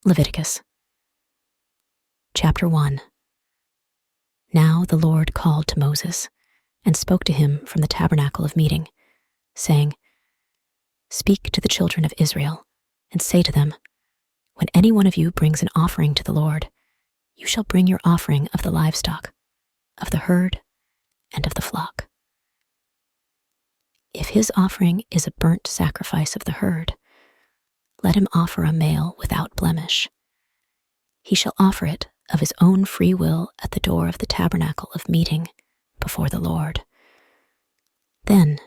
Leviticus. Chapter 1. Now the Lord called to Moses and spoke to him from the tabernacle of meeting, saying, Speak to the children of Israel and say to them, When any one of you brings an offering to the Lord, you shall bring your offering of the livestock, of the herd, and of the flock. If his offering is a burnt sacrifice of the herd, let him offer a male without blemish. He shall offer it of his own free will at the door of the tabernacle of meeting before the Lord. Then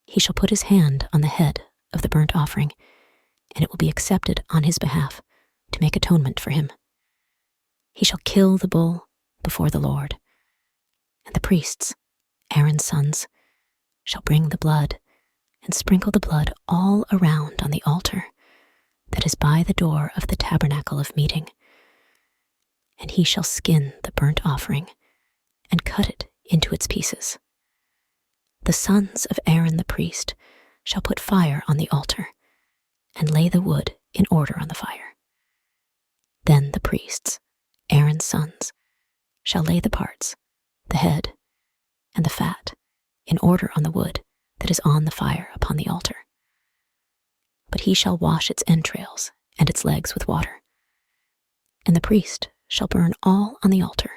he shall put his hand on the head of the burnt offering, and it will be accepted on his behalf to make atonement for him. He shall kill the bull before the Lord, and the priests, Aaron's sons, shall bring the blood and sprinkle the blood all around on the altar that is by the door of the tabernacle of meeting. And he shall skin the burnt offering and cut it into its pieces. The sons of Aaron the priest shall put fire on the altar and lay the wood in order on the fire. Then the priests, Aaron's sons, shall lay the parts, the head, and the fat in order on the wood that is on the fire upon the altar. But he shall wash its entrails and its legs with water. And the priest shall burn all on the altar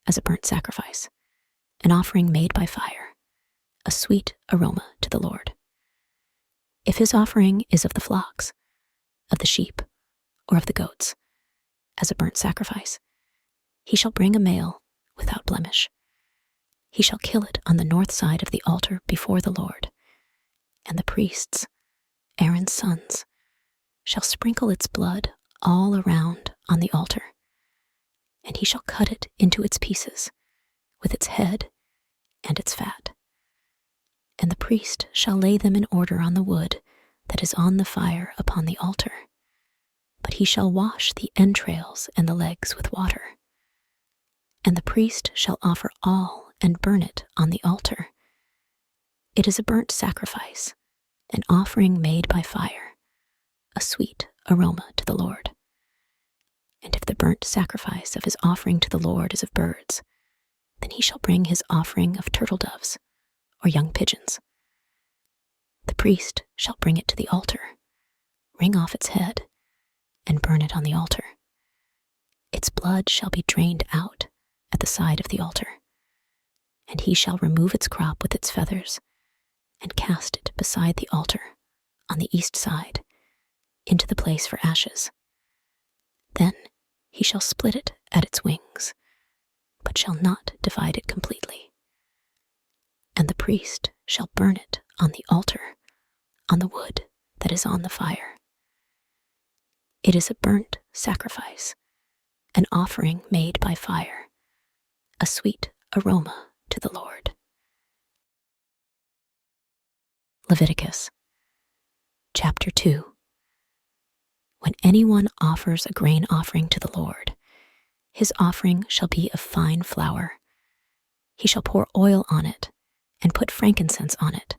as a burnt sacrifice, an offering made by fire, a sweet aroma to the Lord. If his offering is of the flocks, of the sheep, or of the goats, as a burnt sacrifice, he shall bring a male without blemish. He shall kill it on the north side of the altar before the Lord, and the priests, Aaron's sons, shall sprinkle its blood all around on the altar, and he shall cut it into its pieces, with its head and its fat. And the priest shall lay them in order on the wood that is on the fire upon the altar, but he shall wash the entrails and the legs with water. And the priest shall offer all and burn it on the altar. It is a burnt sacrifice, an offering made by fire, a sweet aroma to the Lord. And if the burnt sacrifice of his offering to the Lord is of birds, then he shall bring his offering of turtle doves or young pigeons. The priest shall bring it to the altar, wring off its head, and burn it on the altar. Its blood shall be drained out at the side of the altar, and he shall remove its crop with its feathers and cast it beside the altar on the east side into the place for ashes. Then he shall split it at its wings, but shall not divide it completely. And the priest shall burn it on the altar, on the wood that is on the fire. It is a burnt sacrifice, an offering made by fire, a sweet aroma to the Lord. Leviticus. Chapter 2. When anyone offers a grain offering to the Lord, his offering shall be of fine flour. He shall pour oil on it and put frankincense on it.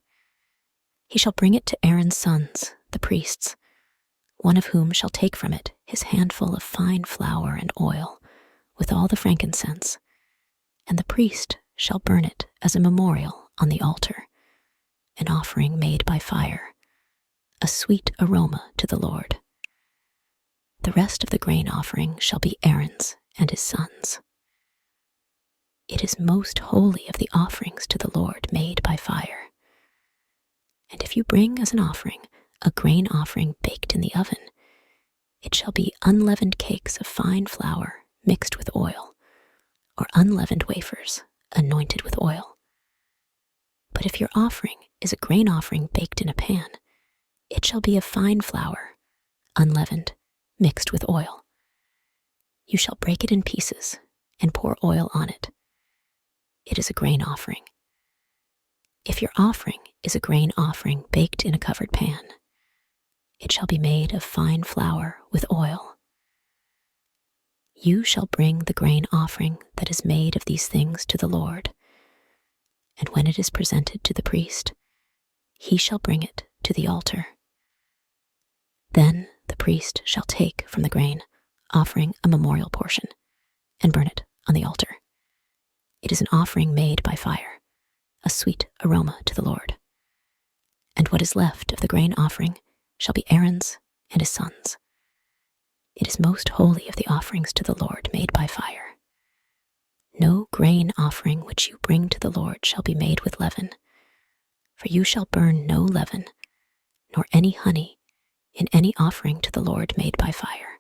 He shall bring it to Aaron's sons, the priests, one of whom shall take from it his handful of fine flour and oil, with all the frankincense, and the priest shall burn it as a memorial on the altar, an offering made by fire, a sweet aroma to the Lord. The rest of the grain offering shall be Aaron's and his sons. It is most holy of the offerings to the Lord made by fire. And if you bring as an offering a grain offering baked in the oven, it shall be unleavened cakes of fine flour mixed with oil, or unleavened wafers anointed with oil. But if your offering is a grain offering baked in a pan, it shall be of fine flour, unleavened, mixed with oil. You shall break it in pieces and pour oil on it. It is a grain offering. If your offering is a grain offering baked in a covered pan, it shall be made of fine flour with oil. You shall bring the grain offering that is made of these things to the Lord, and when it is presented to the priest, he shall bring it to the altar. Then the priest shall take from the grain offering a memorial portion, and burn it on the altar. It is an offering made by fire, a sweet aroma to the Lord. And what is left of the grain offering shall be Aaron's and his sons. It is most holy of the offerings to the Lord made by fire. No grain offering which you bring to the Lord shall be made with leaven, for you shall burn no leaven, nor any honey in any offering to the Lord made by fire.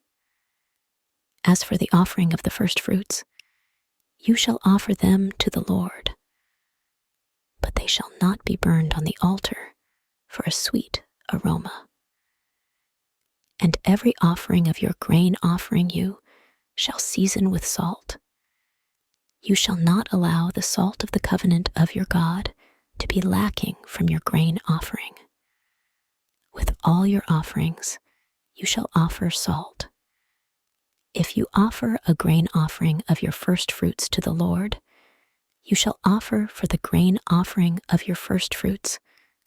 As for the offering of the first fruits, you shall offer them to the Lord, but they shall not be burned on the altar for a sweet aroma. And every offering of your grain offering you shall season with salt. You shall not allow the salt of the covenant of your God to be lacking from your grain offering. With all your offerings you shall offer salt. If you offer a grain offering of your first fruits to the Lord, you shall offer for the grain offering of your first fruits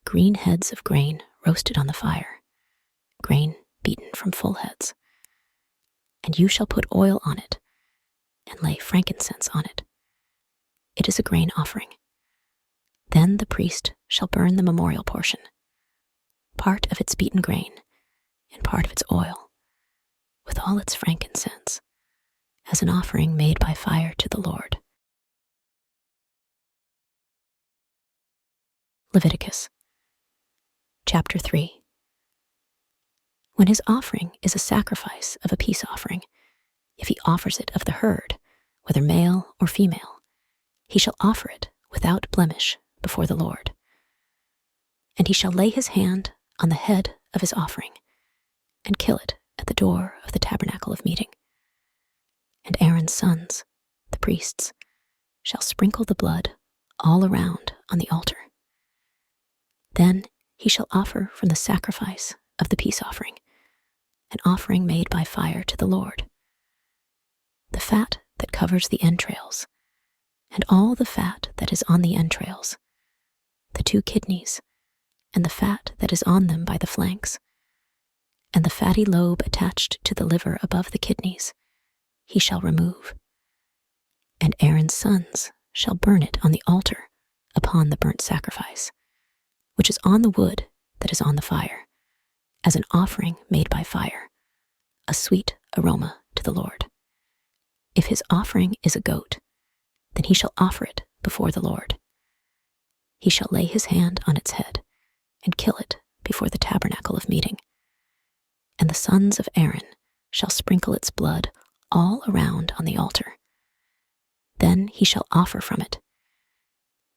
green heads of grain roasted on the fire, grain beaten from full heads. And you shall put oil on it and lay frankincense on it. It is a grain offering. Then the priest shall burn the memorial portion, part of its beaten grain and part of its oil, with all its frankincense, as an offering made by fire to the Lord. Leviticus chapter 3. When his offering is a sacrifice of a peace offering, if he offers it of the herd, whether male or female, he shall offer it without blemish before the Lord. And he shall lay his hand on the head of his offering and kill it at the door of the tabernacle of meeting. And Aaron's sons, the priests, shall sprinkle the blood all around on the altar. Then he shall offer from the sacrifice of the peace offering, an offering made by fire to the Lord, the fat that covers the entrails, and all the fat that is on the entrails, the 2 kidneys, and the fat that is on them by the flanks, and the fatty lobe attached to the liver above the kidneys, he shall remove. And Aaron's sons shall burn it on the altar upon the burnt sacrifice, which is on the wood that is on the fire, as an offering made by fire, a sweet aroma to the Lord. If his offering is a goat, then he shall offer it before the Lord. He shall lay his hand on its head and kill it before the tabernacle of meeting. And the sons of Aaron shall sprinkle its blood all around on the altar. Then he shall offer from it,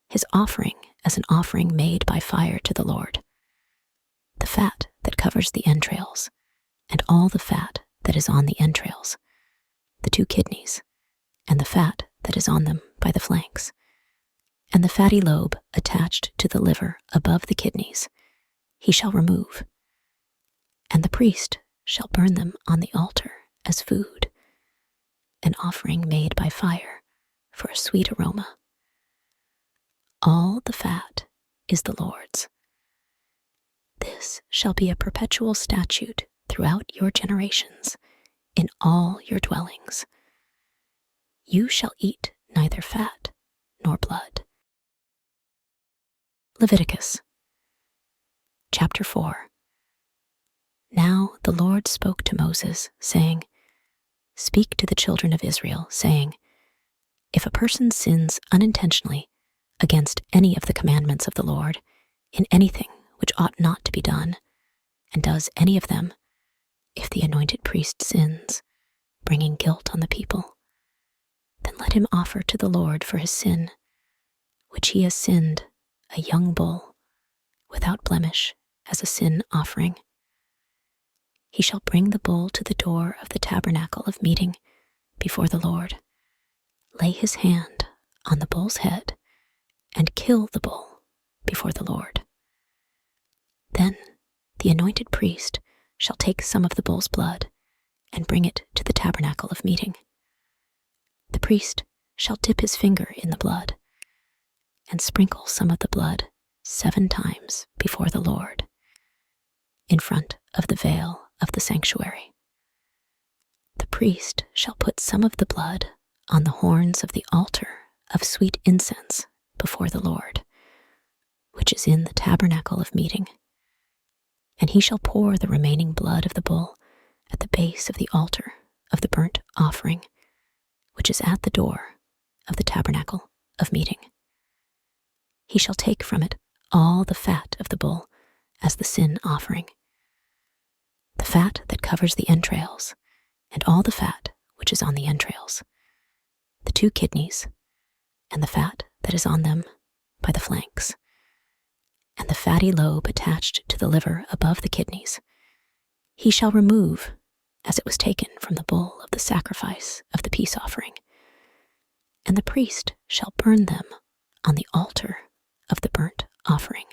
his offering as an offering made by fire to the Lord, the fat that covers the entrails, and all the fat that is on the entrails, the 2 kidneys, and the fat that is on them by the flanks, and the fatty lobe attached to the liver above the kidneys, he shall remove. And the priest shall burn them on the altar as food, an offering made by fire for a sweet aroma. All the fat is the Lord's. This shall be a perpetual statute throughout your generations, in all your dwellings. You shall eat neither fat nor blood. Leviticus chapter 4. Now the Lord spoke to Moses, saying, Speak to the children of Israel, saying, If a person sins unintentionally against any of the commandments of the Lord in anything which ought not to be done, and does any of them, if the anointed priest sins, bringing guilt on the people, then let him offer to the Lord for his sin, which he has sinned, a young bull, without blemish, as a sin offering. He shall bring the bull to the door of the tabernacle of meeting before the Lord, lay his hand on the bull's head, and kill the bull before the Lord. Then the anointed priest shall take some of the bull's blood and bring it to the tabernacle of meeting. The priest shall dip his finger in the blood and sprinkle some of the blood 7 times before the Lord, in front of the veil of the sanctuary. The priest shall put some of the blood on the horns of the altar of sweet incense before the Lord, which is in the tabernacle of meeting. And he shall pour the remaining blood of the bull at the base of the altar of the burnt offering, which is at the door of the tabernacle of meeting. He shall take from it all the fat of the bull as the sin offering, the fat that covers the entrails, and all the fat which is on the entrails, the 2 kidneys, and the fat that is on them by the flanks, and the fatty lobe attached to the liver above the kidneys. He shall remove as it was taken from the bull of the sacrifice of the peace offering, and the priest shall burn them on the altar of the burnt offering.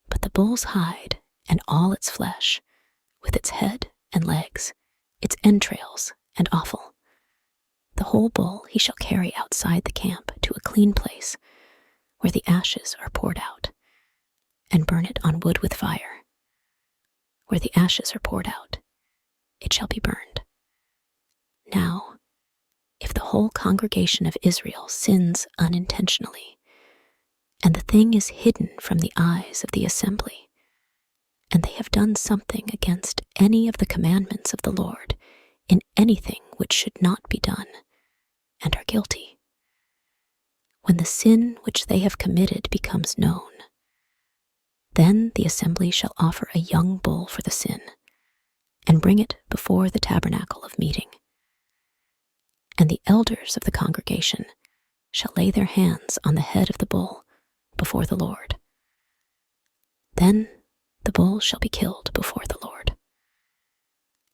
But the bull's hide and all its flesh, with its head and legs, its entrails and offal, the whole bull he shall carry outside the camp to a clean place where the ashes are poured out, and burn it on wood with fire. Where the ashes are poured out, it shall be burned. Now, if the whole congregation of Israel sins unintentionally, and the thing is hidden from the eyes of the assembly, and they have done something against any of the commandments of the Lord in anything which should not be done, and are guilty, when the sin which they have committed becomes known, then the assembly shall offer a young bull for the sin, and bring it before the tabernacle of meeting. And the elders of the congregation shall lay their hands on the head of the bull before the Lord. Then the bull shall be killed before the Lord.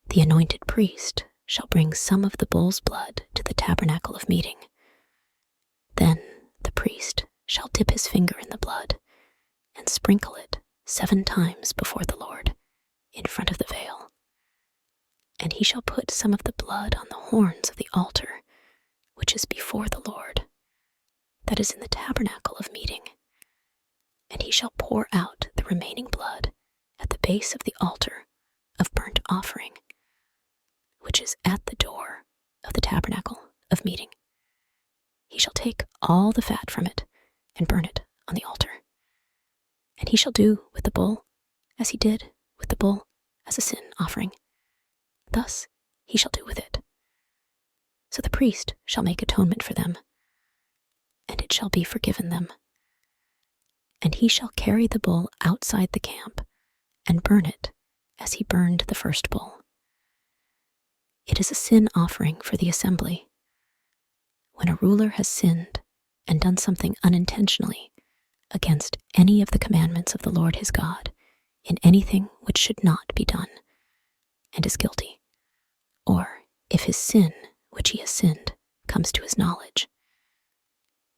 The anointed priest shall bring some of the bull's blood to the tabernacle of meeting. Then the priest shall dip his finger in the blood and sprinkle it 7 times before the Lord in front of the veil. And he shall put some of the blood on the horns of the altar, which is before the Lord, that is in the tabernacle of meeting. And he shall pour out the remaining blood at the base of the altar of burnt offering, which is at the door of the tabernacle of meeting. He shall take all the fat from it and burn it on the altar. And he shall do with the bull as he did with the bull as a sin offering. Thus he shall do with it. So the priest shall make atonement for them, and it shall be forgiven them. And he shall carry the bull outside the camp and burn it as he burned the first bull. It is a sin offering for the assembly. When a ruler has sinned and done something unintentionally against any of the commandments of the Lord his God in anything which should not be done, and is guilty, or if his sin which he has sinned comes to his knowledge,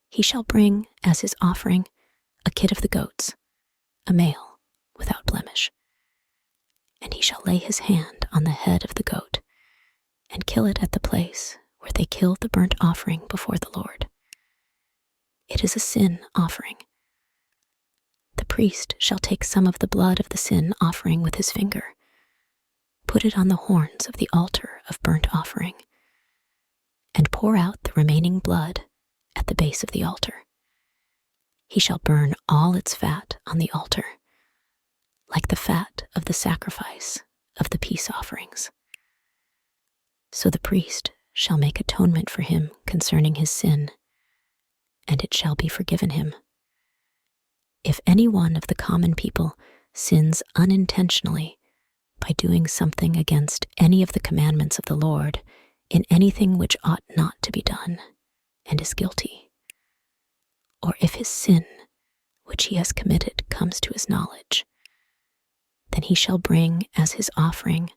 he shall bring as his offering a kid of the goats, a male without blemish. And he shall lay his hand on the head of the goat and kill it at the place where they kill the burnt offering before the Lord. It is a sin offering. The priest shall take some of the blood of the sin offering with his finger, put it on the horns of the altar of burnt offering, and pour out the remaining blood at the base of the altar. He shall burn all its fat on the altar, like the fat of the sacrifice of the peace offerings. So the priest shall make atonement for him concerning his sin, and it shall be forgiven him. If any one of the common people sins unintentionally by doing something against any of the commandments of the Lord in anything which ought not to be done, and is guilty, or if his sin which he has committed comes to his knowledge, then he shall bring as his offering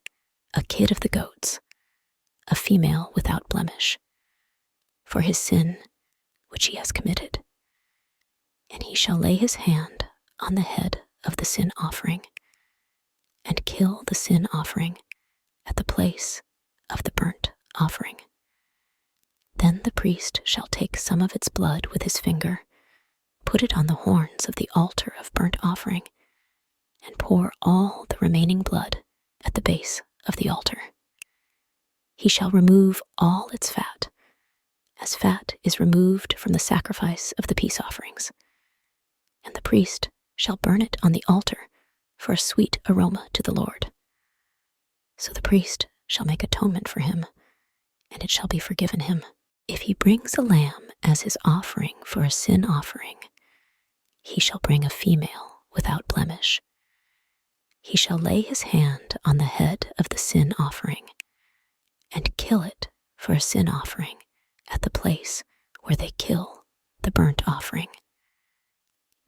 a kid of the goats, a female without blemish, for his sin which he has committed. And he shall lay his hand on the head of the sin offering, and kill the sin offering at the place of the burnt offering. Then the priest shall take some of its blood with his finger, put it on the horns of the altar of burnt offering, and pour all the remaining blood at the base of the altar. He shall remove all its fat, as fat is removed from the sacrifice of the peace offerings. And the priest shall burn it on the altar for a sweet aroma to the Lord. So the priest shall make atonement for him, and it shall be forgiven him. If he brings a lamb as his offering for a sin offering, he shall bring a female without blemish. He shall lay his hand on the head of the sin offering and kill it for a sin offering at the place where they kill the burnt offering.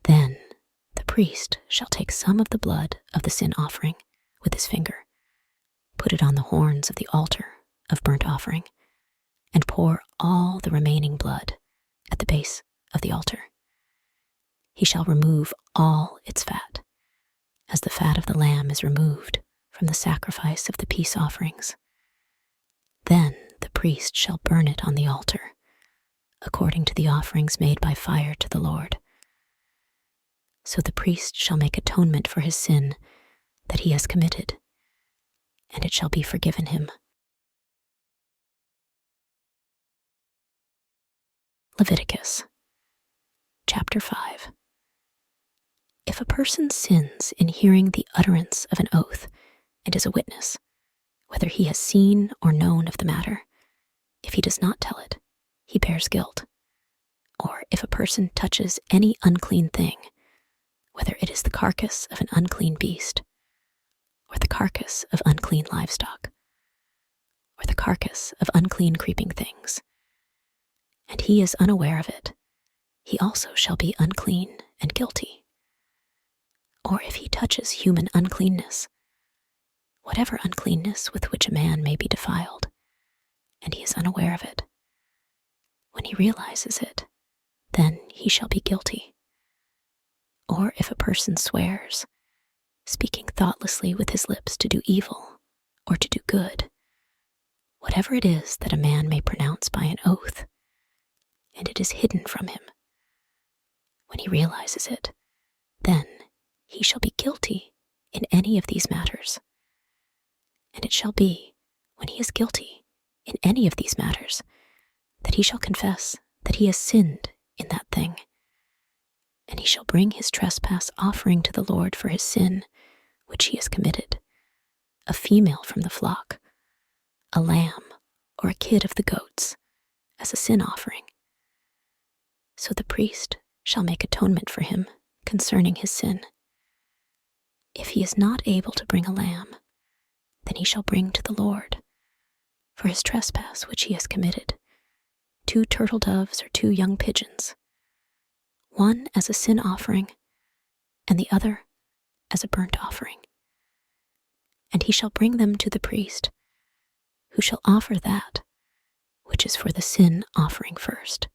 Then the priest shall take some of the blood of the sin offering with his finger, put it on the horns of the altar of burnt offering, and pour all the remaining blood at the base of the altar. He shall remove all its fat, as the fat of the lamb is removed from the sacrifice of the peace offerings. Then the priest shall burn it on the altar, according to the offerings made by fire to the Lord. So the priest shall make atonement for his sin that he has committed, and it shall be forgiven him. Leviticus, chapter 5. If a person sins in hearing the utterance of an oath and is a witness, whether he has seen or known of the matter, if he does not tell it, he bears guilt. Or if a person touches any unclean thing, whether it is the carcass of an unclean beast, or the carcass of unclean livestock, or the carcass of unclean creeping things, and he is unaware of it, he also shall be unclean and guilty. Or if he touches human uncleanness, whatever uncleanness with which a man may be defiled, and he is unaware of it, when he realizes it, then he shall be guilty. Or if a person swears, speaking thoughtlessly with his lips to do evil or to do good, whatever it is that a man may pronounce by an oath, and it is hidden from him, when he realizes it, then he shall be guilty in any of these matters. And it shall be, when he is guilty in any of these matters, that he shall confess that he has sinned in that thing. And he shall bring his trespass offering to the Lord for his sin, which he has committed, a female from the flock, a lamb or a kid of the goats, as a sin offering. So the priest shall make atonement for him concerning his sin. If he is not able to bring a lamb, then he shall bring to the Lord, for his trespass which he has committed, 2 turtle doves or 2 young pigeons, one as a sin offering, and the other as a burnt offering. And he shall bring them to the priest, who shall offer that which is for the sin offering first,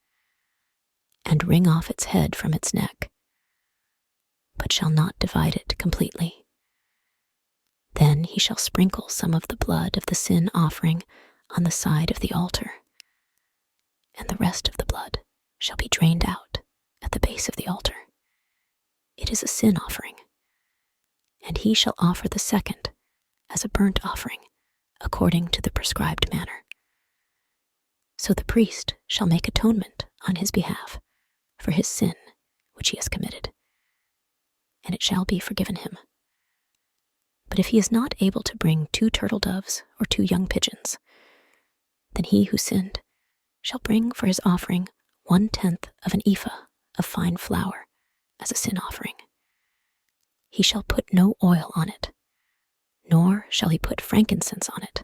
and wring off its head from its neck, but shall not divide it completely. Then he shall sprinkle some of the blood of the sin offering on the side of the altar, and the rest of the blood shall be drained out at the base of the altar. It is a sin offering. And he shall offer the second as a burnt offering, according to the prescribed manner. So the priest shall make atonement on his behalf for his sin which he has committed, and it shall be forgiven him. But if he is not able to bring 2 turtle doves or 2 young pigeons, then he who sinned shall bring for his offering 1/10 of an ephah of fine flour as a sin offering. He shall put no oil on it, nor shall he put frankincense on it,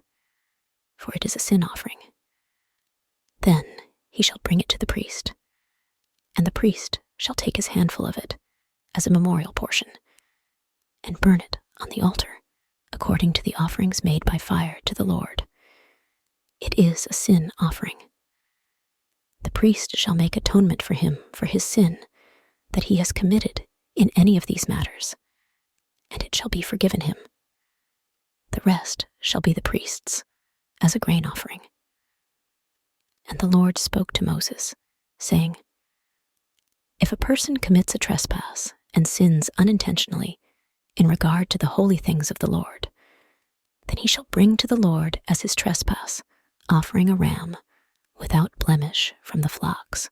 for it is a sin offering. Then he shall bring it to the priest, and the priest shall take his handful of it as a memorial portion, and burn it on the altar, according to the offerings made by fire to the Lord. It is a sin offering. The priest shall make atonement for him for his sin that he has committed in any of these matters, and it shall be forgiven him. The rest shall be the priest's, as a grain offering. And the Lord spoke to Moses, saying, If a person commits a trespass and sins unintentionally in regard to the holy things of the Lord, then he shall bring to the Lord as his trespass offering a ram without blemish from the flocks,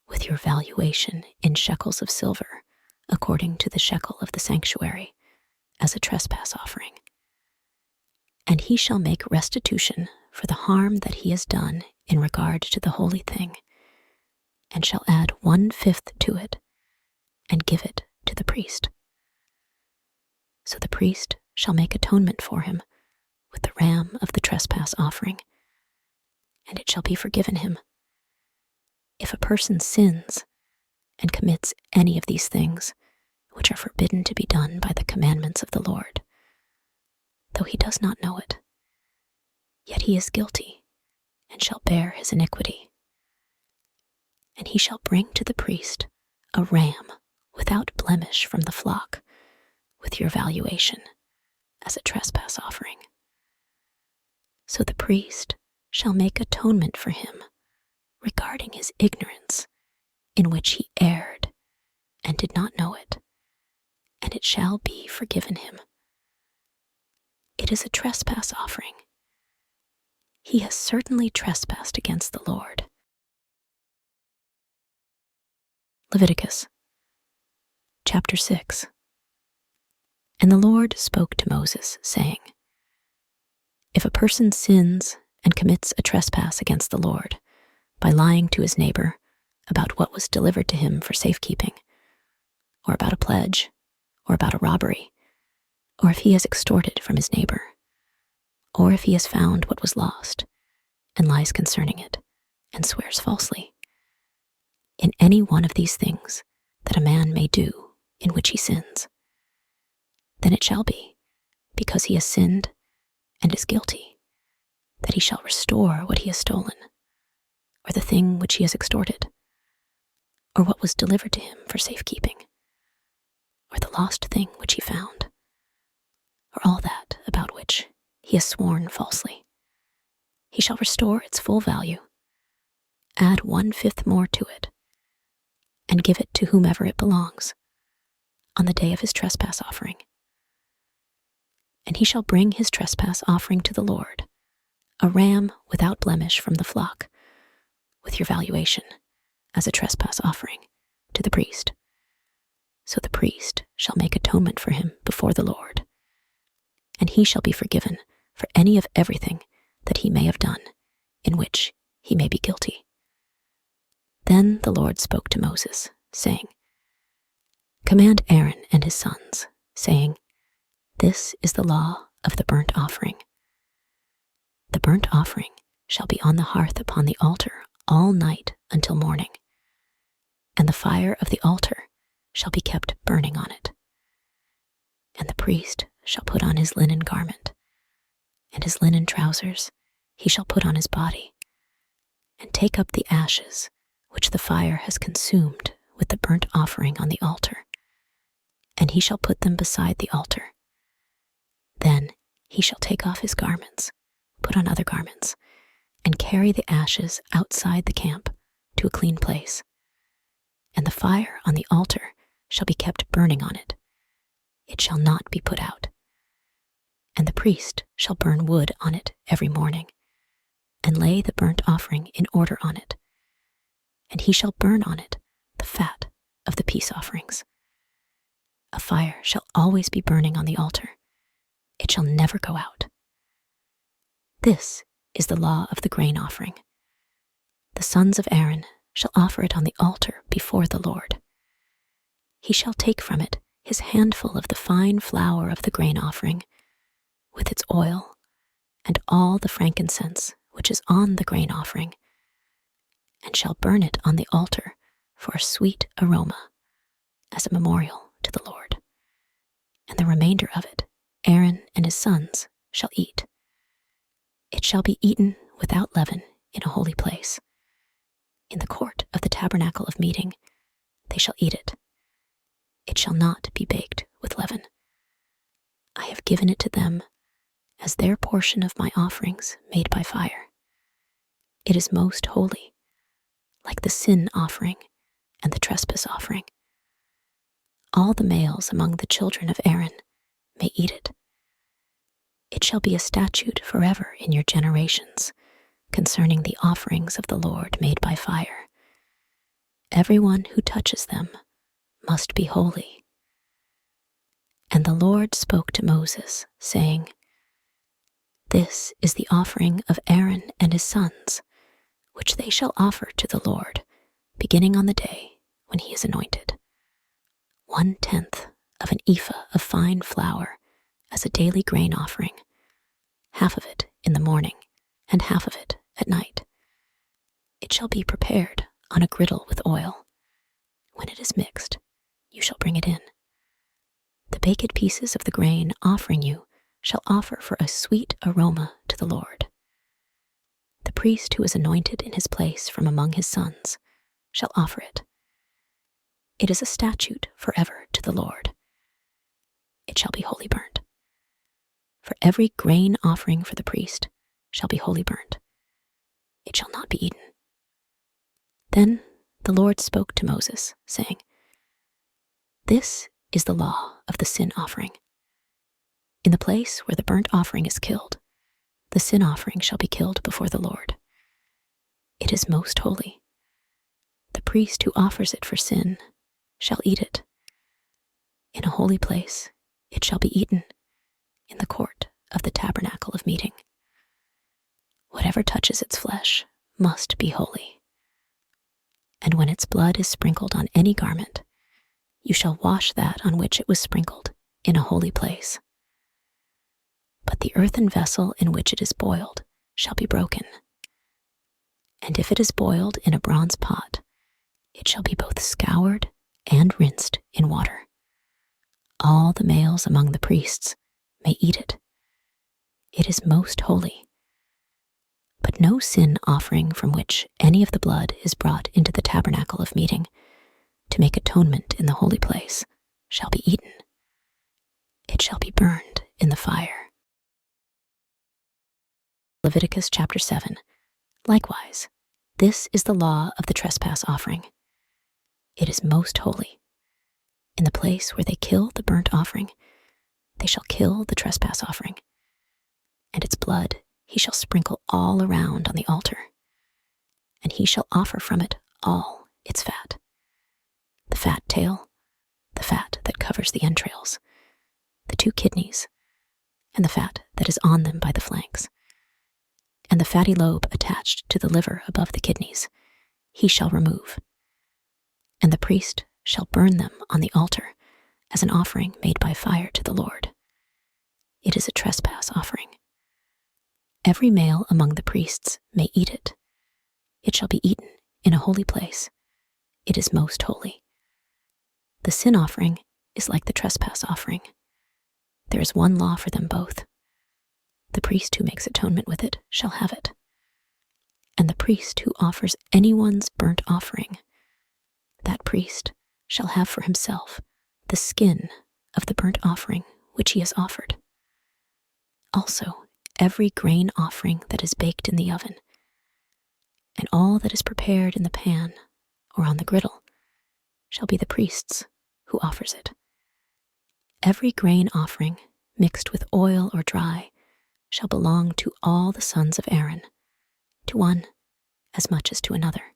with your valuation in shekels of silver, according to the shekel of the sanctuary, as a trespass offering. And he shall make restitution for the harm that he has done in regard to the holy thing, and shall add 1/5 to it, and give it to the priest. So the priest shall make atonement for him with the ram of the trespass offering, and it shall be forgiven him. If a person sins and commits any of these things, which are forbidden to be done by the commandments of the Lord, though he does not know it, yet he is guilty and shall bear his iniquity. And he shall bring to the priest a ram without blemish from the flock, with your valuation, as a trespass offering. So the priest shall make atonement for him regarding his ignorance, in which he erred and did not know it, and it shall be forgiven him. It is a trespass offering. He has certainly trespassed against the Lord. Leviticus, chapter 6. And the Lord spoke to Moses, saying, If a person sins and commits a trespass against the Lord by lying to his neighbor about what was delivered to him for safekeeping, or about a pledge, or about a robbery, or if he has extorted from his neighbor, or if he has found what was lost and lies concerning it and swears falsely, in any one of these things that a man may do in which he sins, then it shall be, because he has sinned and is guilty, that he shall restore what he has stolen, or the thing which he has extorted, or what was delivered to him for safekeeping, or the lost thing which he found, or all that about which he has sworn falsely. He shall restore its full value, add 1/5 more to it, and give it to whomever it belongs, on the day of his trespass offering. And he shall bring his trespass offering to the Lord, a ram without blemish from the flock, with your valuation, as a trespass offering, to the priest. So the priest shall make atonement for him before the Lord, and he shall be forgiven for any of everything that he may have done, in which he may be guilty. Then the Lord spoke to Moses, saying, Command Aaron and his sons, saying, This is the law of the burnt offering. The burnt offering shall be on the hearth upon the altar all night until morning, and the fire of the altar shall be kept burning on it. And the priest shall put on his linen garment, and his linen trousers he shall put on his body, and take up the ashes which the fire has consumed with the burnt offering on the altar, and he shall put them beside the altar. Then he shall take off his garments, put on other garments, and carry the ashes outside the camp to a clean place. And the fire on the altar shall be kept burning on it. It shall not be put out. And the priest shall burn wood on it every morning, and lay the burnt offering in order on it. And he shall burn on it the fat of the peace offerings. A fire shall always be burning on the altar. It shall never go out. This is the law of the grain offering. The sons of Aaron shall offer it on the altar before the Lord. He shall take from it his handful of the fine flour of the grain offering, with its oil, and all the frankincense which is on the grain offering, and shall burn it on the altar for a sweet aroma, as a memorial to the Lord. And the remainder of it Aaron and his sons shall eat. It shall be eaten without leaven in a holy place. In the court of the tabernacle of meeting they shall eat it. It shall not be baked with leaven. I have given it to them as their portion of my offerings made by fire. It is most holy, like the sin offering and the trespass offering. All the males among the children of Aaron may eat it. It shall be a statute forever in your generations concerning the offerings of the Lord made by fire. Everyone who touches them must be holy. And the Lord spoke to Moses, saying, This is the offering of Aaron and his sons, which they shall offer to the Lord, beginning on the day when he is anointed. 1/10 of an ephah of fine flour as a daily grain offering, half of it in the morning and half of it at night. It shall be prepared on a griddle with oil. When it is mixed, you shall bring it in. The baked pieces of the grain offering you shall offer for a sweet aroma to the Lord. The priest who is anointed in his place from among his sons shall offer it. It is a statute forever to the Lord. It shall be wholly burnt. For every grain offering for the priest shall be wholly burnt. It shall not be eaten. Then the Lord spoke to Moses, saying, This is the law of the sin offering. In the place where the burnt offering is killed, the sin offering shall be killed before the Lord. It is most holy. The priest who offers it for sin shall eat it. In a holy place it shall be eaten, in the court of the tabernacle of meeting. Whatever touches its flesh must be holy. And when its blood is sprinkled on any garment, you shall wash that on which it was sprinkled in a holy place. But the earthen vessel in which it is boiled shall be broken. And if it is boiled in a bronze pot, it shall be both scoured and rinsed in water. All the males among the priests may eat it. It is most holy. But no sin offering from which any of the blood is brought into the tabernacle of meeting to make atonement in the holy place shall be eaten. It shall be burned in the fire. Leviticus chapter 7. Likewise, this is the law of the trespass offering. It is most holy. In the place where they kill the burnt offering, they shall kill the trespass offering, and its blood he shall sprinkle all around on the altar, and he shall offer from it all its fat, the fat tail, the fat that covers the entrails, the 2 kidneys, and the fat that is on them by the flanks, and the fatty lobe attached to the liver above the kidneys, he shall remove. And the priest shall burn them on the altar as an offering made by fire to the Lord. It is a trespass offering. Every male among the priests may eat it. It shall be eaten in a holy place. It is most holy. The sin offering is like the trespass offering. There is one law for them both. The priest who makes atonement with it shall have it. And the priest who offers anyone's burnt offering, that priest shall have for himself the skin of the burnt offering which he has offered. Also, every grain offering that is baked in the oven, and all that is prepared in the pan or on the griddle, shall be the priest's who offers it. Every grain offering mixed with oil or dry shall belong to all the sons of Aaron, to one as much as to another.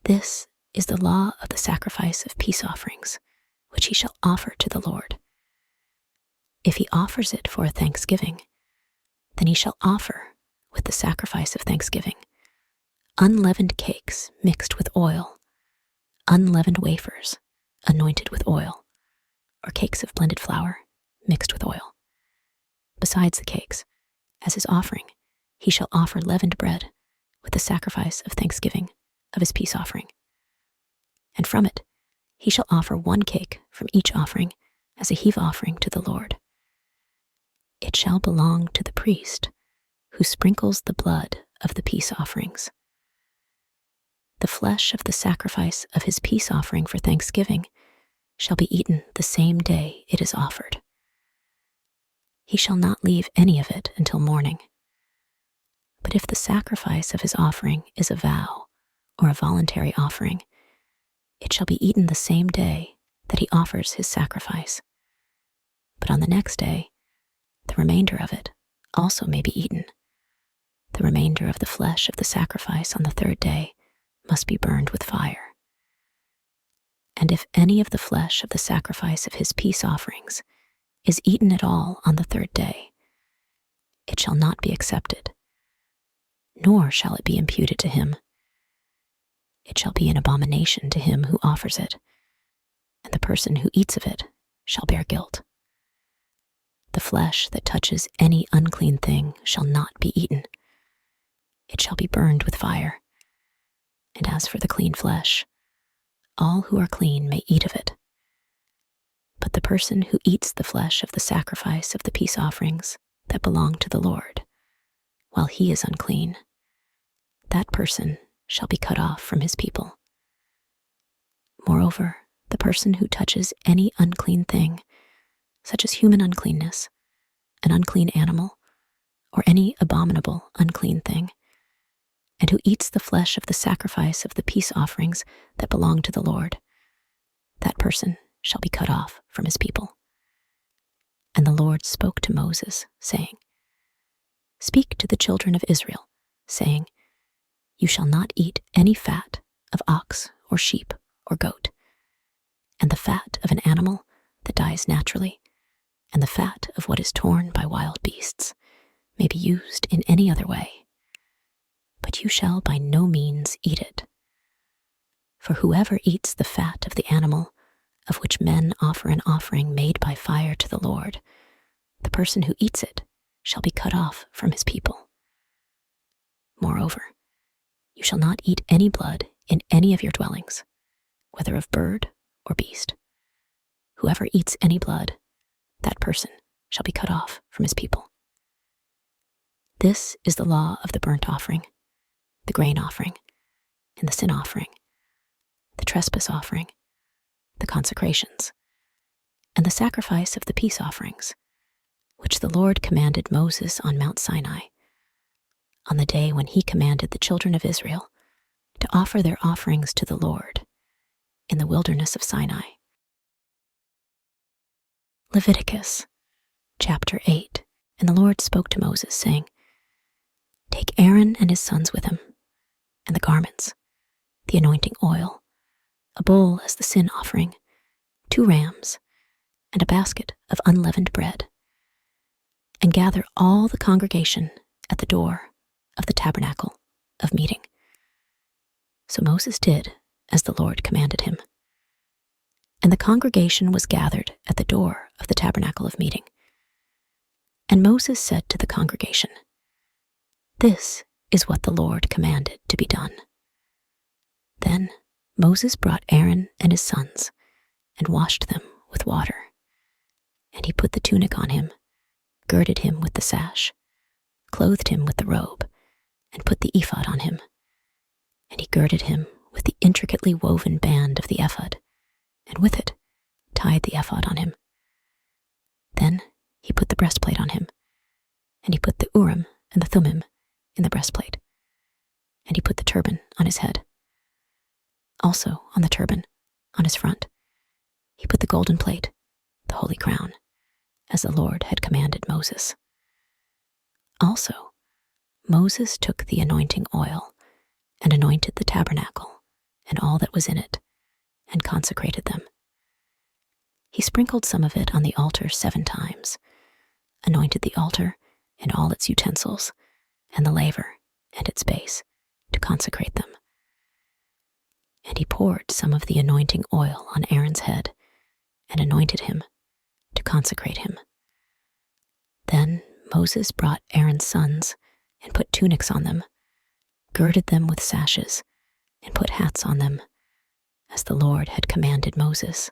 This is the law of the sacrifice of peace offerings, which he shall offer to the Lord. If he offers it for a thanksgiving, then he shall offer, with the sacrifice of thanksgiving, unleavened cakes mixed with oil, unleavened wafers anointed with oil, or cakes of blended flour mixed with oil. Besides the cakes, as his offering, he shall offer leavened bread with the sacrifice of thanksgiving of his peace offering. And from it he shall offer 1 cake from each offering as a heave offering to the Lord. It shall belong to the priest who sprinkles the blood of the peace offerings. The flesh of the sacrifice of his peace offering for thanksgiving shall be eaten the same day it is offered. He shall not leave any of it until morning. But if the sacrifice of his offering is a vow or a voluntary offering, it shall be eaten the same day that he offers his sacrifice. But on the next day, The remainder of it also may be eaten. The remainder of the flesh of the sacrifice on the third day must be burned with fire. And if any of the flesh of the sacrifice of his peace offerings is eaten at all on the third day, it shall not be accepted, nor shall it be imputed to him. It shall be an abomination to him who offers it, and the person who eats of it shall bear guilt. The flesh that touches any unclean thing shall not be eaten. It shall be burned with fire. And as for the clean flesh, all who are clean may eat of it. But the person who eats the flesh of the sacrifice of the peace offerings that belong to the Lord, while he is unclean, that person shall be cut off from his people. Moreover, the person who touches any unclean thing, such as human uncleanness, an unclean animal, or any abominable unclean thing, and who eats the flesh of the sacrifice of the peace offerings that belong to the Lord, that person shall be cut off from his people. And the Lord spoke to Moses, saying, Speak to the children of Israel, saying, You shall not eat any fat of ox or sheep or goat, and the fat of an animal that dies naturally, and the fat of what is torn by wild beasts may be used in any other way. But you shall by no means eat it. For whoever eats the fat of the animal, of which men offer an offering made by fire to the Lord, the person who eats it shall be cut off from his people. Moreover, you shall not eat any blood in any of your dwellings, whether of bird or beast. Whoever eats any blood, that person shall be cut off from his people. This is the law of the burnt offering, the grain offering, and the sin offering, the trespass offering, the consecrations, and the sacrifice of the peace offerings, which the Lord commanded Moses on Mount Sinai, on the day when he commanded the children of Israel to offer their offerings to the Lord in the wilderness of Sinai. Leviticus, chapter 8. And the Lord spoke to Moses, saying, Take Aaron and his sons with him, and the garments, the anointing oil, a bull as the sin offering, 2 rams, and a basket of unleavened bread, and gather all the congregation at the door of the tabernacle of meeting. So Moses did as the Lord commanded him. And the congregation was gathered at the door of the tabernacle of meeting. And Moses said to the congregation, This is what the Lord commanded to be done. Then Moses brought Aaron and his sons and washed them with water. And he put the tunic on him, girded him with the sash, clothed him with the robe, and put the ephod on him. And he girded him with the intricately woven band of the ephod, and with it tied the ephod on him. Then he put the breastplate on him, and he put the Urim and the Thummim in the breastplate, and he put the turban on his head. Also on the turban, on his front, he put the golden plate, the holy crown, as the Lord had commanded Moses. Also, Moses took the anointing oil and anointed the tabernacle and all that was in it, and consecrated them. He sprinkled some of it on the altar 7 times, anointed the altar and all its utensils, and the laver and its base, to consecrate them. And he poured some of the anointing oil on Aaron's head, and anointed him, to consecrate him. Then Moses brought Aaron's sons, and put tunics on them, girded them with sashes, and put hats on them, as the Lord had commanded Moses.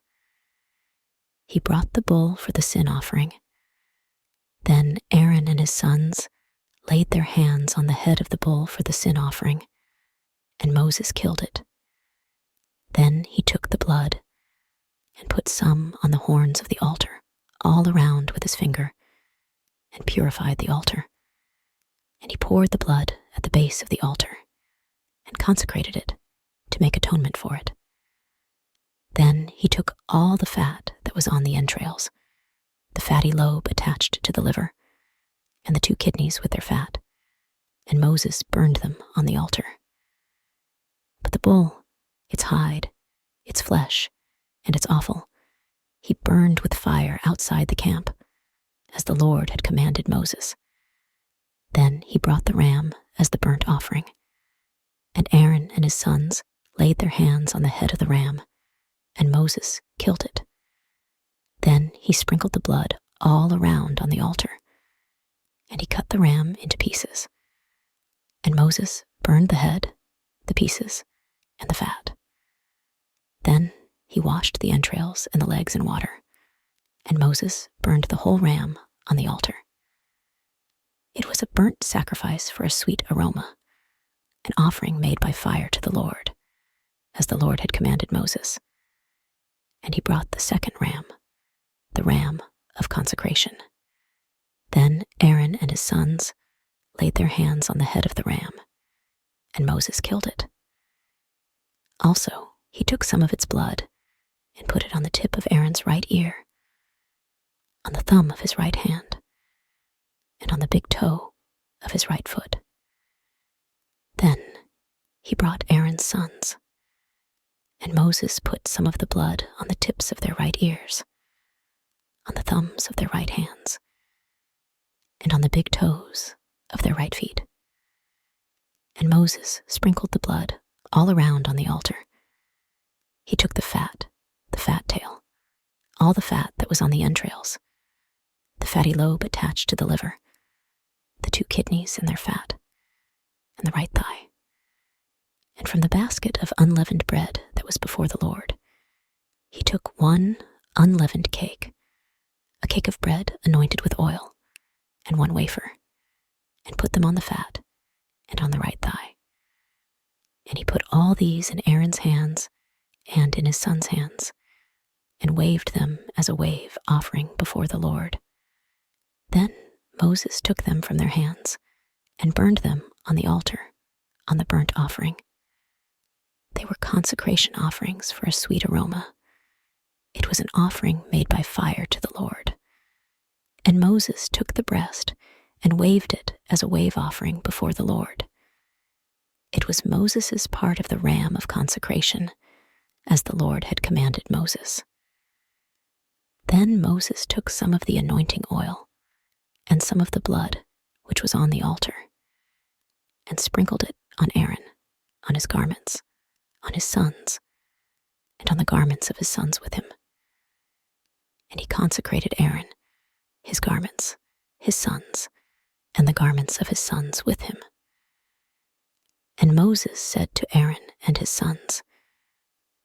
He brought the bull for the sin offering. Then Aaron and his sons laid their hands on the head of the bull for the sin offering, and Moses killed it. Then he took the blood and put some on the horns of the altar, all around with his finger, and purified the altar. And he poured the blood at the base of the altar, and consecrated it to make atonement for it. Then he took all the fat that was on the entrails, the fatty lobe attached to the liver, and the 2 kidneys with their fat, and Moses burned them on the altar. But the bull, its hide, its flesh, and its offal, he burned with fire outside the camp, as the Lord had commanded Moses. Then he brought the ram as the burnt offering, and Aaron and his sons laid their hands on the head of the ram, and Moses killed it. Then he sprinkled the blood all around on the altar, and he cut the ram into pieces. And Moses burned the head, the pieces, and the fat. Then he washed the entrails and the legs in water, and Moses burned the whole ram on the altar. It was a burnt sacrifice for a sweet aroma, an offering made by fire to the Lord, as the Lord had commanded Moses. And he brought the second ram, the ram of consecration. Then Aaron and his sons laid their hands on the head of the ram, and Moses killed it. Also, he took some of its blood and put it on the tip of Aaron's right ear, on the thumb of his right hand, and on the big toe of his right foot. Then he brought Aaron's sons, and Moses put some of the blood on the tips of their right ears, on the thumbs of their right hands, and on the big toes of their right feet. And Moses sprinkled the blood all around on the altar. He took the fat tail, all the fat that was on the entrails, the fatty lobe attached to the liver, the 2 kidneys and their fat, and the right thigh. And from the basket of unleavened bread that was before the Lord, he took 1 unleavened cake, a cake of bread anointed with oil, and 1 wafer, and put them on the fat and on the right thigh. And he put all these in Aaron's hands and in his sons' hands, and waved them as a wave offering before the Lord. Then Moses took them from their hands and burned them on the altar, on the burnt offering. They were consecration offerings for a sweet aroma. It was an offering made by fire to the Lord. And Moses took the breast and waved it as a wave offering before the Lord. It was Moses' part of the ram of consecration, as the Lord had commanded Moses. Then Moses took some of the anointing oil and some of the blood which was on the altar, and sprinkled it on Aaron, on his garments, on his sons, and on the garments of his sons with him. And he consecrated Aaron, his garments, his sons, and the garments of his sons with him. And Moses said to Aaron and his sons,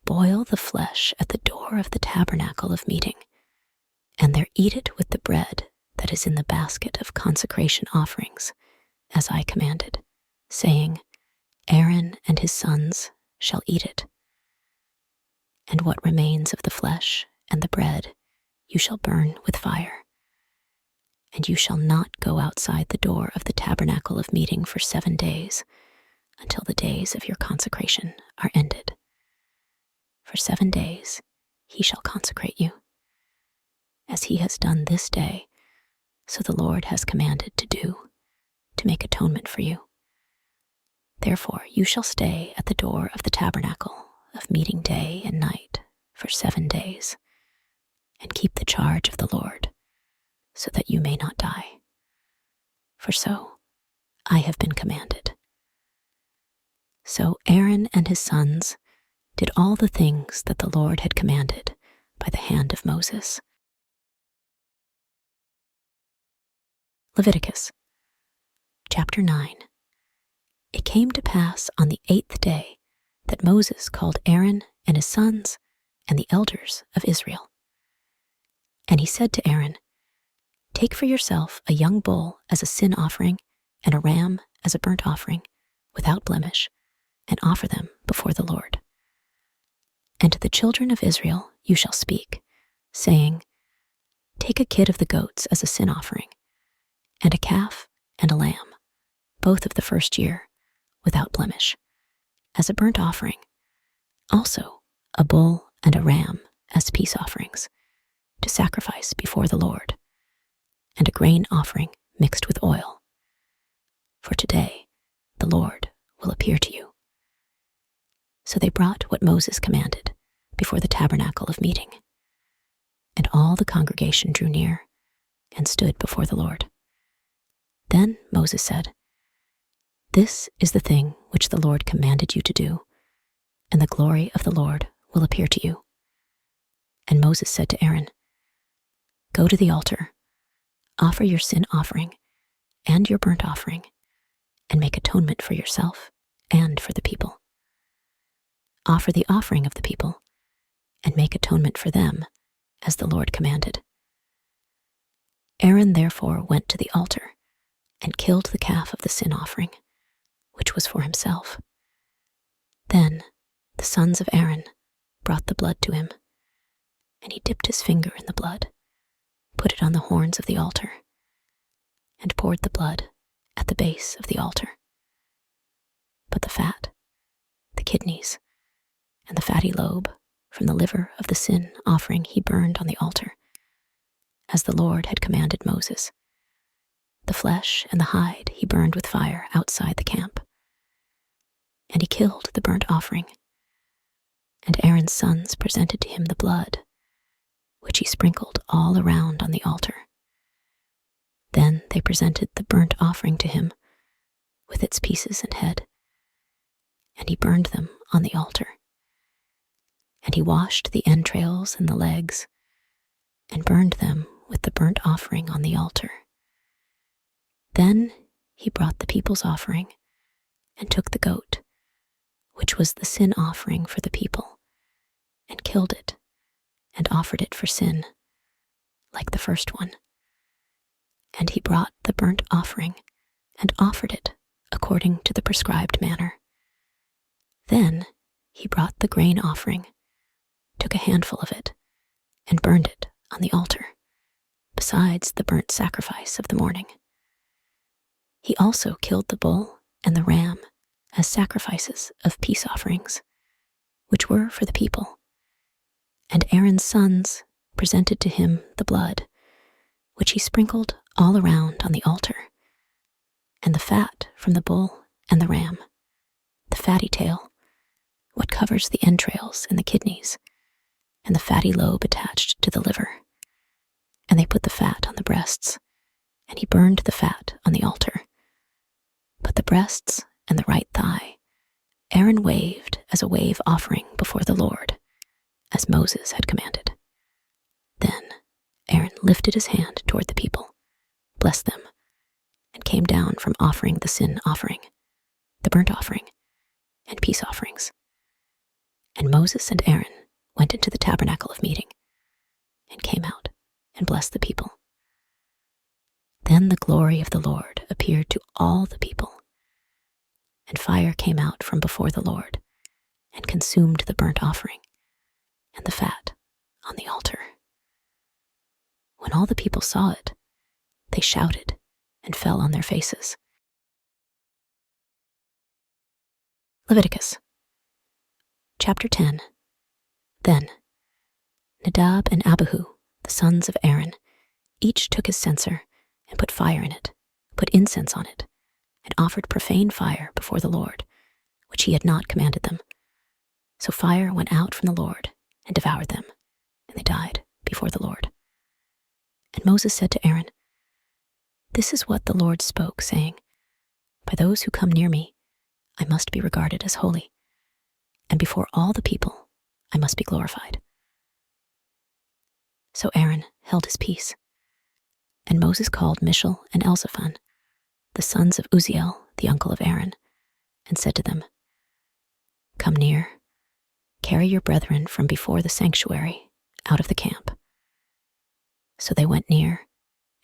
"Boil the flesh at the door of the tabernacle of meeting, and there eat it with the bread that is in the basket of consecration offerings, as I commanded, saying, Aaron and his sons shall eat it. And what remains of the flesh and the bread you shall burn with fire. And you shall not go outside the door of the tabernacle of meeting for 7 days, until the days of your consecration are ended. For 7 days he shall consecrate you, as he has done this day, so the Lord has commanded to do, to make atonement for you. Therefore you shall stay at the door of the tabernacle of meeting day and night for 7 days, and keep the charge of the Lord, so that you may not die. For so I have been commanded." So Aaron and his sons did all the things that the Lord had commanded by the hand of Moses. Leviticus, chapter 9. It came to pass on the 8th day that Moses called Aaron and his sons and the elders of Israel. And he said to Aaron, "Take for yourself a young bull as a sin offering and a ram as a burnt offering, without blemish, and offer them before the Lord. And to the children of Israel you shall speak, saying, Take a kid of the goats as a sin offering, and a calf and a lamb, both of the first year, without blemish, as a burnt offering. Also a bull and a ram as peace offerings, to sacrifice before the Lord, and a grain offering mixed with oil. For today the Lord will appear to you." So they brought what Moses commanded before the tabernacle of meeting. And all the congregation drew near and stood before the Lord. Then Moses said, "This is the thing which the Lord commanded you to do, and the glory of the Lord will appear to you." And Moses said to Aaron, "Go to the altar, offer your sin offering and your burnt offering, and make atonement for yourself and for the people. Offer the offering of the people, and make atonement for them, as the Lord commanded." Aaron therefore went to the altar and killed the calf of the sin offering, which was for himself. Then the sons of Aaron brought the blood to him, and he dipped his finger in the blood, put it on the horns of the altar, and poured the blood at the base of the altar. But the fat, the kidneys, and the fatty lobe from the liver of the sin offering he burned on the altar, as the Lord had commanded Moses. The flesh and the hide he burned with fire outside the camp. And he killed the burnt offering. And Aaron's sons presented to him the blood, which he sprinkled all around on the altar. Then they presented the burnt offering to him, with its pieces and head, and he burned them on the altar. And he washed the entrails and the legs, and burned them with the burnt offering on the altar. Then he brought the people's offering, and took the goat, which was the sin offering for the people, and killed it, and offered it for sin, like the first one. And he brought the burnt offering, and offered it according to the prescribed manner. Then he brought the grain offering, took a handful of it, and burned it on the altar, besides the burnt sacrifice of the morning. He also killed the bull and the ram as sacrifices of peace offerings, which were for the people. And Aaron's sons presented to him the blood, which he sprinkled all around on the altar, and the fat from the bull and the ram, the fatty tail, what covers the entrails and the kidneys, and the fatty lobe attached to the liver. And they put the fat on the breasts, and he burned the fat on the altar. But the breasts and the right thigh Aaron waved as a wave offering before the Lord, as Moses had commanded. Then Aaron lifted his hand toward the people, blessed them, and came down from offering the sin offering, the burnt offering, and peace offerings. And Moses and Aaron went into the tabernacle of meeting, and came out and blessed the people. Then the glory of the Lord appeared to all the people, and fire came out from before the Lord, and consumed the burnt offering and the fat on the altar. When all the people saw it, they shouted and fell on their faces. Leviticus chapter 10. Then Nadab and Abihu, the sons of Aaron, each took his censer and put fire in it, put incense on it, and offered profane fire before the Lord, which he had not commanded them. So fire went out from the Lord and devoured them, and they died before the Lord. And Moses said to Aaron, "This is what the Lord spoke, saying, By those who come near me, I must be regarded as holy, and before all the people I must be glorified." So Aaron held his peace. And Moses called Mishal and Elzaphan, the sons of Uzziel, the uncle of Aaron, and said to them, "Come near, carry your brethren from before the sanctuary out of the camp." So they went near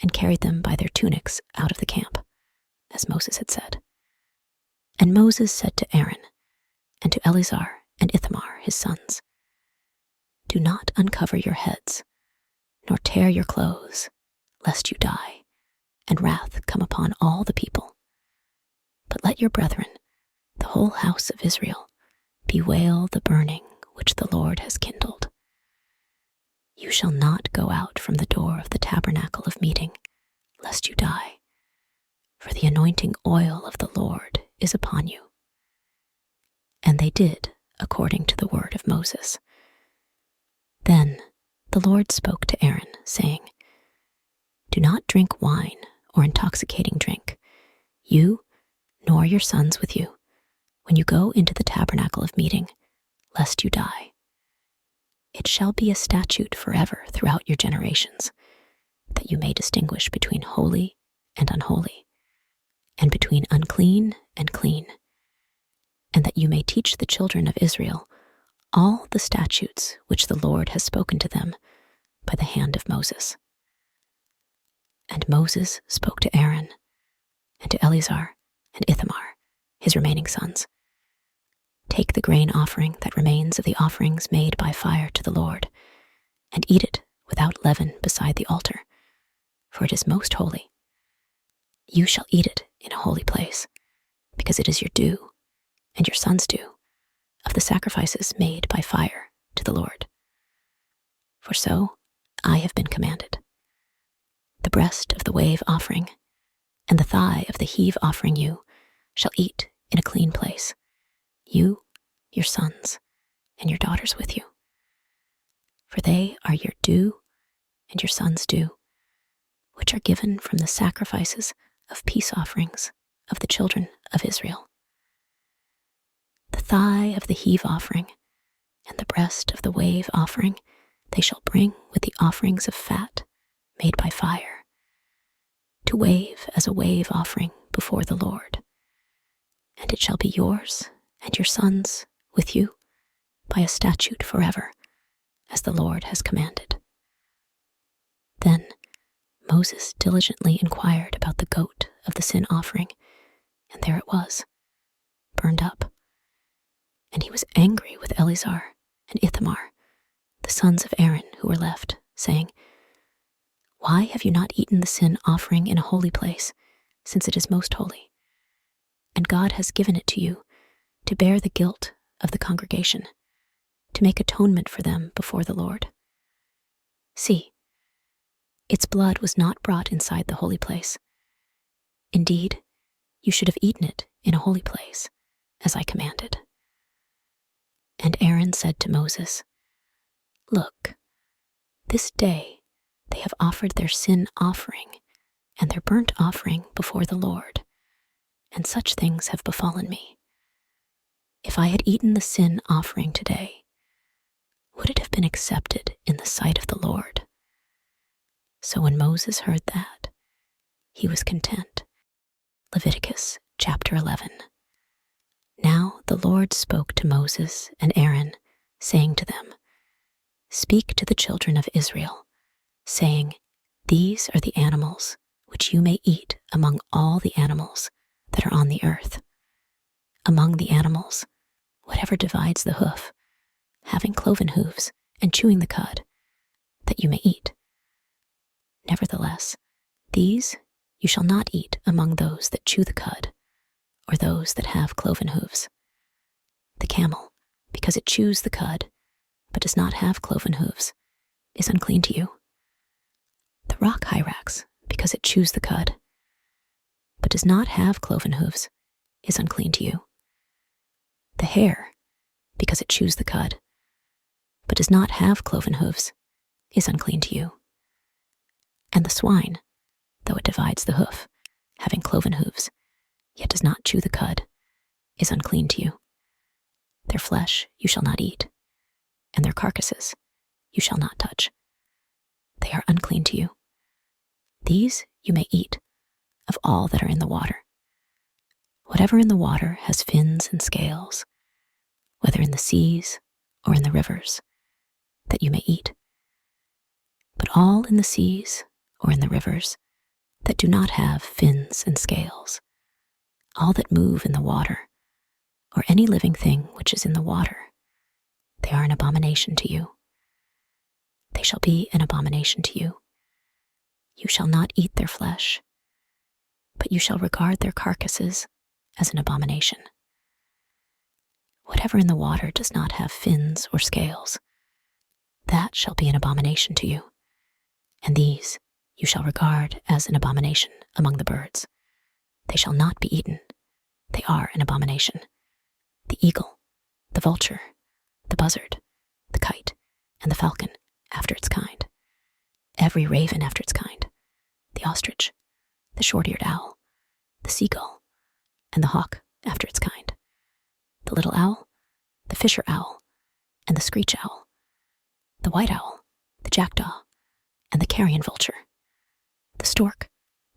and carried them by their tunics out of the camp, as Moses had said. And Moses said to Aaron and to Eleazar and Ithamar, his sons, "Do not uncover your heads, nor tear your clothes, lest you die, and wrath come upon all the people. But let your brethren, the whole house of Israel, bewail the burning which the Lord has kindled. You shall not go out from the door of the tabernacle of meeting, lest you die, for the anointing oil of the Lord is upon you." And they did according to the word of Moses. Then the Lord spoke to Aaron, saying, "Do not drink wine or intoxicating drink, you nor your sons with you, when you go into the tabernacle of meeting, lest you die. It shall be a statute forever throughout your generations, that you may distinguish between holy and unholy, and between unclean and clean, and that you may teach the children of Israel all the statutes which the Lord has spoken to them by the hand of Moses." And Moses spoke to Aaron, and to Eleazar and Ithamar, his remaining sons, "Take the grain offering that remains of the offerings made by fire to the Lord, and eat it without leaven beside the altar, for it is most holy. You shall eat it in a holy place, because it is your due, and your sons' due, of the sacrifices made by fire to the Lord. For so I have been commanded. The breast of the wave offering and the thigh of the heave offering you shall eat in a clean place, you, your sons, and your daughters with you. For they are your due and your sons' due, which are given from the sacrifices of peace offerings of the children of Israel. The thigh of the heave offering and the breast of the wave offering they shall bring with the offerings of fat made by fire, to wave as a wave offering before the Lord. And it shall be yours and your sons with you by a statute forever, as the Lord has commanded." Then Moses diligently inquired about the goat of the sin offering, and there it was, burned up. And he was angry with Eleazar and Ithamar, the sons of Aaron who were left, saying, "Why have you not eaten the sin offering in a holy place, since it is most holy? And God has given it to you to bear the guilt of the congregation, to make atonement for them before the Lord. See, its blood was not brought inside the holy place. Indeed, you should have eaten it in a holy place, as I commanded." And Aaron said to Moses, "Look, this day they have offered their sin offering and their burnt offering before the Lord, and such things have befallen me. If I had eaten the sin offering today, would it have been accepted in the sight of the Lord?" So when Moses heard that, he was content. Leviticus chapter 11. Now the Lord spoke to Moses and Aaron, saying to them, "Speak to the children of Israel, saying, These are the animals which you may eat among all the animals that are on the earth. Among the animals, whatever divides the hoof, having cloven hooves and chewing the cud, that you may eat. Nevertheless, these you shall not eat among those that chew the cud, or those that have cloven hooves. The camel, because it chews the cud, but does not have cloven hooves, is unclean to you. The rock hyrax, because it chews the cud, but does not have cloven hooves, is unclean to you. The hare, because it chews the cud, but does not have cloven hooves, is unclean to you. And the swine, though it divides the hoof, having cloven hooves, yet does not chew the cud, is unclean to you. Their flesh you shall not eat, and their carcasses you shall not touch. They are unclean to you. These you may eat of all that are in the water. Whatever in the water has fins and scales, whether in the seas or in the rivers, that you may eat. But all in the seas or in the rivers that do not have fins and scales, all that move in the water, or any living thing which is in the water, they are an abomination to you. They shall be an abomination to you. You shall not eat their flesh, but you shall regard their carcasses as an abomination. Whatever in the water does not have fins or scales, that shall be an abomination to you, and these you shall regard as an abomination among the birds. They shall not be eaten. They are an abomination. The eagle, the vulture, the buzzard, the kite, and the falcon after its kind. Every raven after its kind. The ostrich, the short-eared owl, the seagull, and the hawk after its kind. The little owl, the fisher owl, and the screech owl. The white owl, the jackdaw, and the carrion vulture. The stork,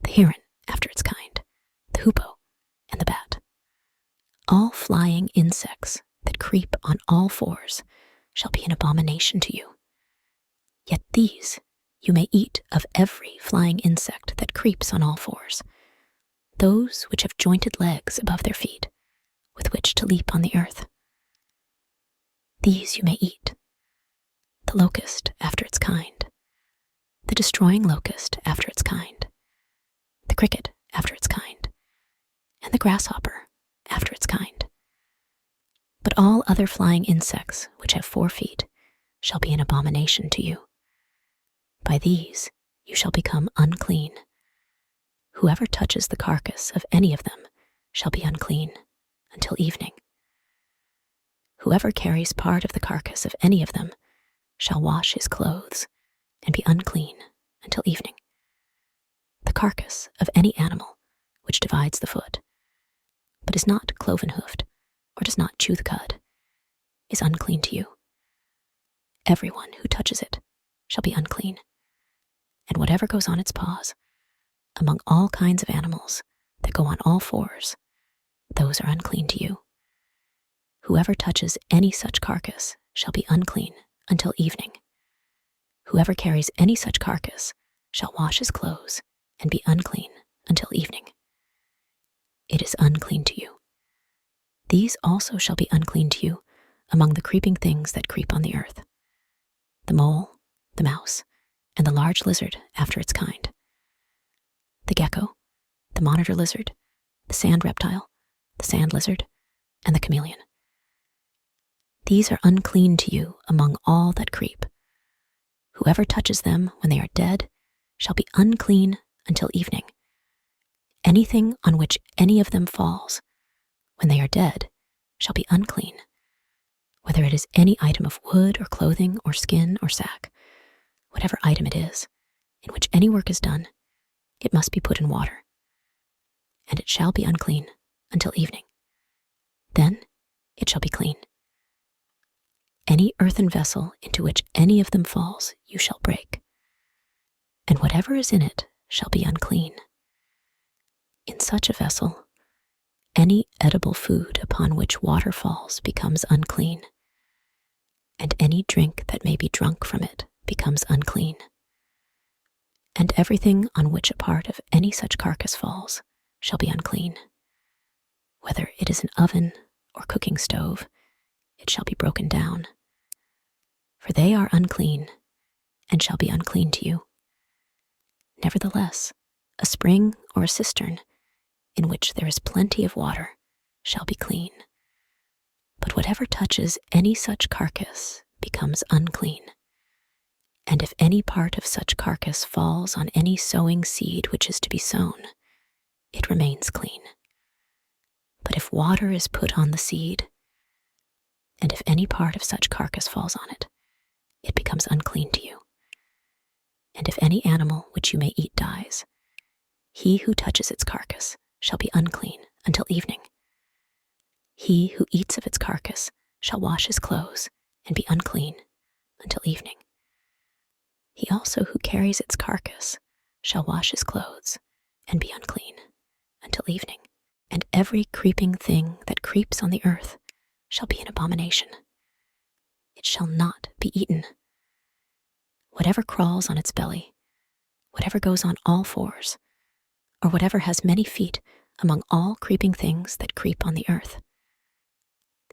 the heron after its kind, the hoopoe, and the bat. All flying insects that creep on all fours shall be an abomination to you. Yet these you may eat of every flying insect that creeps on all fours, those which have jointed legs above their feet, with which to leap on the earth. These you may eat: the locust after its kind, the destroying locust after its kind, the cricket after its kind, and the grasshopper after its kind. But all other flying insects which have 4 feet shall be an abomination to you. By these you shall become unclean. Whoever touches the carcass of any of them shall be unclean until evening. Whoever carries part of the carcass of any of them shall wash his clothes and be unclean until evening. The carcass of any animal which divides the foot, but is not cloven-hoofed or does not chew the cud, is unclean to you. Everyone who touches it shall be unclean. And whatever goes on its paws, among all kinds of animals that go on all fours, those are unclean to you. Whoever touches any such carcass shall be unclean until evening. Whoever carries any such carcass shall wash his clothes and be unclean until evening. It is unclean to you. These also shall be unclean to you among the creeping things that creep on the earth: the mole, the mouse, and the large lizard after its kind, the gecko, the monitor lizard, the sand reptile, the sand lizard, and the chameleon. These are unclean to you among all that creep. Whoever touches them when they are dead shall be unclean until evening. Anything on which any of them falls when they are dead shall be unclean, whether it is any item of wood or clothing or skin or sack. Whatever item it is, in which any work is done, it must be put in water, and it shall be unclean until evening. Then it shall be clean. Any earthen vessel into which any of them falls you shall break, and whatever is in it shall be unclean. In such a vessel, any edible food upon which water falls becomes unclean, and any drink that may be drunk from it becomes unclean. And everything on which a part of any such carcass falls shall be unclean. Whether it is an oven or cooking stove, it shall be broken down. For they are unclean, and shall be unclean to you. Nevertheless, a spring or a cistern, in which there is plenty of water, shall be clean. But whatever touches any such carcass becomes unclean. And if any part of such carcass falls on any sowing seed which is to be sown, it remains clean. But if water is put on the seed, and if any part of such carcass falls on it, it becomes unclean to you. And if any animal which you may eat dies, he who touches its carcass shall be unclean until evening. He who eats of its carcass shall wash his clothes and be unclean until evening. He also who carries its carcass shall wash his clothes and be unclean until evening. And every creeping thing that creeps on the earth shall be an abomination. It shall not be eaten. Whatever crawls on its belly, whatever goes on all fours, or whatever has many feet among all creeping things that creep on the earth,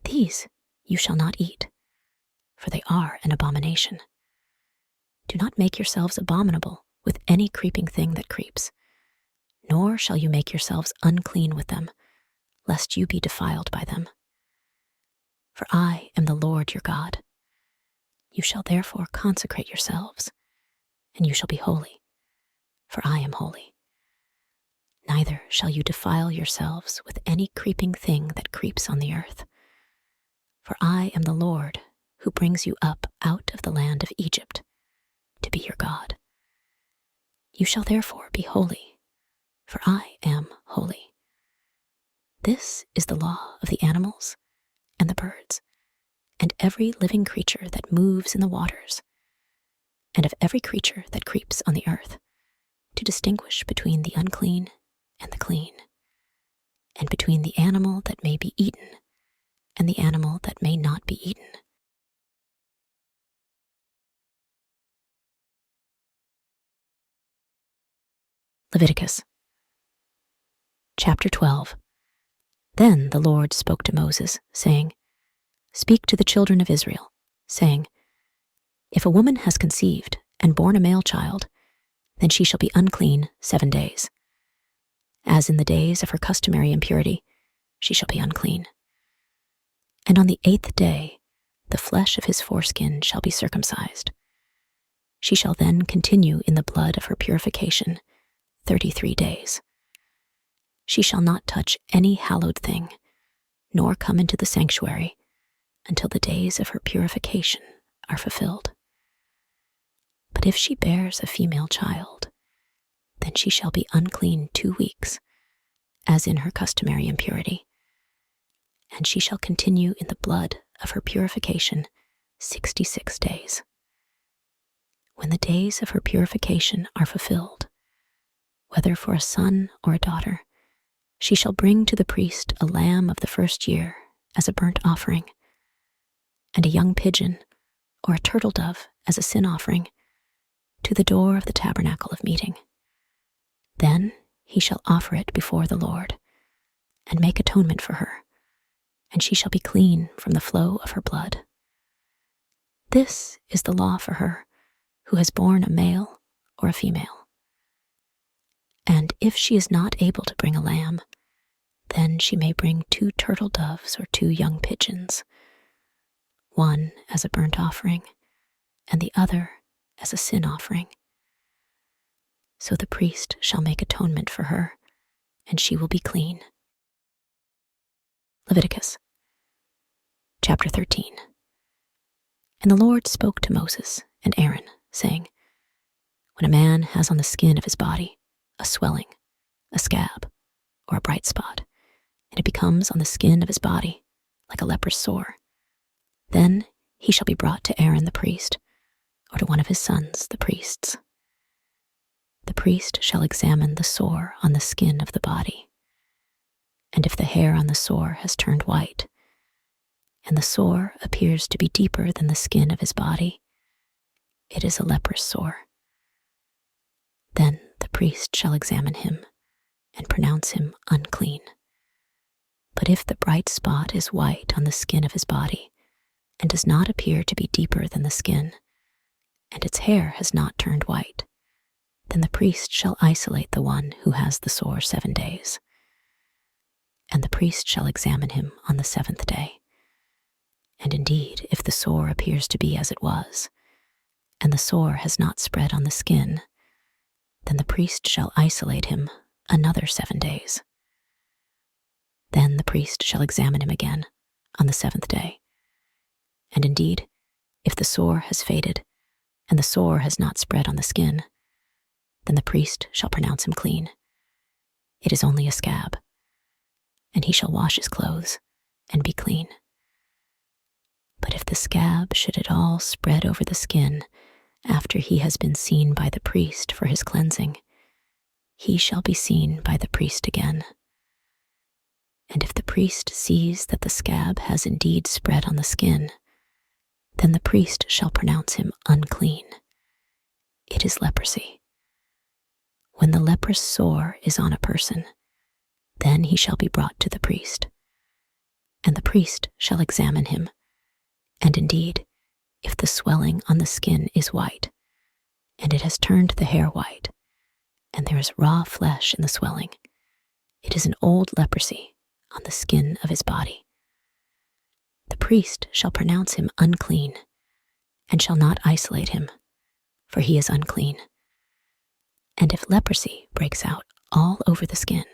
these you shall not eat, for they are an abomination. Do not make yourselves abominable with any creeping thing that creeps, nor shall you make yourselves unclean with them, lest you be defiled by them. For I am the Lord your God. You shall therefore consecrate yourselves, and you shall be holy, for I am holy. Neither shall you defile yourselves with any creeping thing that creeps on the earth. For I am the Lord, who brings you up out of the land of Egypt, to be your God. You shall therefore be holy, for I am holy. This is the law of the animals and the birds, and every living creature that moves in the waters, and of every creature that creeps on the earth, to distinguish between the unclean and the clean, and between the animal that may be eaten and the animal that may not be eaten. Leviticus chapter 12. Then the Lord spoke to Moses, saying, Speak to the children of Israel, saying, If a woman has conceived and borne a male child, then she shall be unclean 7 days. As in the days of her customary impurity, she shall be unclean. And on the 8th day, the flesh of his foreskin shall be circumcised. She shall then continue in the blood of her purification 33 days. She shall not touch any hallowed thing, nor come into the sanctuary until the days of her purification are fulfilled. But if she bears a female child, then she shall be unclean 2 weeks, as in her customary impurity, and she shall continue in the blood of her purification 66 days. When the days of her purification are fulfilled, whether for a son or a daughter, she shall bring to the priest a lamb of the first year as a burnt offering, and a young pigeon or a turtle dove as a sin offering to the door of the tabernacle of meeting. Then he shall offer it before the Lord and make atonement for her, and she shall be clean from the flow of her blood. This is the law for her who has borne a male or a female. And if she is not able to bring a lamb, then she may bring 2 turtle doves or 2 young pigeons, one as a burnt offering and the other as a sin offering. So the priest shall make atonement for her, and she will be clean. Leviticus chapter 13. And the Lord spoke to Moses and Aaron, saying, When a man has on the skin of his body a swelling, a scab, or a bright spot, and it becomes on the skin of his body like a leper's sore, then he shall be brought to Aaron the priest, or to one of his sons the priests. The priest shall examine the sore on the skin of the body, and if the hair on the sore has turned white, and the sore appears to be deeper than the skin of his body, it is a leprous sore. Then the priest shall examine him and pronounce him unclean. But if the bright spot is white on the skin of his body and does not appear to be deeper than the skin, and its hair has not turned white, then the priest shall isolate the one who has the sore 7 days. And the priest shall examine him on the 7th day. And indeed, if the sore appears to be as it was, and the sore has not spread on the skin, then the priest shall isolate him another 7 days. Then the priest shall examine him again on the 7th day. And indeed, if the sore has faded, and the sore has not spread on the skin, then the priest shall pronounce him clean. It is only a scab, and he shall wash his clothes and be clean. But if the scab should at all spread over the skin after he has been seen by the priest for his cleansing, he shall be seen by the priest again. And if the priest sees that the scab has indeed spread on the skin, then the priest shall pronounce him unclean. It is leprosy. When the leprous sore is on a person, then he shall be brought to the priest, and the priest shall examine him. And indeed, if the swelling on the skin is white, and it has turned the hair white, and there is raw flesh in the swelling, it is an old leprosy on the skin of his body. The priest shall pronounce him unclean, and shall not isolate him, for he is unclean. And if leprosy breaks out all over the skin,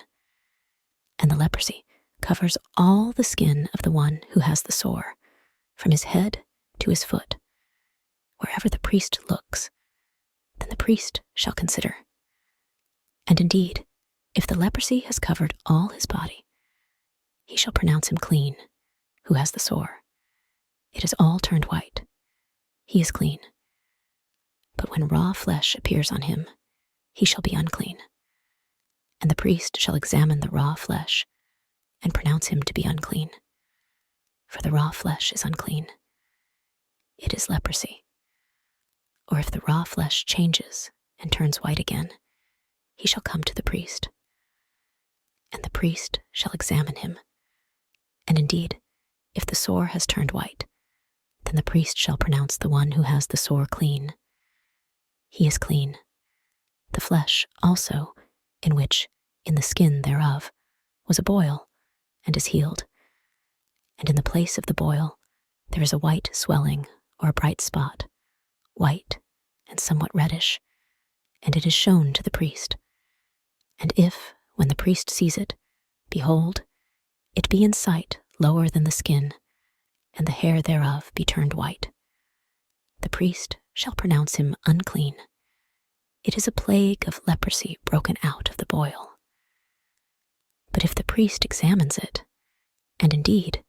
and the leprosy covers all the skin of the one who has the sore, from his head to his foot. Wherever the priest looks, then the priest shall consider. And indeed, if the leprosy has covered all his body, he shall pronounce him clean, who has the sore. It is all turned white. He is clean. But when raw flesh appears on him, he shall be unclean. And the priest shall examine the raw flesh and pronounce him to be unclean. For the raw flesh is unclean. It is leprosy. Or if the raw flesh changes and turns white again, he shall come to the priest. And the priest shall examine him. And indeed, if the sore has turned white, then the priest shall pronounce the one who has the sore clean. He is clean. The flesh also, in which, in the skin thereof, was a boil, and is healed. And in the place of the boil, there is a white swelling or a bright spot, white and somewhat reddish, and it is shown to the priest. And if, when the priest sees it, behold, it be in sight lower than the skin, and the hair thereof be turned white, the priest shall pronounce him unclean. It is a plague of leprosy broken out of the boil. But if the priest examines it, and indeed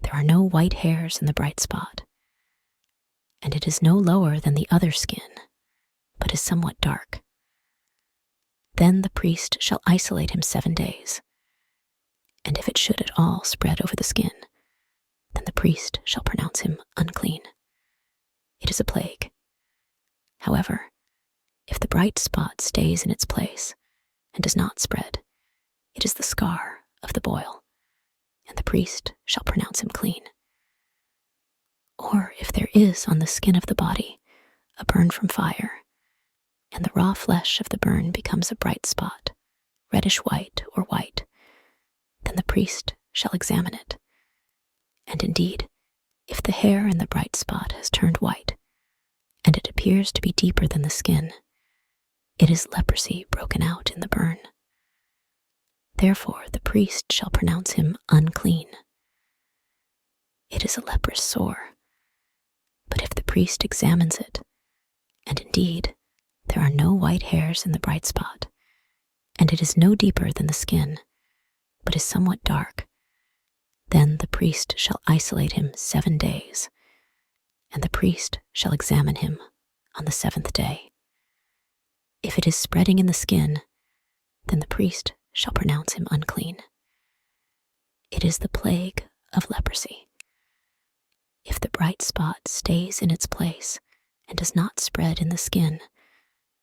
there are no white hairs in the bright spot, and it is no lower than the other skin, but is somewhat dark, then the priest shall isolate him 7 days. And if it should at all spread over the skin, then the priest shall pronounce him unclean. It is a plague. However, if the bright spot stays in its place and does not spread, it is the scar of the boil, and the priest shall pronounce him clean. Or if there is on the skin of the body a burn from fire, and the raw flesh of the burn becomes a bright spot, reddish white or white, then the priest shall examine it. And indeed, if the hair in the bright spot has turned white, and it appears to be deeper than the skin, it is leprosy broken out in the burn. Therefore the priest shall pronounce him unclean. It is a leprous sore. But if the priest examines it, and indeed there are no white hairs in the bright spot, and it is no deeper than the skin, but is somewhat dark, then the priest shall isolate him 7 days, and the priest shall examine him on the 7th day. If it is spreading in the skin, then the priest shall pronounce him unclean. It is the plague of leprosy. If the bright spot stays in its place and does not spread in the skin,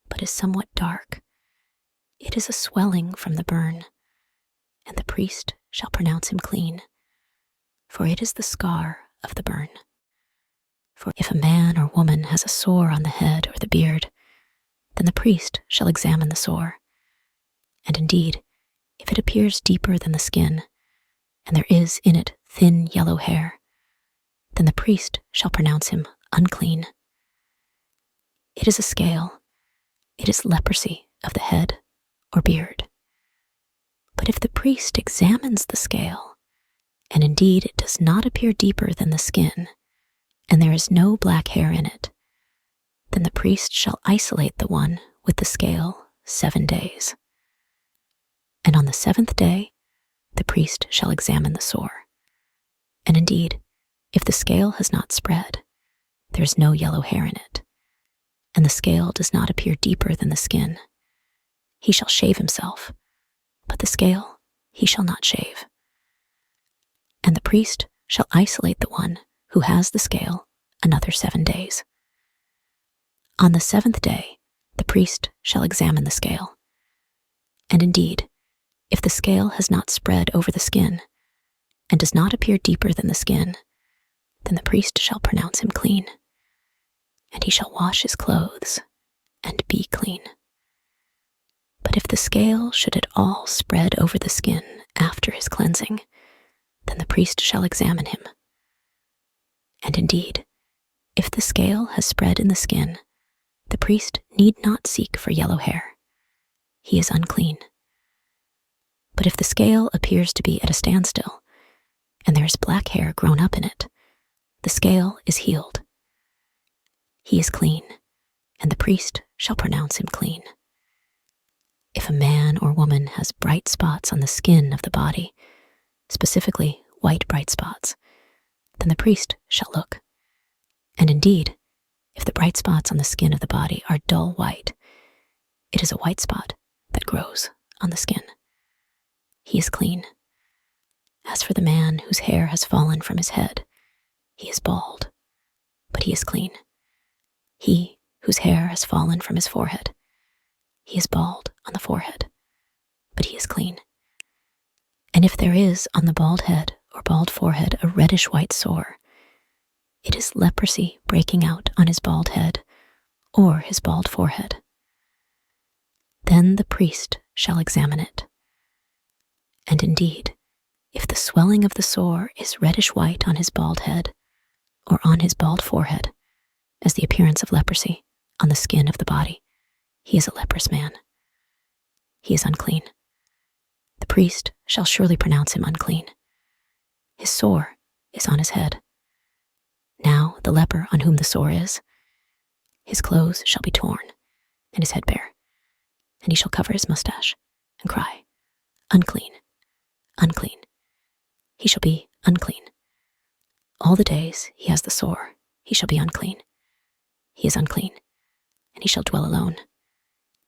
but is somewhat dark, it is a swelling from the burn, and the priest shall pronounce him clean, for it is the scar of the burn. For if a man or woman has a sore on the head or the beard, then the priest shall examine the sore. And indeed, if it appears deeper than the skin, and there is in it thin yellow hair, then the priest shall pronounce him unclean. It is a scale. It is leprosy of the head or beard. But if the priest examines the scale, and indeed it does not appear deeper than the skin, and there is no black hair in it, then the priest shall isolate the one with the scale 7 days. And on the 7th day, the priest shall examine the sore. And indeed, if the scale has not spread, there is no yellow hair in it, and the scale does not appear deeper than the skin, he shall shave himself, but the scale he shall not shave. And the priest shall isolate the one who has the scale another 7 days. On the 7th day, the priest shall examine the scale. And indeed, if the scale has not spread over the skin, and does not appear deeper than the skin, then the priest shall pronounce him clean, and he shall wash his clothes and be clean. But if the scale should at all spread over the skin after his cleansing, then the priest shall examine him. And indeed, if the scale has spread in the skin, the priest need not seek for yellow hair. He is unclean. But if the scale appears to be at a standstill, and there is black hair grown up in it, the scale is healed. He is clean, and the priest shall pronounce him clean. If a man or woman has bright spots on the skin of the body, specifically white bright spots, then the priest shall look. And indeed, if the bright spots on the skin of the body are dull white, it is a white spot that grows on the skin. He is clean. As for the man whose hair has fallen from his head, he is bald, but he is clean. He whose hair has fallen from his forehead, he is bald on the forehead, but he is clean. And if there is on the bald head or bald forehead a reddish white sore, it is leprosy breaking out on his bald head or his bald forehead. Then the priest shall examine it. And indeed, if the swelling of the sore is reddish white on his bald head or on his bald forehead, as the appearance of leprosy on the skin of the body, he is a leprous man. He is unclean. The priest shall surely pronounce him unclean. His sore is on his head. Now the leper on whom the sore is, his clothes shall be torn, and his head bare, and he shall cover his mustache, and cry, Unclean, unclean. He shall be unclean. All the days he has the sore, he shall be unclean. He is unclean, and he shall dwell alone.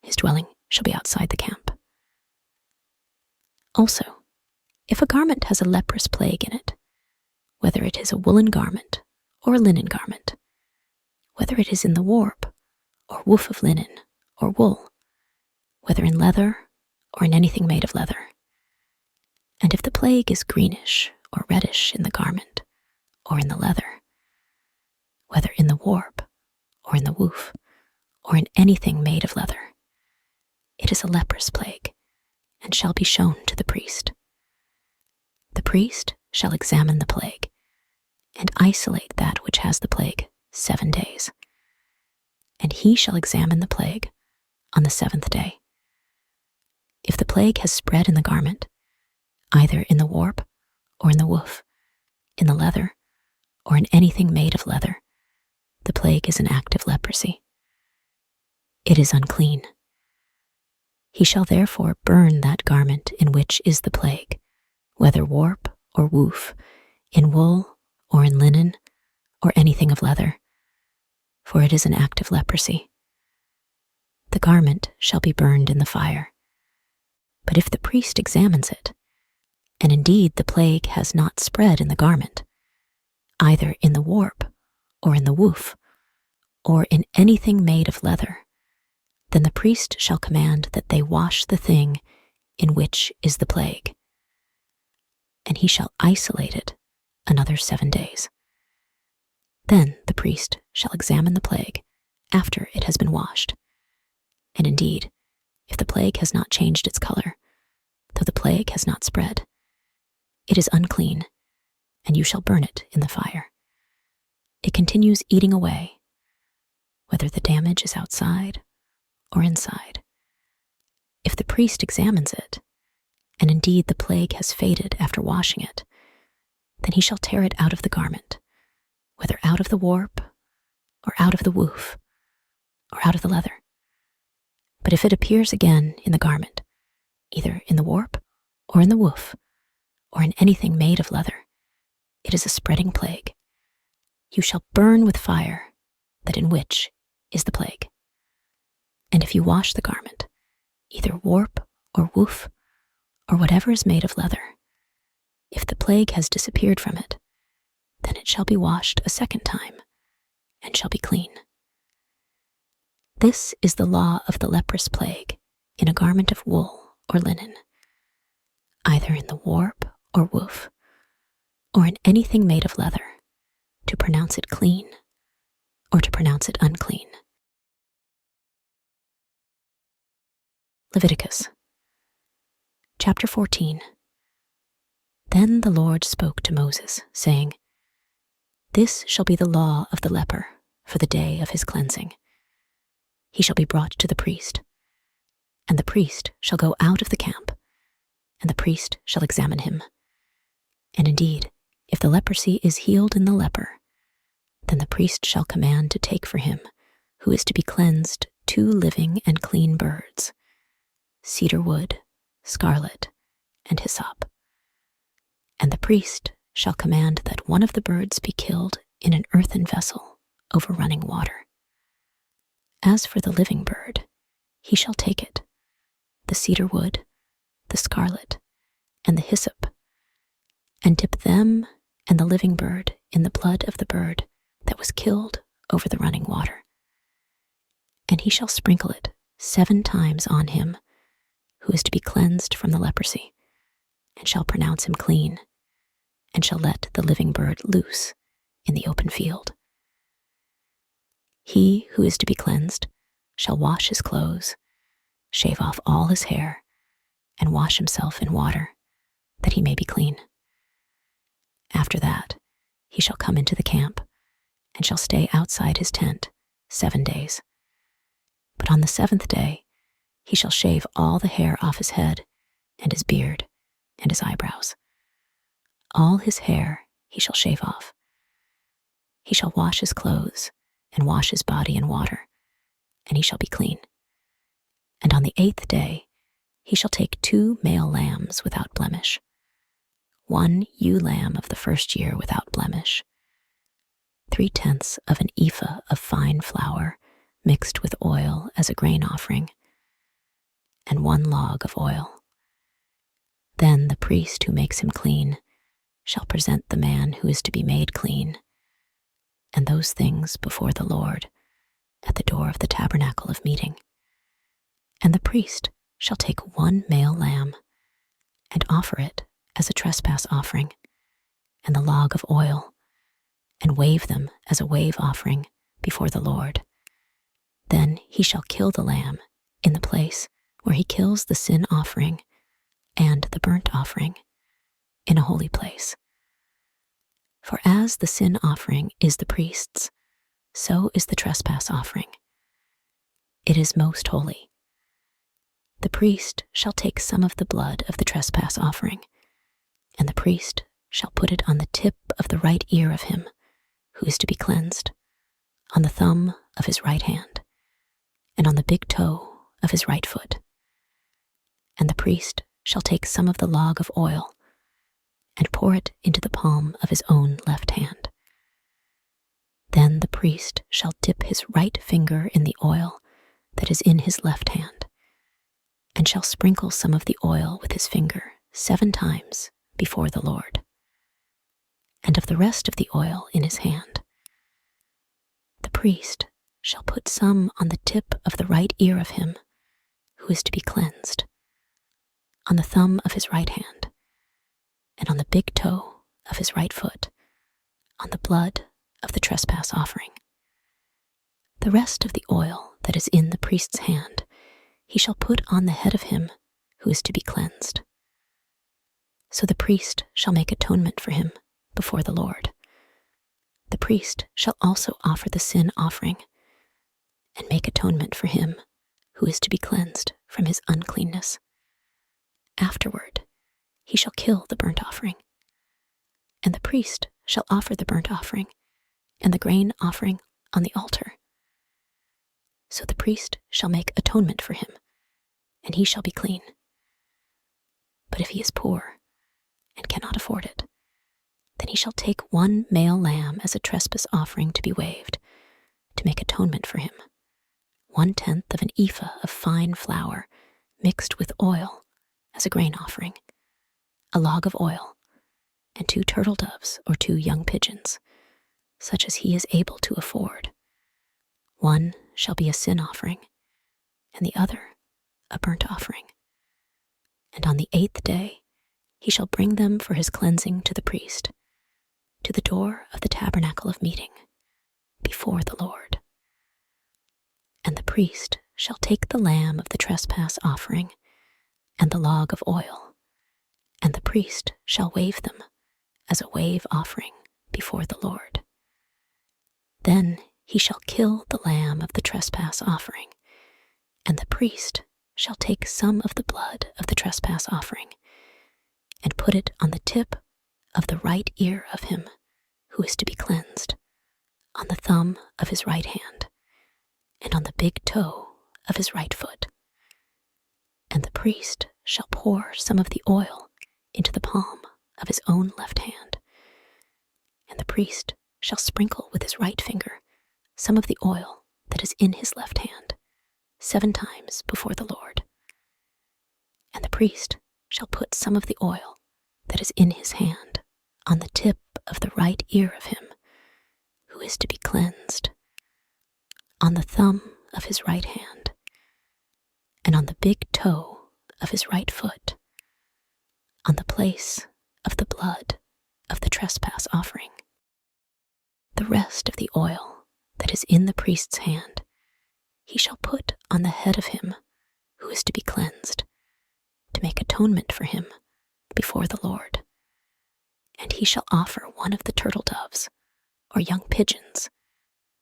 His dwelling shall be outside the camp. Also, if a garment has a leprous plague in it, whether it is a woolen garment or a linen garment, whether it is in the warp or woof of linen or wool, whether in leather or in anything made of leather, and if the plague is greenish or reddish in the garment or in the leather, whether in the warp or in the woof or in anything made of leather, it is a leprous plague, and shall be shown to the priest. The priest shall examine the plague, and isolate that which has the plague 7 days. And he shall examine the plague on the 7th day. If the plague has spread in the garment, either in the warp or in the woof, in the leather or in anything made of leather, the plague is an act of leprosy. It is unclean. He shall therefore burn that garment in which is the plague, whether warp or woof, in wool or in linen or anything of leather, for it is an act of leprosy. The garment shall be burned in the fire. But if the priest examines it, and indeed the plague has not spread in the garment, either in the warp or in the woof, or in anything made of leather, then the priest shall command that they wash the thing in which is the plague, and he shall isolate it another 7 days. Then the priest shall examine the plague after it has been washed. And indeed, if the plague has not changed its color, though the plague has not spread, it is unclean, and you shall burn it in the fire. It continues eating away, whether the damage is outside or inside. If the priest examines it, and indeed the plague has faded after washing it, then he shall tear it out of the garment, whether out of the warp, or out of the woof, or out of the leather. But if it appears again in the garment, either in the warp, or in the woof, or in anything made of leather, it is a spreading plague. You shall burn with fire that in which is the plague. And if you wash the garment, either warp or woof, or whatever is made of leather, if the plague has disappeared from it, then it shall be washed a 2nd time, and shall be clean. This is the law of the leprous plague in a garment of wool or linen, either in the warp or woof, or in anything made of leather, to pronounce it clean or to pronounce it unclean. Leviticus, chapter 14. Then the Lord spoke to Moses, saying, This shall be the law of the leper for the day of his cleansing. He shall be brought to the priest, and the priest shall go out of the camp, and the priest shall examine him. And indeed, if the leprosy is healed in the leper, then the priest shall command to take for him, who is to be cleansed, 2 living and clean birds, cedar wood, scarlet, and hyssop. And the priest shall command that one of the birds be killed in an earthen vessel over running water. As for the living bird, he shall take it, the cedar wood, the scarlet, and the hyssop, and dip them and the living bird in the blood of the bird that was killed over the running water. And he shall sprinkle it 7 times on him who is to be cleansed from the leprosy, and shall pronounce him clean, and shall let the living bird loose in the open field. He who is to be cleansed shall wash his clothes, shave off all his hair, and wash himself in water, that he may be clean. After that, he shall come into the camp, and shall stay outside his tent 7 days. But on the 7th day, he shall shave all the hair off his head, and his beard, and his eyebrows. All his hair he shall shave off. He shall wash his clothes, and wash his body in water, and he shall be clean. And on the 8th day, he shall take 2 male lambs without blemish, 1 ewe lamb of the 1st year without blemish, 3/10 of an ephah of fine flour mixed with oil as a grain offering, and 1 log of oil. Then the priest who makes him clean shall present the man who is to be made clean, and those things before the Lord at the door of the tabernacle of meeting. And the priest shall take 1 male lamb and offer it as a trespass offering, and the log of oil, and wave them as a wave offering before the Lord. Then he shall kill the lamb in the place where he kills the sin offering and the burnt offering in a holy place. For as the sin offering is the priest's, so is the trespass offering. It is most holy. The priest shall take some of the blood of the trespass offering, and the priest shall put it on the tip of the right ear of him who is to be cleansed, on the thumb of his right hand, and on the big toe of his right foot. And the priest shall take some of the log of oil and pour it into the palm of his own left hand. Then the priest shall dip his right finger in the oil that is in his left hand, and shall sprinkle some of the oil with his finger 7 times before the Lord, and of the rest of the oil in his hand. The priest shall put some on the tip of the right ear of him who is to be cleansed, on the thumb of his right hand, and on the big toe of his right foot, on the blood of the trespass offering. The rest of the oil that is in the priest's hand he shall put on the head of him who is to be cleansed. So the priest shall make atonement for him before the Lord. The priest shall also offer the sin offering and make atonement for him who is to be cleansed from his uncleanness. Afterward, he shall kill the burnt offering, and the priest shall offer the burnt offering and the grain offering on the altar. So the priest shall make atonement for him, and he shall be clean. But if he is poor and cannot afford it, then he shall take 1 male lamb as a trespass offering to be waved, to make atonement for him, 1/10 of an ephah of fine flour mixed with oil as a grain offering, a log of oil, and 2 turtle doves or 2 young pigeons, such as he is able to afford. 1 shall be a sin offering, and the other a burnt offering. And on the 8th day he shall bring them for his cleansing to the priest, to the door of the tabernacle of meeting, before the Lord. And the priest shall take the lamb of the trespass offering and the log of oil, and the priest shall wave them as a wave offering before the Lord. Then he shall kill the lamb of the trespass offering, and the priest shall take some of the blood of the trespass offering and put it on the tip of the right ear of him who is to be cleansed, on the thumb of his right hand, and on the big toe of his right foot. And the priest shall pour some of the oil into the palm of his own left hand, and the priest shall sprinkle with his right finger some of the oil that is in his left hand 7 times before the Lord. And the priest shall put some of the oil that is in his hand on the tip of the right ear of him who is to be cleansed, on the thumb of his right hand, and on the big toe of his right foot, on the place of the blood of the trespass offering. The rest of the oil that is in the priest's hand he shall put on the head of him who is to be cleansed, to make atonement for him before the Lord. And he shall offer one of the turtle doves or young pigeons,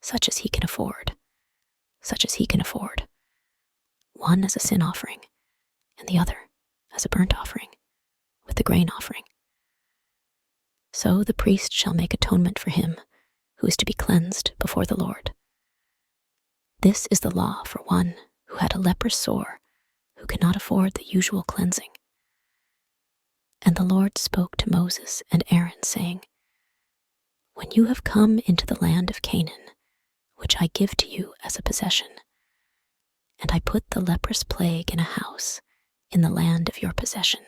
such as he can afford, one as a sin offering, and the other as a burnt offering, with the grain offering. So the priest shall make atonement for him who is to be cleansed before the Lord. This is the law for one who had a leprous sore, who cannot afford the usual cleansing. And the Lord spoke to Moses and Aaron, saying, When you have come into the land of Canaan, which I give to you as a possession, and I put the leprous plague in a house in the land of your possession,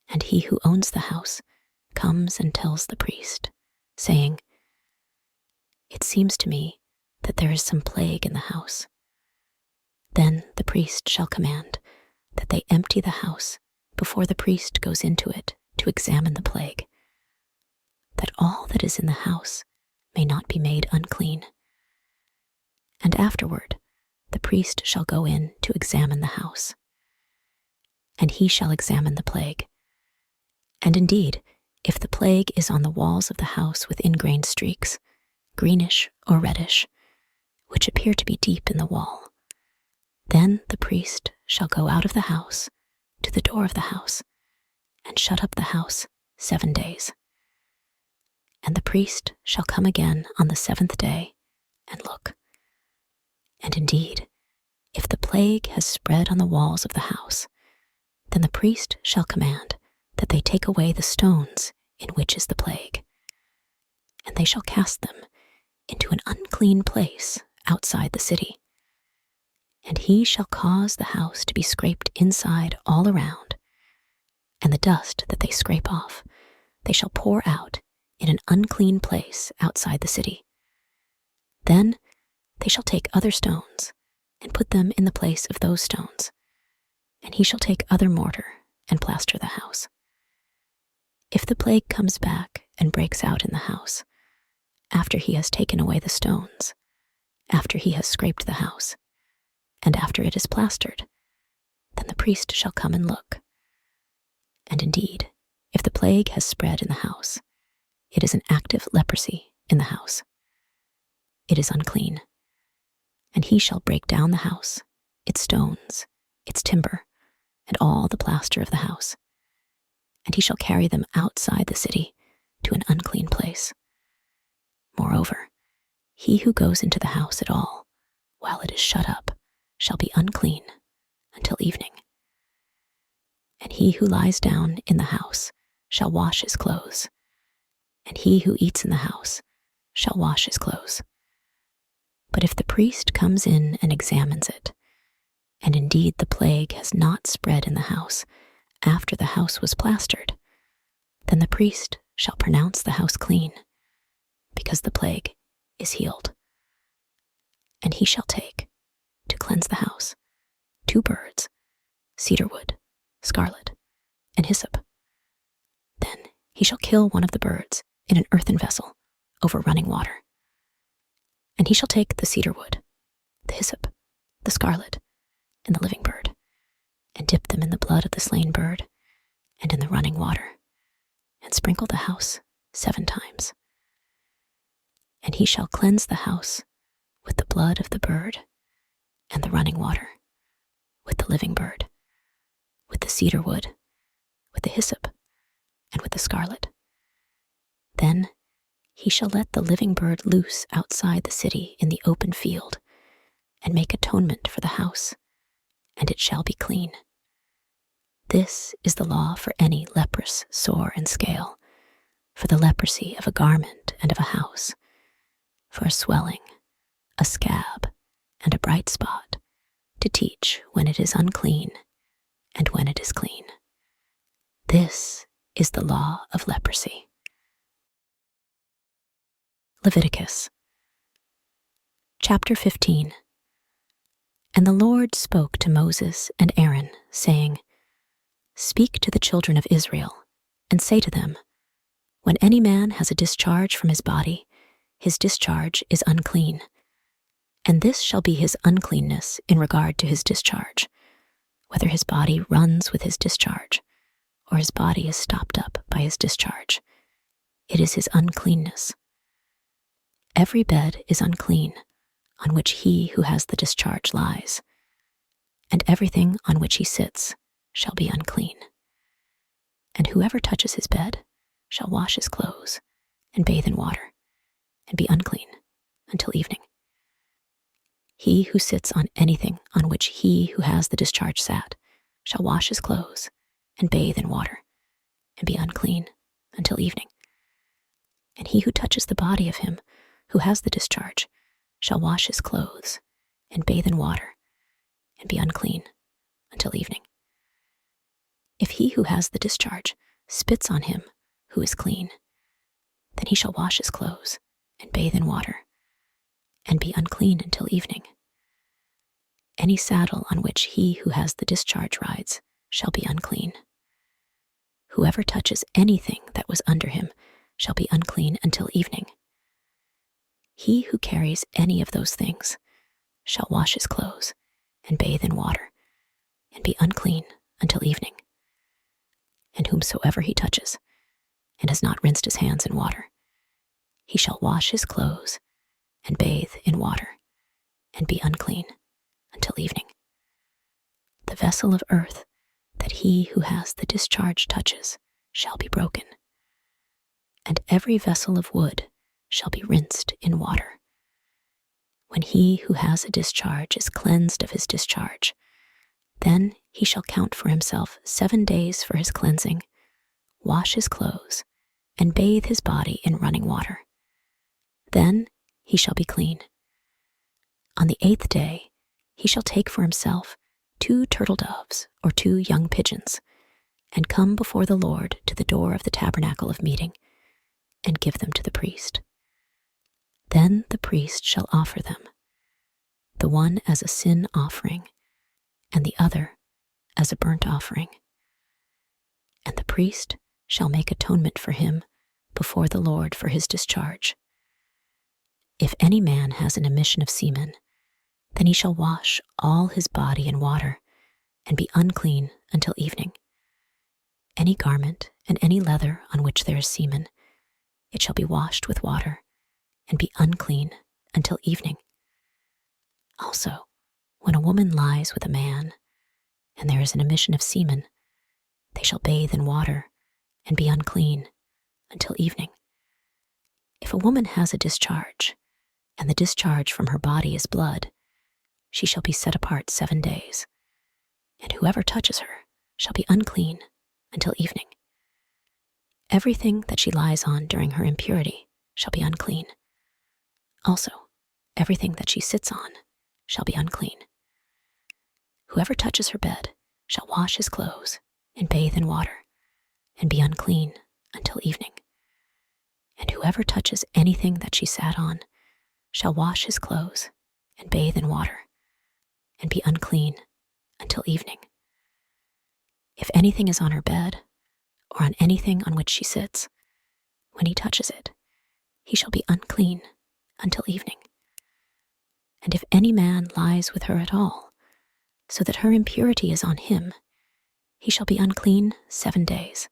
and he who owns the house comes and tells the priest, saying, It seems to me that there is some plague in the house. Then the priest shall command that they empty the house before the priest goes into it to examine the plague, that all that is in the house may not be made unclean. And afterward the priest shall go in to examine the house. And he shall examine the plague. And indeed, if the plague is on the walls of the house with ingrained streaks, greenish or reddish, which appear to be deep in the wall, then the priest shall go out of the house to the door of the house and shut up the house 7 days. And the priest shall come again on the 7th day and look. And indeed, if the plague has spread on the walls of the house, then the priest shall command that they take away the stones in which is the plague, and they shall cast them into an unclean place outside the city. And he shall cause the house to be scraped inside all around, and the dust that they scrape off they shall pour out in an unclean place outside the city. Then they shall take other stones and put them in the place of those stones, and he shall take other mortar and plaster the house. If the plague comes back and breaks out in the house, after he has taken away the stones, after he has scraped the house, and after it is plastered, then the priest shall come and look. And indeed, if the plague has spread in the house, it is an active leprosy in the house. It is unclean. And he shall break down the house, its stones, its timber, and all the plaster of the house. And he shall carry them outside the city to an unclean place. Moreover, he who goes into the house at all, while it is shut up, shall be unclean until evening. And he who lies down in the house shall wash his clothes, and he who eats in the house shall wash his clothes. But if the priest comes in and examines it, and indeed the plague has not spread in the house after the house was plastered, then the priest shall pronounce the house clean, because the plague is healed. And he shall take, to cleanse the house, 2 birds, cedar wood, scarlet, and hyssop. Then he shall kill one of the birds in an earthen vessel over running water. And he shall take the cedar wood, the hyssop, the scarlet, and the living bird, and dip them in the blood of the slain bird and in the running water, and sprinkle the house 7 times. And he shall cleanse the house with the blood of the bird and the running water, with the living bird, with the cedar wood, with the hyssop and with the scarlet. Then he shall let the living bird loose outside the city in the open field, and make atonement for the house, and it shall be clean. This is the law for any leprous, sore, and scale, for the leprosy of a garment and of a house, for a swelling, a scab, and a bright spot, to teach when it is unclean and when it is clean. This is the law of leprosy. Leviticus. Chapter 15. And the Lord spoke to Moses and Aaron, saying, Speak to the children of Israel, and say to them, When any man has a discharge from his body, his discharge is unclean. And this shall be his uncleanness in regard to his discharge, whether his body runs with his discharge, or his body is stopped up by his discharge. It is his uncleanness. Every bed is unclean, on which he who has the discharge lies, and everything on which he sits shall be unclean. And whoever touches his bed shall wash his clothes, and bathe in water, and be unclean until evening. He who sits on anything on which he who has the discharge sat shall wash his clothes, and bathe in water, and be unclean until evening. And he who touches the body of him who has the discharge shall wash his clothes, and bathe in water, and be unclean until evening. If he who has the discharge spits on him who is clean, then he shall wash his clothes, and bathe in water, and be unclean until evening. Any saddle on which he who has the discharge rides shall be unclean. Whoever touches anything that was under him shall be unclean until evening. He who carries any of those things shall wash his clothes, and bathe in water, and be unclean until evening. And whomsoever he touches, and has not rinsed his hands in water, he shall wash his clothes, and bathe in water, and be unclean until evening. The vessel of earth that he who has the discharge touches shall be broken, and every vessel of wood shall be rinsed in water. When he who has a discharge is cleansed of his discharge, then he shall count for himself 7 days for his cleansing, wash his clothes, and bathe his body in running water. Then he shall be clean. On the 8th day he shall take for himself 2 turtle doves or 2 young pigeons, and come before the Lord to the door of the tabernacle of meeting, and give them to the priest. Then the priest shall offer them, the one as a sin offering, and the other as a burnt offering. And the priest shall make atonement for him before the Lord for his discharge. If any man has an emission of semen, then he shall wash all his body in water, and be unclean until evening. Any garment and any leather on which there is semen, it shall be washed with water, and be unclean until evening. Also, when a woman lies with a man, and there is an emission of semen, they shall bathe in water, and be unclean until evening. If a woman has a discharge, and the discharge from her body is blood, she shall be set apart 7 days, and whoever touches her shall be unclean until evening. Everything that she lies on during her impurity shall be unclean. Also, everything that she sits on shall be unclean. Whoever touches her bed shall wash his clothes, and bathe in water, and be unclean until evening. And whoever touches anything that she sat on shall wash his clothes, and bathe in water, and be unclean until evening. If anything is on her bed, or on anything on which she sits, when he touches it, he shall be unclean until evening. And if any man lies with her at all, so that her impurity is on him, he shall be unclean 7 days,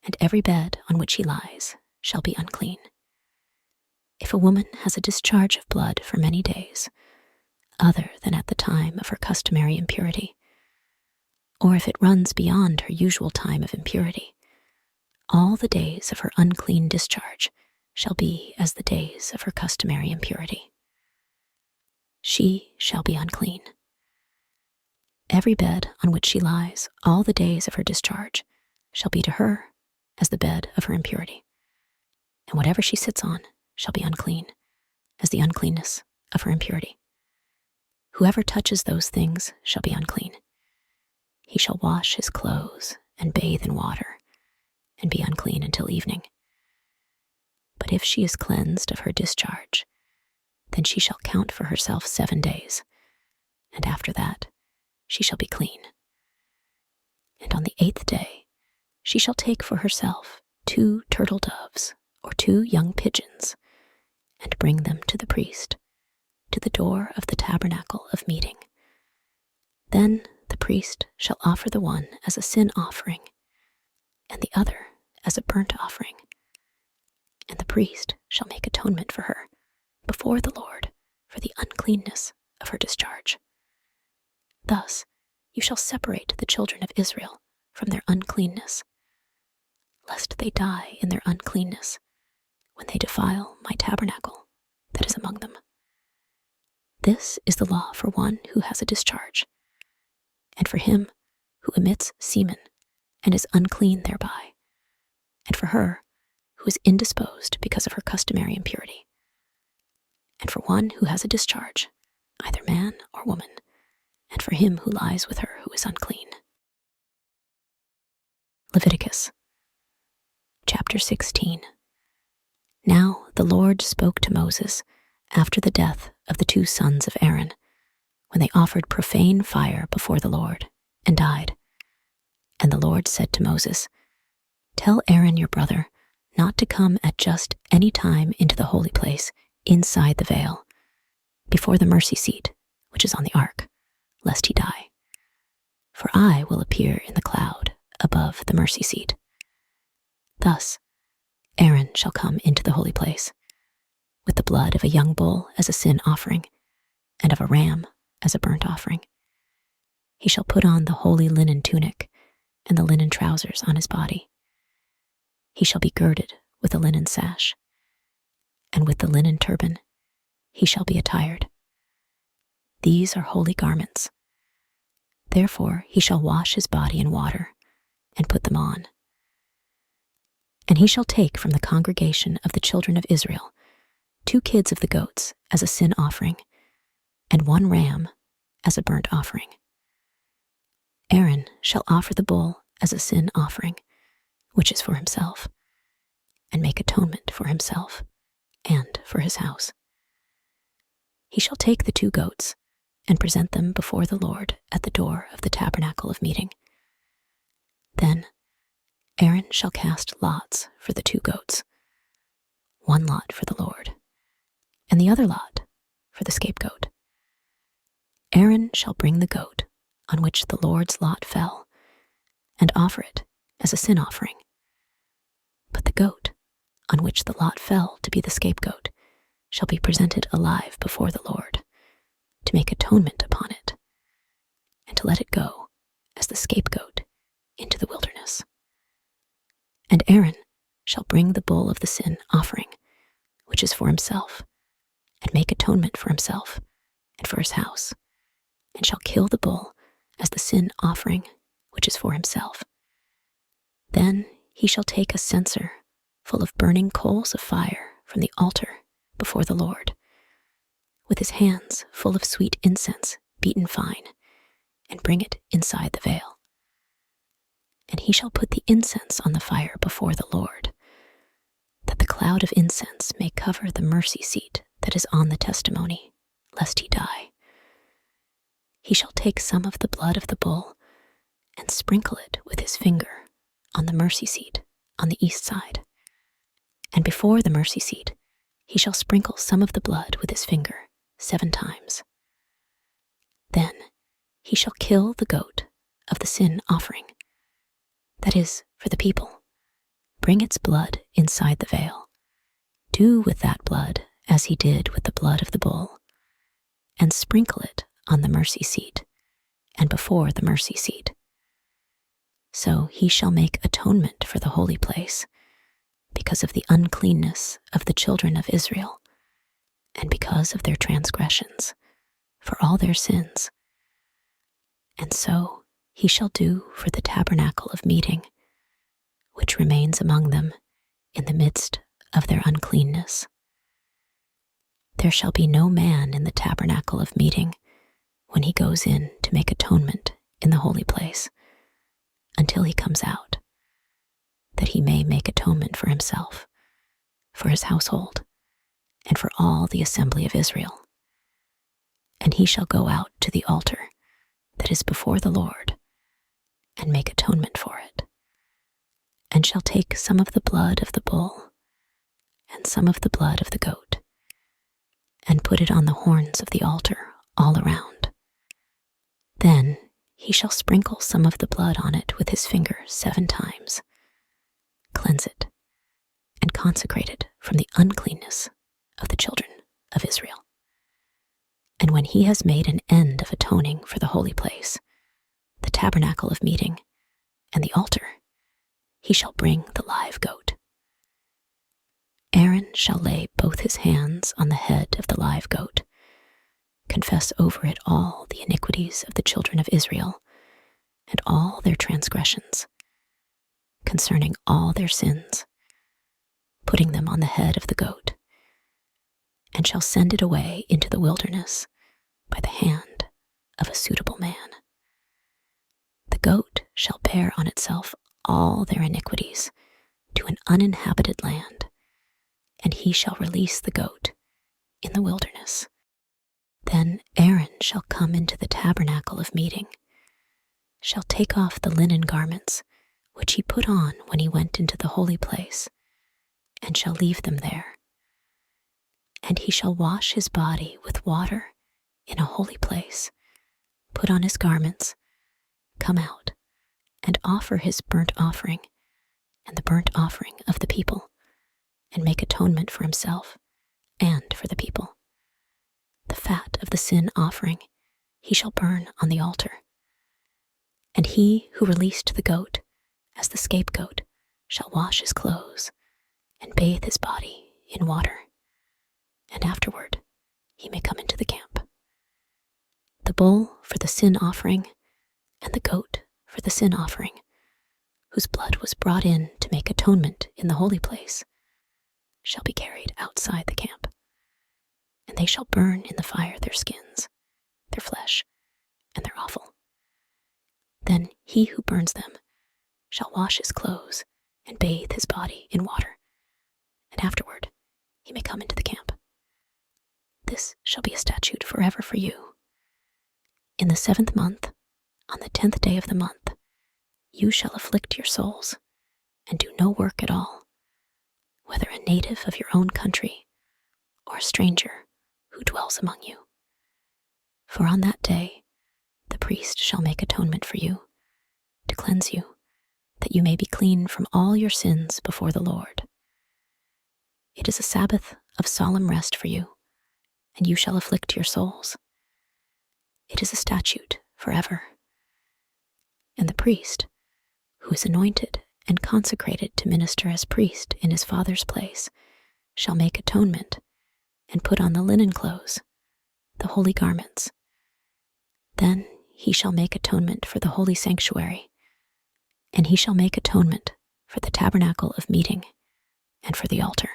and every bed on which he lies shall be unclean. If a woman has a discharge of blood for many days, other than at the time of her customary impurity, or if it runs beyond her usual time of impurity, all the days of her unclean discharge shall be as the days of her customary impurity. She shall be unclean. Every bed on which she lies all the days of her discharge shall be to her as the bed of her impurity, and whatever she sits on shall be unclean, as the uncleanness of her impurity. Whoever touches those things shall be unclean. He shall wash his clothes and bathe in water, and be unclean until evening. But if she is cleansed of her discharge, then she shall count for herself 7 days, and after that she shall be clean. And on the 8th day she shall take for herself 2 turtle doves or 2 young pigeons, and bring them to the priest, to the door of the tabernacle of meeting. Then the priest shall offer the one as a sin offering, and the other as a burnt offering. And the priest shall make atonement for her before the Lord for the uncleanness of her discharge. Thus you shall separate the children of Israel from their uncleanness, lest they die in their uncleanness when they defile my tabernacle that is among them. This is the law for one who has a discharge, and for him who emits semen and is unclean thereby, and for her who is indisposed because of her customary impurity, and for one who has a discharge, either man or woman, and for him who lies with her who is unclean. Leviticus, chapter 16. Now the Lord spoke to Moses after the death of the 2 sons of Aaron, when they offered profane fire before the Lord, and died. And the Lord said to Moses, "Tell Aaron your brother not to come at just any time into the holy place inside the veil, before the mercy seat, which is on the ark, lest he die. For I will appear in the cloud above the mercy seat. Thus Aaron shall come into the holy place, with the blood of a young bull as a sin offering, and of a ram as a burnt offering. He shall put on the holy linen tunic and the linen trousers on his body. He shall be girded with a linen sash, and with the linen turban he shall be attired. These are holy garments. Therefore he shall wash his body in water, and put them on. And he shall take from the congregation of the children of Israel 2 kids of the goats as a sin offering, and 1 ram as a burnt offering. Aaron shall offer the bull as a sin offering, which is for himself, and make atonement for himself and for his house. He shall take the 2 goats and present them before the Lord at the door of the tabernacle of meeting. Then Aaron shall cast lots for the 2 goats, 1 lot for the Lord, and the other lot for the scapegoat. Aaron shall bring the goat on which the Lord's lot fell, and offer it as a sin offering. But the goat on which the lot fell to be the scapegoat shall be presented alive before the Lord, to make atonement upon it, and to let it go as the scapegoat into the wilderness. And Aaron shall bring the bull of the sin offering, which is for himself, and make atonement for himself and for his house, and shall kill the bull as the sin offering, which is for himself. Then he shall take a censer full of burning coals of fire from the altar before the Lord, with his hands full of sweet incense beaten fine, and bring it inside the veil. And he shall put the incense on the fire before the Lord, that the cloud of incense may cover the mercy seat that is on the testimony, lest he die. He shall take some of the blood of the bull and sprinkle it with his finger on the mercy seat on the east side. And before the mercy seat he shall sprinkle some of the blood with his finger 7 times. Then he shall kill the goat of the sin offering, that is, for the people, bring its blood inside the veil. Do with that blood as he did with the blood of the bull, and sprinkle it on the mercy seat and before the mercy seat, So he shall make atonement for the holy place, because of the uncleanness of the children of Israel, and because of their transgressions, for all their sins. And so he shall do for the tabernacle of meeting, which remains among them in the midst of their uncleanness. There shall be no man in the tabernacle of meeting when he goes in to make atonement in the holy place, until he comes out, that he may make atonement for himself, for his household, and for all the assembly of Israel. And he shall go out to the altar that is before the Lord, and make atonement for it, and shall take some of the blood of the bull, and some of the blood of the goat, and put it on the horns of the altar all around. Then he shall sprinkle some of the blood on it with his finger 7 times, cleanse it, and consecrate it from the uncleanness of the children of Israel. And when he has made an end of atoning for the holy place, the tabernacle of meeting, and the altar, he shall bring the live goat. Aaron shall lay both his hands on the head of the live goat, confess over it all the iniquities of the children of Israel, and all their transgressions, concerning all their sins, putting them on the head of the goat, and shall send it away into the wilderness by the hand of a suitable man. The goat shall bear on itself all their iniquities to an uninhabited land, and he shall release the goat in the wilderness. Then Aaron shall come into the tabernacle of meeting, shall take off the linen garments which he put on when he went into the holy place, and shall leave them there. And he shall wash his body with water in a holy place, put on his garments, come out, and offer his burnt offering and the burnt offering of the people, and make atonement for himself and for the people. The fat of the sin offering he shall burn on the altar. And he who released the goat as the scapegoat shall wash his clothes and bathe his body in water, and afterward he may come into the camp. The bull for the sin offering and the goat for the sin offering, whose blood was brought in to make atonement in the holy place, shall be carried outside the camp, and they shall burn in the fire their skins, their flesh, and their offal. Then he who burns them shall wash his clothes and bathe his body in water, and afterward he may come into the camp. This shall be a statute forever for you. In the 7th month, on the 10th day of the month, you shall afflict your souls, and do no work at all, whether a native of your own country or a stranger who dwells among you. For on that day the priest shall make atonement for you, to cleanse you, that you may be clean from all your sins before the Lord. It is a Sabbath of solemn rest for you, and you shall afflict your souls. It is a statute forever. And the priest, who is anointed and consecrated to minister as priest in his father's place, shall make atonement, and put on the linen clothes, the holy garments. Then he shall make atonement for the holy sanctuary, and he shall make atonement for the tabernacle of meeting, and for the altar.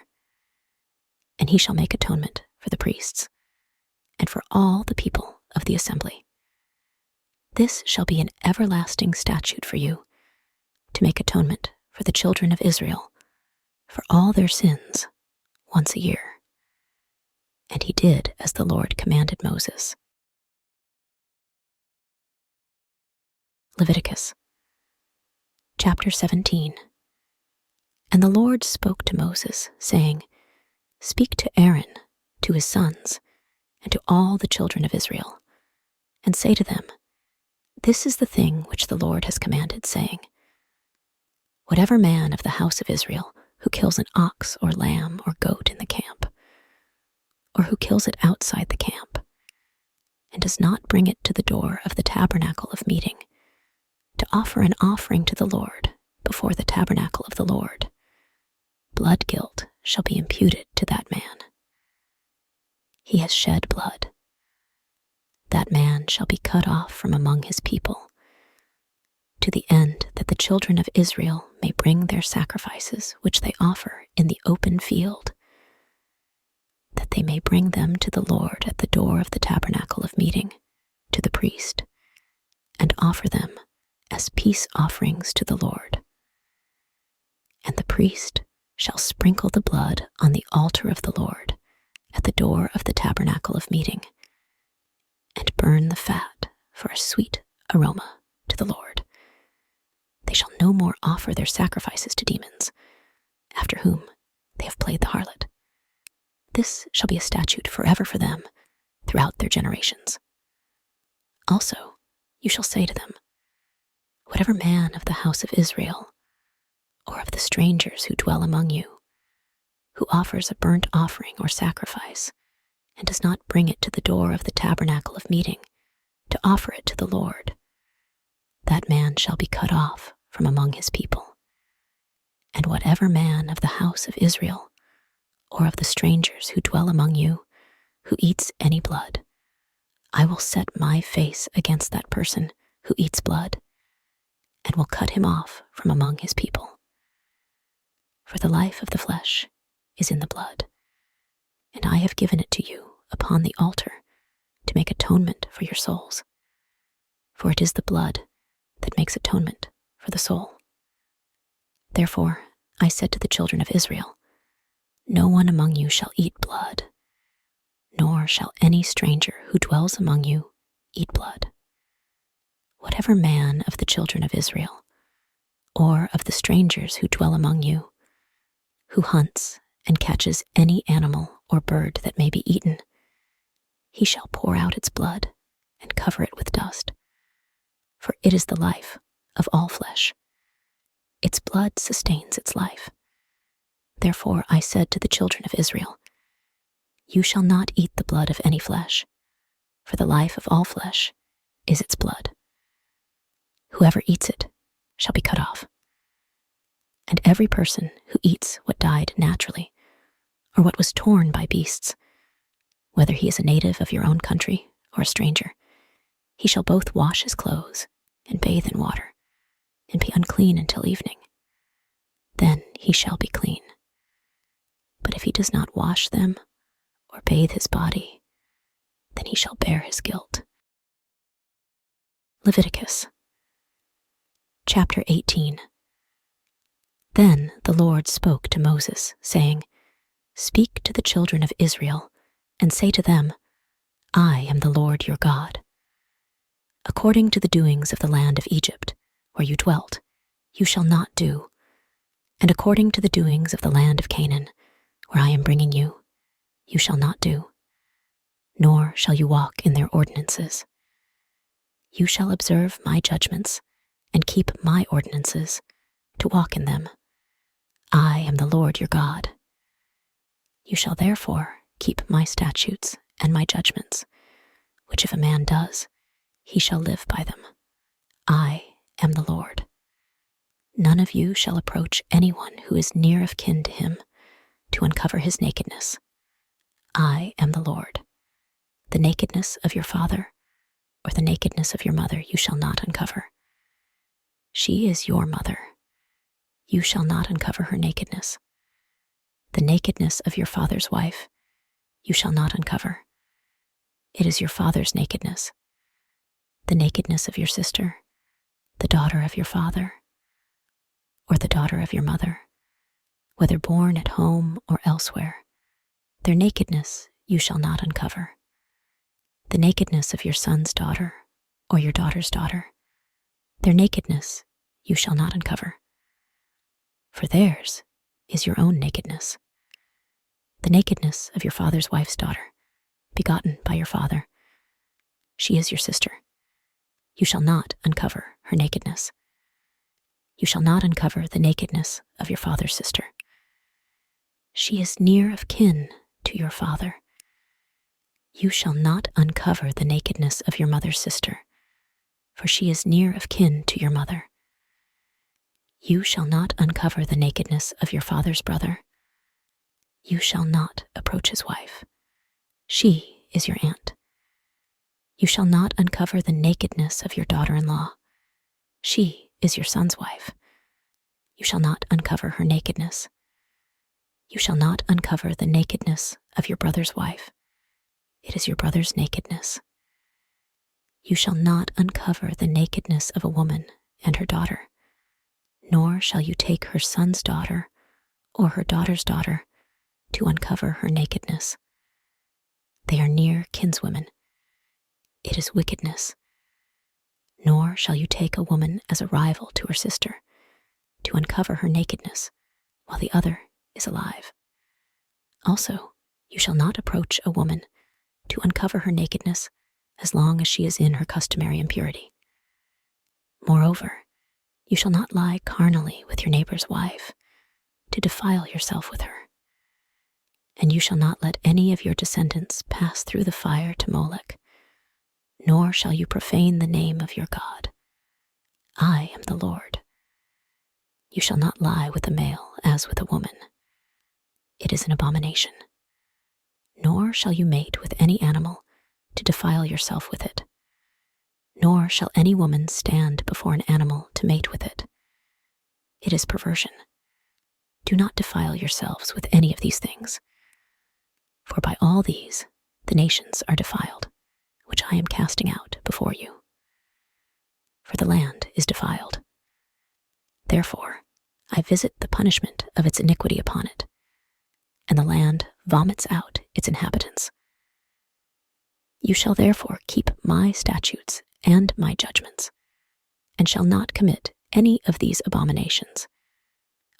And he shall make atonement for the priests, and for all the people of the assembly. This shall be an everlasting statute for you, to make atonement for the children of Israel, for all their sins, once a year. And he did as the Lord commanded Moses. Leviticus, chapter 17. And the Lord spoke to Moses, saying, Speak to Aaron, to his sons, and to all the children of Israel, and say to them, This is the thing which the Lord has commanded, saying, Whatever man of the house of Israel who kills an ox or lamb or goat in the camp, or who kills it outside the camp, and does not bring it to the door of the tabernacle of meeting, to offer an offering to the Lord before the tabernacle of the Lord, blood guilt shall be imputed to that man. He has shed blood. That man shall be cut off from among his people, to the end that the children of Israel may bring their sacrifices which they offer in the open field, that they may bring them to the Lord at the door of the tabernacle of meeting, to the priest, and offer them as peace offerings to the Lord. And the priest shall sprinkle the blood on the altar of the Lord at the door of the tabernacle of meeting, and burn the fat for a sweet aroma to the Lord. They shall no more offer their sacrifices to demons, after whom they have played the harlot. This shall be a statute forever for them throughout their generations. Also, you shall say to them, whatever man of the house of Israel, or of the strangers who dwell among you, who offers a burnt offering or sacrifice, and does not bring it to the door of the tabernacle of meeting, to offer it to the Lord, that man shall be cut off from among his people. And whatever man of the house of Israel, or of the strangers who dwell among you, who eats any blood, I will set my face against that person who eats blood, and will cut him off from among his people. For the life of the flesh is in the blood, and I have given it to you upon the altar to make atonement for your souls. For it is the blood that makes atonement for the soul. Therefore I said to the children of Israel, no one among you shall eat blood, nor shall any stranger who dwells among you eat blood. Whatever man of the children of Israel, or of the strangers who dwell among you, who hunts and catches any animal or bird that may be eaten, he shall pour out its blood and cover it with dust. For it is the life of all flesh. Its blood sustains its life. Therefore I said to the children of Israel, you shall not eat the blood of any flesh, for the life of all flesh is its blood. Whoever eats it shall be cut off. And every person who eats what died naturally, or what was torn by beasts, whether he is a native of your own country or a stranger, he shall both wash his clothes and bathe in water, and be unclean until evening. Then he shall be clean. But if he does not wash them or bathe his body, then he shall bear his guilt. Leviticus chapter 18. Then the Lord spoke to Moses, saying, speak to the children of Israel, and say to them, I am the Lord your God. According to the doings of the land of Egypt, where you dwelt, you shall not do, and according to the doings of the land of Canaan, where I am bringing you, you shall not do, nor shall you walk in their ordinances. You shall observe my judgments, and keep my ordinances, to walk in them. I am the Lord your God. You shall therefore keep my statutes and my judgments, which if a man does, he shall live by them. I am the Lord. None of you shall approach anyone who is near of kin to him, to uncover his nakedness. I am the Lord. The nakedness of your father, or the nakedness of your mother, you shall not uncover. She is your mother. You shall not uncover her nakedness. The nakedness of your father's wife, you shall not uncover. It is your father's nakedness. The nakedness of your sister, the daughter of your father, or the daughter of your mother, whether born at home or elsewhere, their nakedness you shall not uncover. The nakedness of your son's daughter, or your daughter's daughter, their nakedness you shall not uncover. For theirs is your own nakedness. The nakedness of your father's wife's daughter, begotten by your father, she is your sister. You shall not uncover her nakedness. You shall not uncover the nakedness of your father's sister. She is near of kin to your father. You shall not uncover the nakedness of your mother's sister, for she is near of kin to your mother. You shall not uncover the nakedness of your father's brother. You shall not approach his wife. She is your aunt. You shall not uncover the nakedness of your daughter-in-law. She is your son's wife. You shall not uncover her nakedness. You shall not uncover the nakedness of your brother's wife. It is your brother's nakedness. You shall not uncover the nakedness of a woman and her daughter, nor shall you take her son's daughter or her daughter's daughter to uncover her nakedness. They are near kinswomen. It is wickedness. Nor shall you take a woman as a rival to her sister to uncover her nakedness while the other is alive. Also, you shall not approach a woman to uncover her nakedness as long as she is in her customary impurity. Moreover, you shall not lie carnally with your neighbor's wife to defile yourself with her. And you shall not let any of your descendants pass through the fire to Molech, nor shall you profane the name of your God. I am the Lord. You shall not lie with a male as with a woman. It is an abomination. Nor shall you mate with any animal to defile yourself with it. Nor shall any woman stand before an animal to mate with it. It is perversion. Do not defile yourselves with any of these things. For by all these the nations are defiled, which I am casting out before you. For the land is defiled. Therefore, I visit the punishment of its iniquity upon it, and the land vomits out its inhabitants. You shall therefore keep my statutes and my judgments, and shall not commit any of these abominations,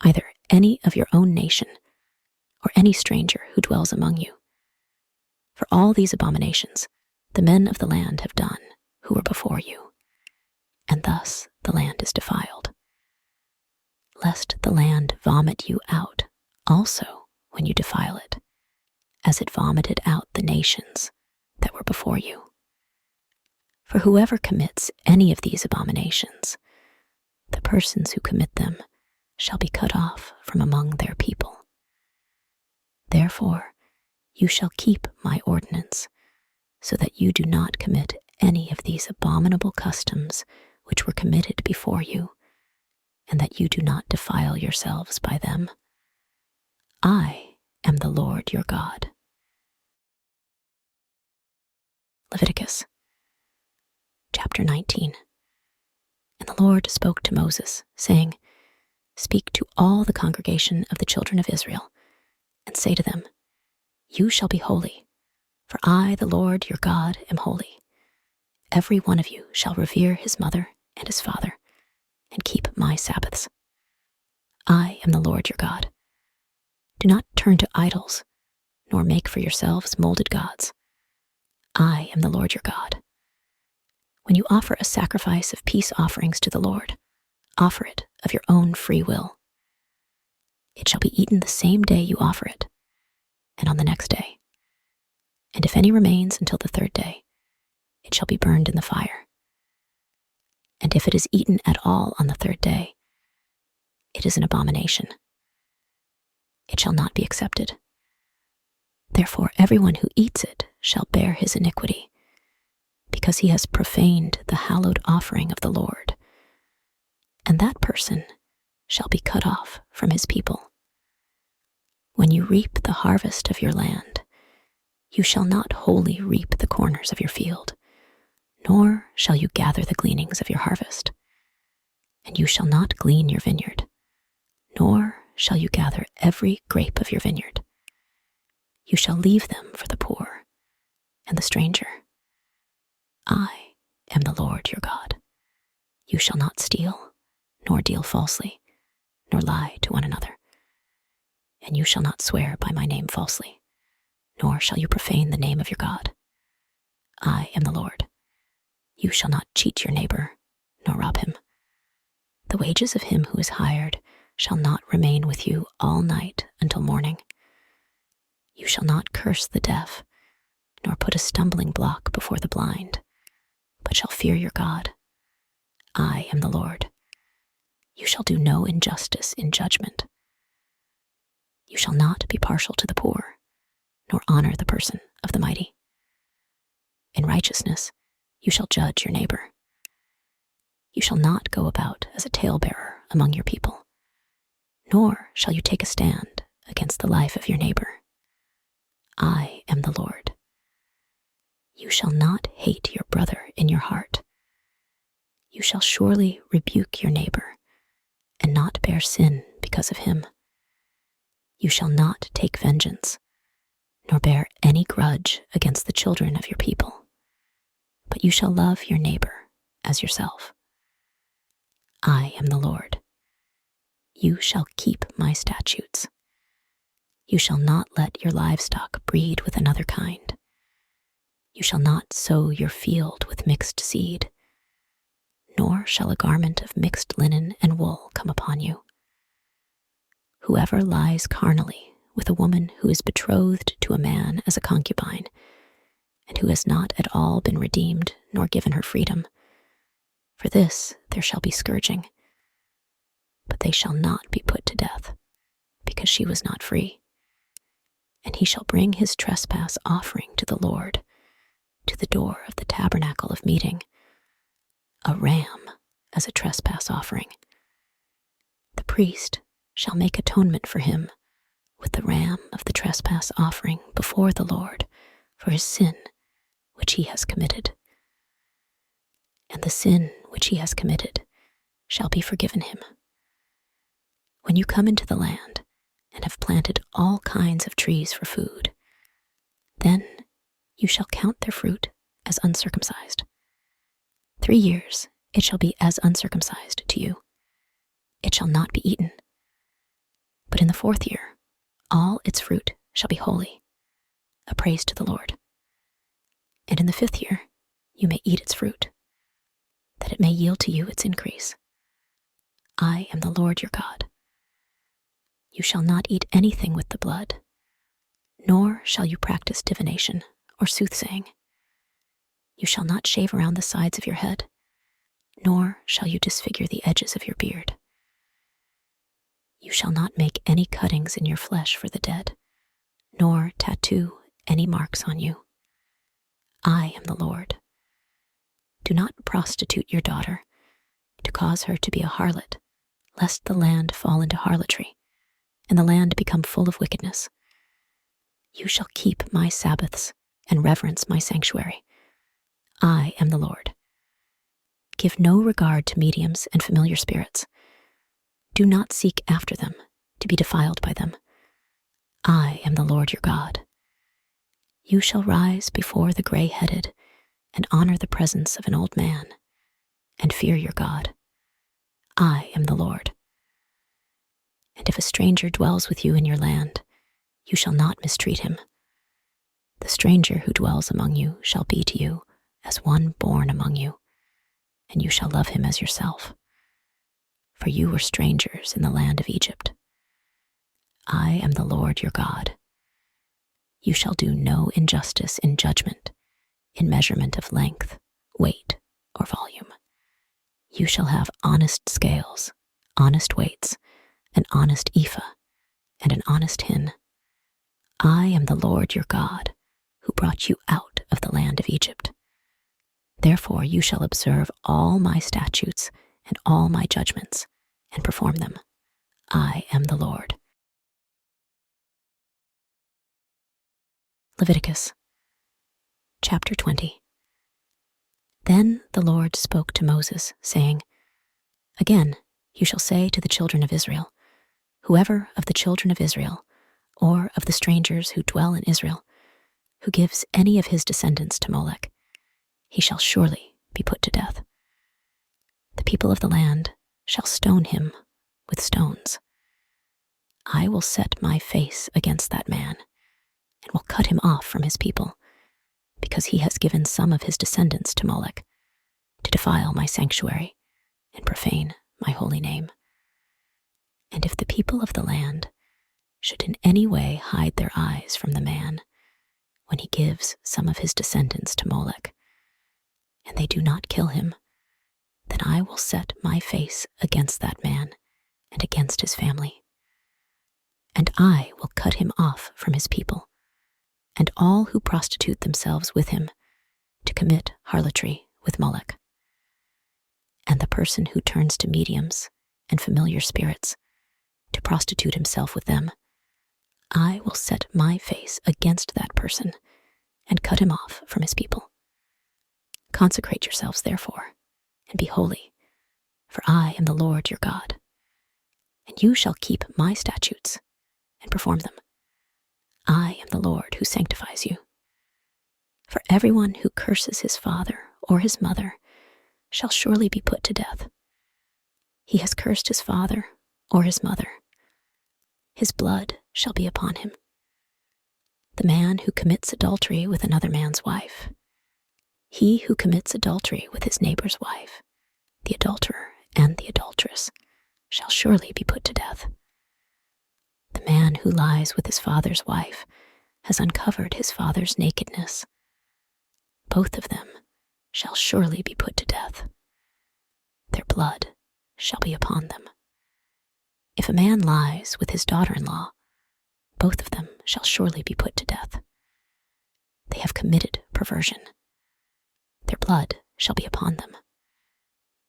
either any of your own nation or any stranger who dwells among you. For all these abominations the men of the land have done who were before you, and thus the land is defiled. Lest the land vomit you out also when you defile it, as it vomited out the nations that were before you. For whoever commits any of these abominations, the persons who commit them shall be cut off from among their people. Therefore, you shall keep my ordinance, so that you do not commit any of these abominable customs which were committed before you, and that you do not defile yourselves by them. I am the Lord your God. Leviticus, chapter 19. And the Lord spoke to Moses, saying, Speak to all the congregation of the children of Israel, and say to them, You shall be holy, for I, the Lord your God, am holy. Every one of you shall revere his mother and his father, and keep my Sabbaths. I am the Lord your God. Do not turn to idols, nor make for yourselves molded gods. I am the Lord your God. When you offer a sacrifice of peace offerings to the Lord, offer it of your own free will. It shall be eaten the same day you offer it, and on the next day. And if any remains until the third day, it shall be burned in the fire. And if it is eaten at all on the third day, it is an abomination. It shall not be accepted. Therefore everyone who eats it shall bear his iniquity, because he has profaned the hallowed offering of the Lord, and that person shall be cut off from his people. When you reap the harvest of your land, you shall not wholly reap the corners of your field, nor shall you gather the gleanings of your harvest. And you shall not glean your vineyard, nor shall you gather every grape of your vineyard. You shall leave them for the poor and the stranger. I am the Lord your God. You shall not steal, nor deal falsely, nor lie to one another. And you shall not swear by my name falsely, nor shall you profane the name of your God. I am the Lord. You shall not cheat your neighbor, nor rob him. The wages of him who is hired shall not remain with you all night until morning. You shall not curse the deaf, nor put a stumbling block before the blind, but shall fear your God, I am the Lord. You shall do no injustice in judgment. You shall not be partial to the poor, nor honor the person of the mighty. In righteousness you shall judge your neighbor. You shall not go about as a talebearer among your people, nor shall you take a stand against the life of your neighbor. I am the Lord. You shall not hate your brother in your heart. You shall surely rebuke your neighbor and not bear sin because of him. You shall not take vengeance, nor bear any grudge against the children of your people, but you shall love your neighbor as yourself. I am the Lord. You shall keep my statutes. You shall not let your livestock breed with another kind. You shall not sow your field with mixed seed, nor shall a garment of mixed linen and wool come upon you. Whoever lies carnally with a woman who is betrothed to a man as a concubine, and who has not at all been redeemed nor given her freedom, for this there shall be scourging, but they shall not be put to death, because she was not free. And he shall bring his trespass offering to the Lord, to the door of the tabernacle of meeting, a ram as a trespass offering. The priest shall make atonement for him with the ram of the trespass offering before the Lord for his sin which he has committed. And the sin which he has committed shall be forgiven him. When you come into the land and have planted all kinds of trees for food, then you shall count their fruit as uncircumcised. 3 years it shall be as uncircumcised to you. It shall not be eaten. But in the 4th year, all its fruit shall be holy, a praise to the Lord. And in the 5th year, you may eat its fruit, that it may yield to you its increase. I am the Lord your God. You shall not eat anything with the blood, nor shall you practice divination or soothsaying. You shall not shave around the sides of your head, nor shall you disfigure the edges of your beard. You shall not make any cuttings in your flesh for the dead, nor tattoo any marks on you. I am the Lord. Do not prostitute your daughter, to cause her to be a harlot, lest the land fall into harlotry, and the land become full of wickedness. You shall keep my Sabbaths and reverence my sanctuary. I am the Lord. Give no regard to mediums and familiar spirits. Do not seek after them, to be defiled by them. I am the Lord your God. You shall rise before the gray-headed and honor the presence of an old man, and fear your God. I am the Lord. And if a stranger dwells with you in your land, you shall not mistreat him. The stranger who dwells among you shall be to you as one born among you, and you shall love him as yourself. For you were strangers in the land of Egypt. I am the Lord your God. You shall do no injustice in judgment, in measurement of length, weight, or volume. You shall have honest scales, honest weights, an honest ephah, and an honest hin. I am the Lord your God, who brought you out of the land of Egypt. Therefore you shall observe all my statutes and all my judgments, and perform them. I am the Lord. Leviticus, chapter 20. Then the Lord spoke to Moses, saying, Again you shall say to the children of Israel, whoever of the children of Israel, or of the strangers who dwell in Israel, who gives any of his descendants to Molech, he shall surely be put to death. The people of the land shall stone him with stones. I will set my face against that man, and will cut him off from his people, because he has given some of his descendants to Molech, to defile my sanctuary and profane my holy name. And if the people of the land should in any way hide their eyes from the man, when he gives some of his descendants to Molech, and they do not kill him, then I will set my face against that man and against his family, and I will cut him off from his people, and all who prostitute themselves with him to commit harlotry with Moloch. And the person who turns to mediums and familiar spirits to prostitute himself with them, I will set my face against that person and cut him off from his people. Consecrate yourselves, therefore, and be holy, for I am the Lord your God, and you shall keep my statutes and perform them. I am the Lord who sanctifies you. For everyone who curses his father or his mother shall surely be put to death. He has cursed his father or his mother. His blood shall be upon him. The man who commits adultery with another man's wife, he who commits adultery with his neighbor's wife, the adulterer and the adulteress, shall surely be put to death. The man who lies with his father's wife has uncovered his father's nakedness. Both of them shall surely be put to death. Their blood shall be upon them. If a man lies with his daughter-in-law, both of them shall surely be put to death. They have committed perversion. Their blood shall be upon them.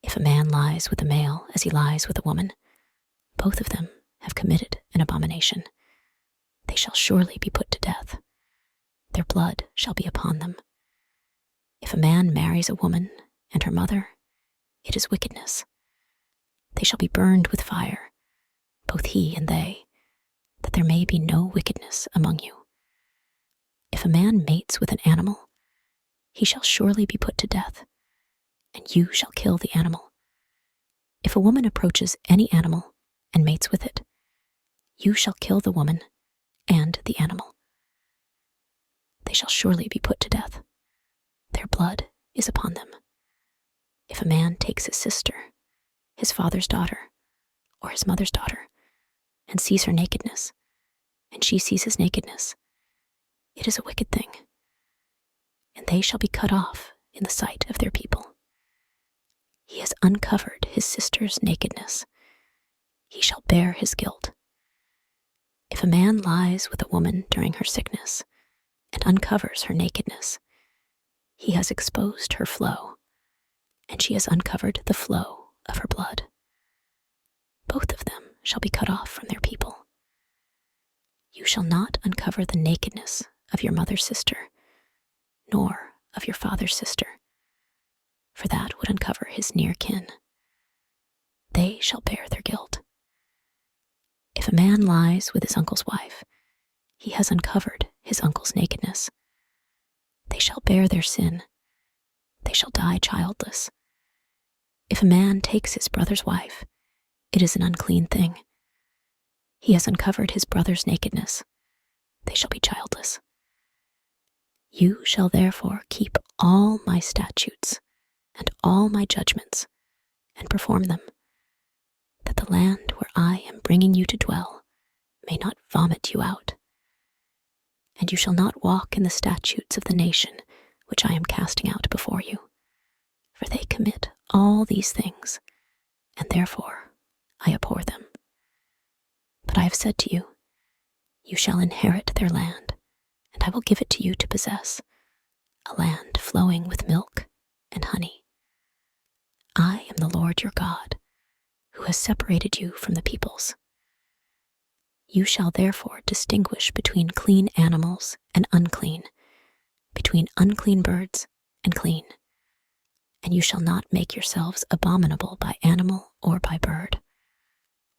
If a man lies with a male as he lies with a woman, both of them have committed an abomination. They shall surely be put to death. Their blood shall be upon them. If a man marries a woman and her mother, it is wickedness. They shall be burned with fire, both he and they, that there may be no wickedness among you. If a man mates with an animal, he shall surely be put to death, and you shall kill the animal. If a woman approaches any animal and mates with it, you shall kill the woman and the animal. They shall surely be put to death. Their blood is upon them. If a man takes his sister, his father's daughter, or his mother's daughter, and sees her nakedness, and she sees his nakedness, it is a wicked thing, and they shall be cut off in the sight of their people. He has uncovered his sister's nakedness. He shall bear his guilt. If a man lies with a woman during her sickness and uncovers her nakedness, he has exposed her flow, and she has uncovered the flow of her blood. Both of them shall be cut off from their people. You shall not uncover the nakedness of your mother's sister, nor of your father's sister, for that would uncover his near kin. They shall bear their guilt. If a man lies with his uncle's wife, he has uncovered his uncle's nakedness. They shall bear their sin. They shall die childless. If a man takes his brother's wife, it is an unclean thing. He has uncovered his brother's nakedness. They shall be childless. You shall therefore keep all my statutes and all my judgments and perform them, that the land where I am bringing you to dwell may not vomit you out. And you shall not walk in the statutes of the nation which I am casting out before you, for they commit all these things, and therefore I abhor them. But I have said to you, you shall inherit their land, and I will give it to you to possess, a land flowing with milk and honey. I am the Lord your God, who has separated you from the peoples. You shall therefore distinguish between clean animals and unclean, between unclean birds and clean. And you shall not make yourselves abominable by animal or by bird,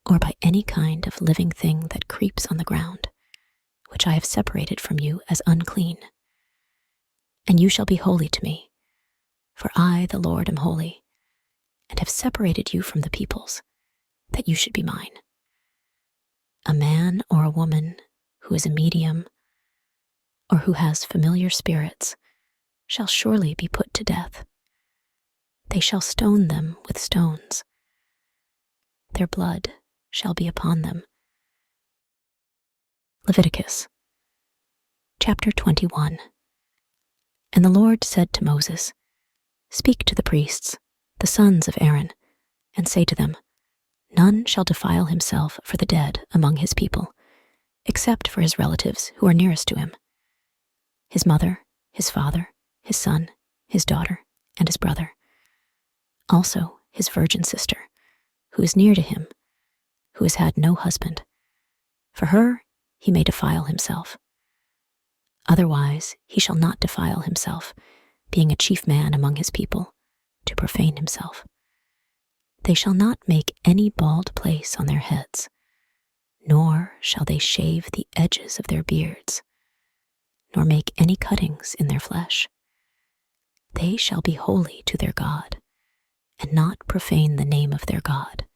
or by any kind of living thing that creeps on the ground, which I have separated from you as unclean. And you shall be holy to me, for I, the Lord, am holy, and have separated you from the peoples, that you should be mine. A man or a woman who is a medium, or who has familiar spirits, shall surely be put to death. They shall stone them with stones. Their blood shall be upon them. Leviticus, chapter 21. And the Lord said to Moses, Speak to the priests, the sons of Aaron, and say to them, None shall defile himself for the dead among his people, except for his relatives who are nearest to him, his mother, his father, his son, his daughter, and his brother. Also his virgin sister, who is near to him, who has had no husband. For her he may defile himself. Otherwise he shall not defile himself, being a chief man among his people, to profane himself. They shall not make any bald place on their heads, nor shall they shave the edges of their beards, nor make any cuttings in their flesh. They shall be holy to their God, and not profane the name of their God.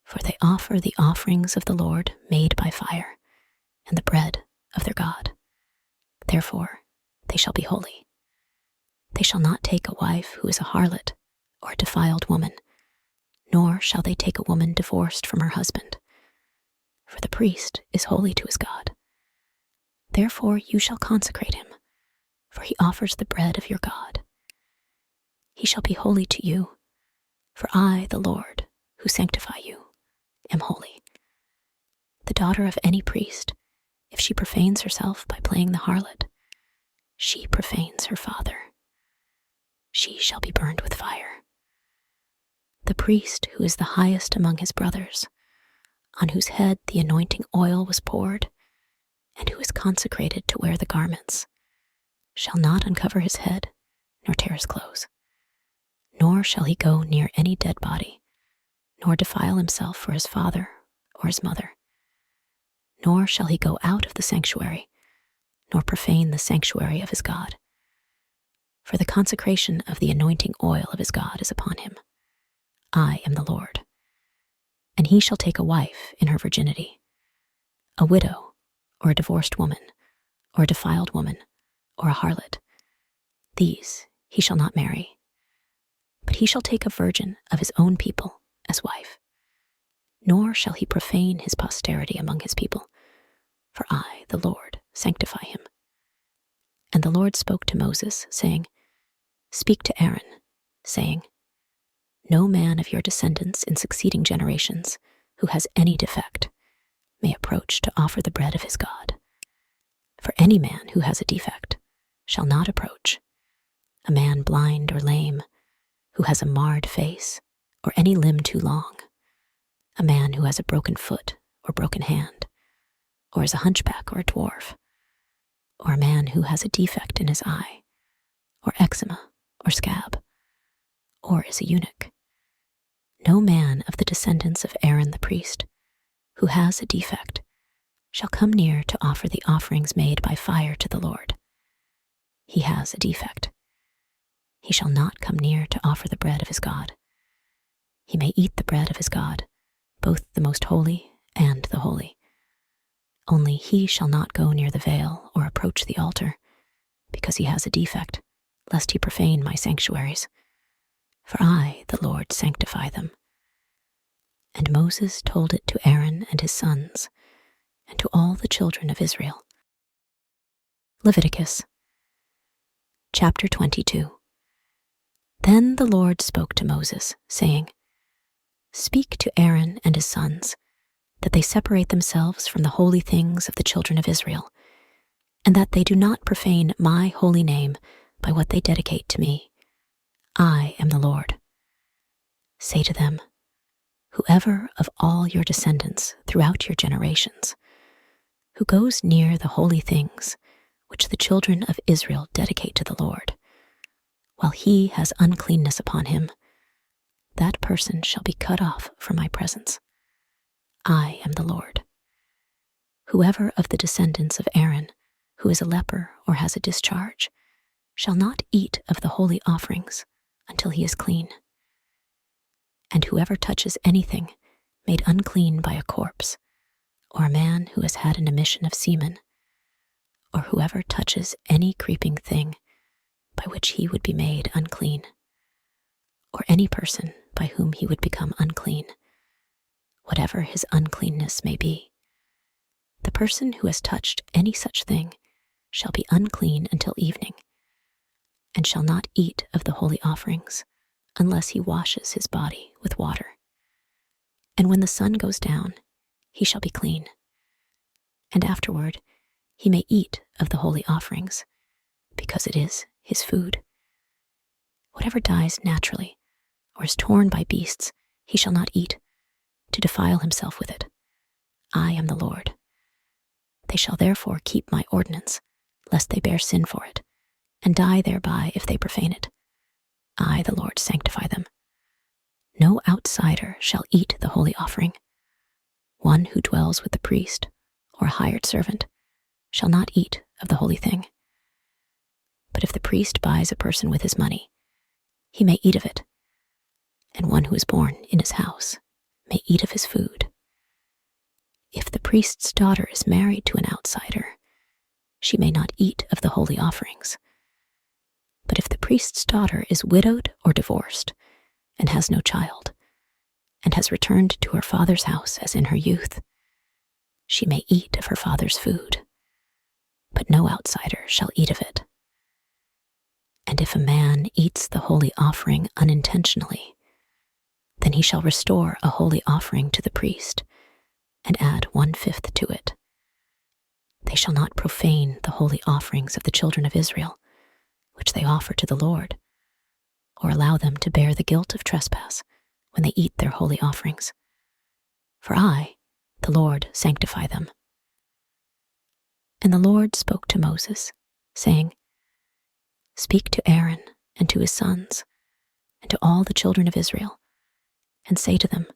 For they offer the offerings of the Lord made by fire, and the bread of their God. Therefore they shall be holy. They shall not take a wife who is a harlot or a defiled woman, nor shall they take a woman divorced from her husband. For the priest is holy to his God. Therefore you shall consecrate him, for he offers the bread of your God. He shall be holy to you, for I, the Lord, who sanctify you, am holy. The daughter of any priest, if she profanes herself by playing the harlot, she profanes her father. She shall be burned with fire. The priest who is the highest among his brothers, on whose head the anointing oil was poured, and who is consecrated to wear the garments, shall not uncover his head, nor tear his clothes. Nor shall he go near any dead body, nor defile himself for his father or his mother. Nor shall he go out of the sanctuary, nor profane the sanctuary of his God. For the consecration of the anointing oil of his God is upon him. I am the Lord. And he shall take a wife in her virginity, a widow, or a divorced woman, or a defiled woman, or a harlot. These he shall not marry. But he shall take a virgin of his own people as wife. Nor shall he profane his posterity among his people, for I, the Lord, sanctify him. And the Lord spoke to Moses, saying, Speak to Aaron, saying, No man of your descendants in succeeding generations, who has any defect, may approach to offer the bread of his God. For any man who has a defect shall not approach, a man blind or lame, who has a marred face, or any limb too long, a man who has a broken foot or broken hand, or is a hunchback or a dwarf, or a man who has a defect in his eye, or eczema or scab, or is a eunuch. No man of the descendants of Aaron the priest, who has a defect, shall come near to offer the offerings made by fire to the Lord. He has a defect. He shall not come near to offer the bread of his God. He may eat the bread of his God, both the most holy and the holy. Only he shall not go near the veil or approach the altar, because he has a defect, lest he profane my sanctuaries. For I, the Lord, sanctify them. And Moses told it to Aaron and his sons, and to all the children of Israel. Leviticus, chapter 22. Then the Lord spoke to Moses, saying, Speak to Aaron and his sons, that they separate themselves from the holy things of the children of Israel, and that they do not profane my holy name by what they dedicate to me. I am the Lord. Say to them, Whoever of all your descendants throughout your generations, who goes near the holy things which the children of Israel dedicate to the Lord, while he has uncleanness upon him, that person shall be cut off from my presence. I am the Lord. Whoever of the descendants of Aaron, who is a leper or has a discharge, shall not eat of the holy offerings until he is clean. And whoever touches anything made unclean by a corpse, or a man who has had an emission of semen, or whoever touches any creeping thing by which he would be made unclean, or any person by whom he would become unclean, whatever his uncleanness may be, the person who has touched any such thing shall be unclean until evening, and shall not eat of the holy offerings unless he washes his body with water. And when the sun goes down, he shall be clean. And afterward he may eat of the holy offerings, because it is his food. Whatever dies naturally, or is torn by beasts, he shall not eat, to defile himself with it. I am the Lord. They shall therefore keep my ordinance, lest they bear sin for it, and die thereby if they profane it. I, the Lord, sanctify them. No outsider shall eat the holy offering. One who dwells with the priest, or a hired servant, shall not eat of the holy thing. But if the priest buys a person with his money, he may eat of it, and one who is born in his house may eat of his food. If the priest's daughter is married to an outsider, she may not eat of the holy offerings. But if the priest's daughter is widowed or divorced, and has no child, and has returned to her father's house as in her youth, she may eat of her father's food, but no outsider shall eat of it. And if a man eats the holy offering unintentionally, then he shall restore a holy offering to the priest, and add 1/5 to it. They shall not profane the holy offerings of the children of Israel, which they offer to the Lord, or allow them to bear the guilt of trespass when they eat their holy offerings. For I, the Lord, sanctify them. And the Lord spoke to Moses, saying, Speak to Aaron and to his sons, and to all the children of Israel, and say to them,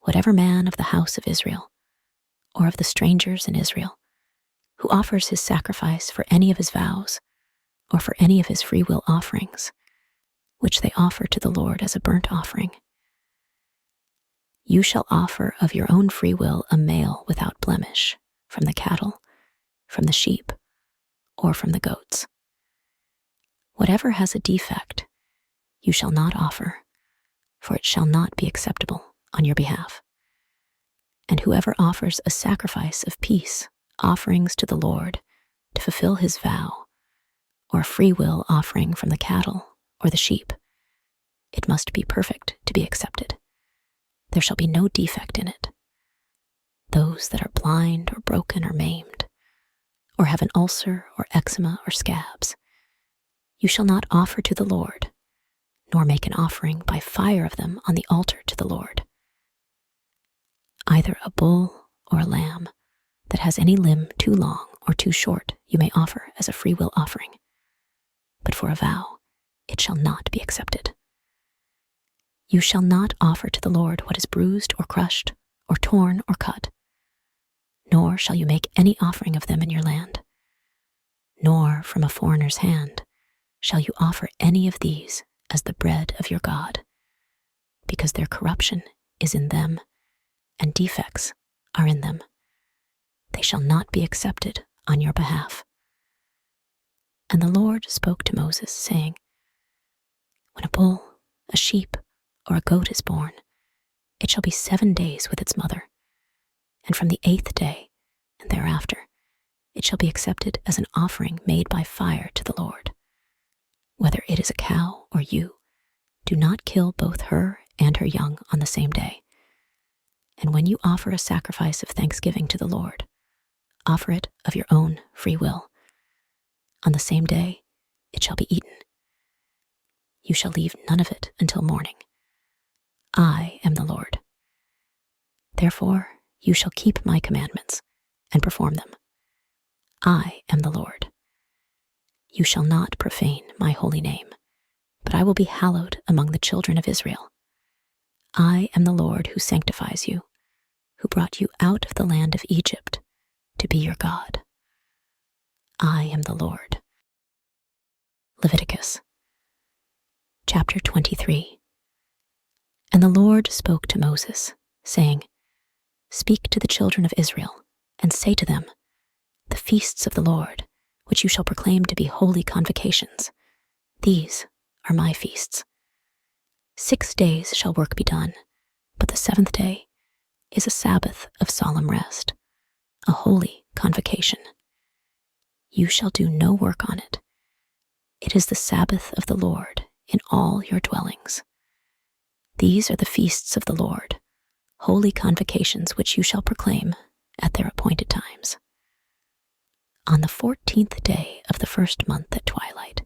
Whatever man of the house of Israel, or of the strangers in Israel, who offers his sacrifice for any of his vows, or for any of his freewill offerings, which they offer to the Lord as a burnt offering, you shall offer of your own free will a male without blemish, from the cattle, from the sheep, or from the goats. Whatever has a defect, you shall not offer, for it shall not be acceptable on your behalf. And whoever offers a sacrifice of peace offerings to the Lord to fulfill his vow, or a free will offering from the cattle or the sheep, it must be perfect to be accepted. There shall be no defect in it. Those that are blind or broken or maimed, or have an ulcer or eczema or scabs, you shall not offer to the Lord, nor make an offering by fire of them on the altar to the Lord. Either a bull or a lamb that has any limb too long or too short you may offer as a freewill offering, but for a vow it shall not be accepted. You shall not offer to the Lord what is bruised or crushed, or torn or cut, nor shall you make any offering of them in your land, nor from a foreigner's hand shall you offer any of these as the bread of your God, because their corruption is in them, and defects are in them. They shall not be accepted on your behalf. And the Lord spoke to Moses, saying, When a bull, a sheep, or a goat is born, it shall be 7 days with its mother, and from the 8th day and thereafter it shall be accepted as an offering made by fire to the Lord. Whether it is a cow or ewe, do not kill both her and her young on the same day. And when you offer a sacrifice of thanksgiving to the Lord, offer it of your own free will. On the same day it shall be eaten. You shall leave none of it until morning. I am the Lord. Therefore you shall keep my commandments and perform them. I am the Lord. You shall not profane my holy name, but I will be hallowed among the children of Israel. I am the Lord who sanctifies you, who brought you out of the land of Egypt to be your God. I am the Lord. Leviticus, chapter 23. And the Lord spoke to Moses, saying, Speak to the children of Israel, and say to them, The feasts of the Lord, which you shall proclaim to be holy convocations, these are my feasts. 6 days shall work be done, but the 7th day is a Sabbath of solemn rest, a holy convocation. You shall do no work on it. It is the Sabbath of the Lord in all your dwellings. These are the feasts of the Lord, holy convocations which you shall proclaim at their appointed times. On the 14th day of the first month at twilight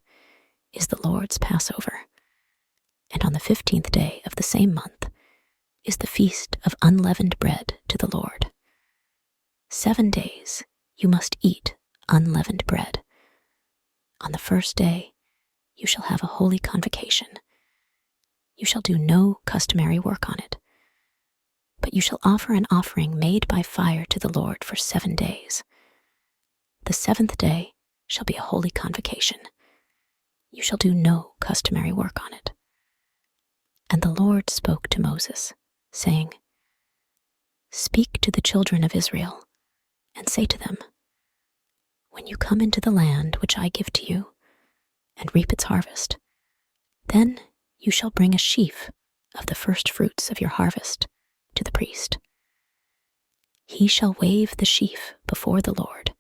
is the Lord's Passover, and on the 15th day of the same month is the feast of unleavened bread to the Lord. 7 days you must eat unleavened bread. On the first day you shall have a holy convocation. You shall do no customary work on it, but you shall offer an offering made by fire to the Lord for 7 days. The 7th day shall be a holy convocation. You shall do no customary work on it. And the Lord spoke to Moses, saying, Speak to the children of Israel, and say to them, When you come into the land which I give to you, and reap its harvest, then you shall bring a sheaf of the first fruits of your harvest to the priest. He shall wave the sheaf before the Lord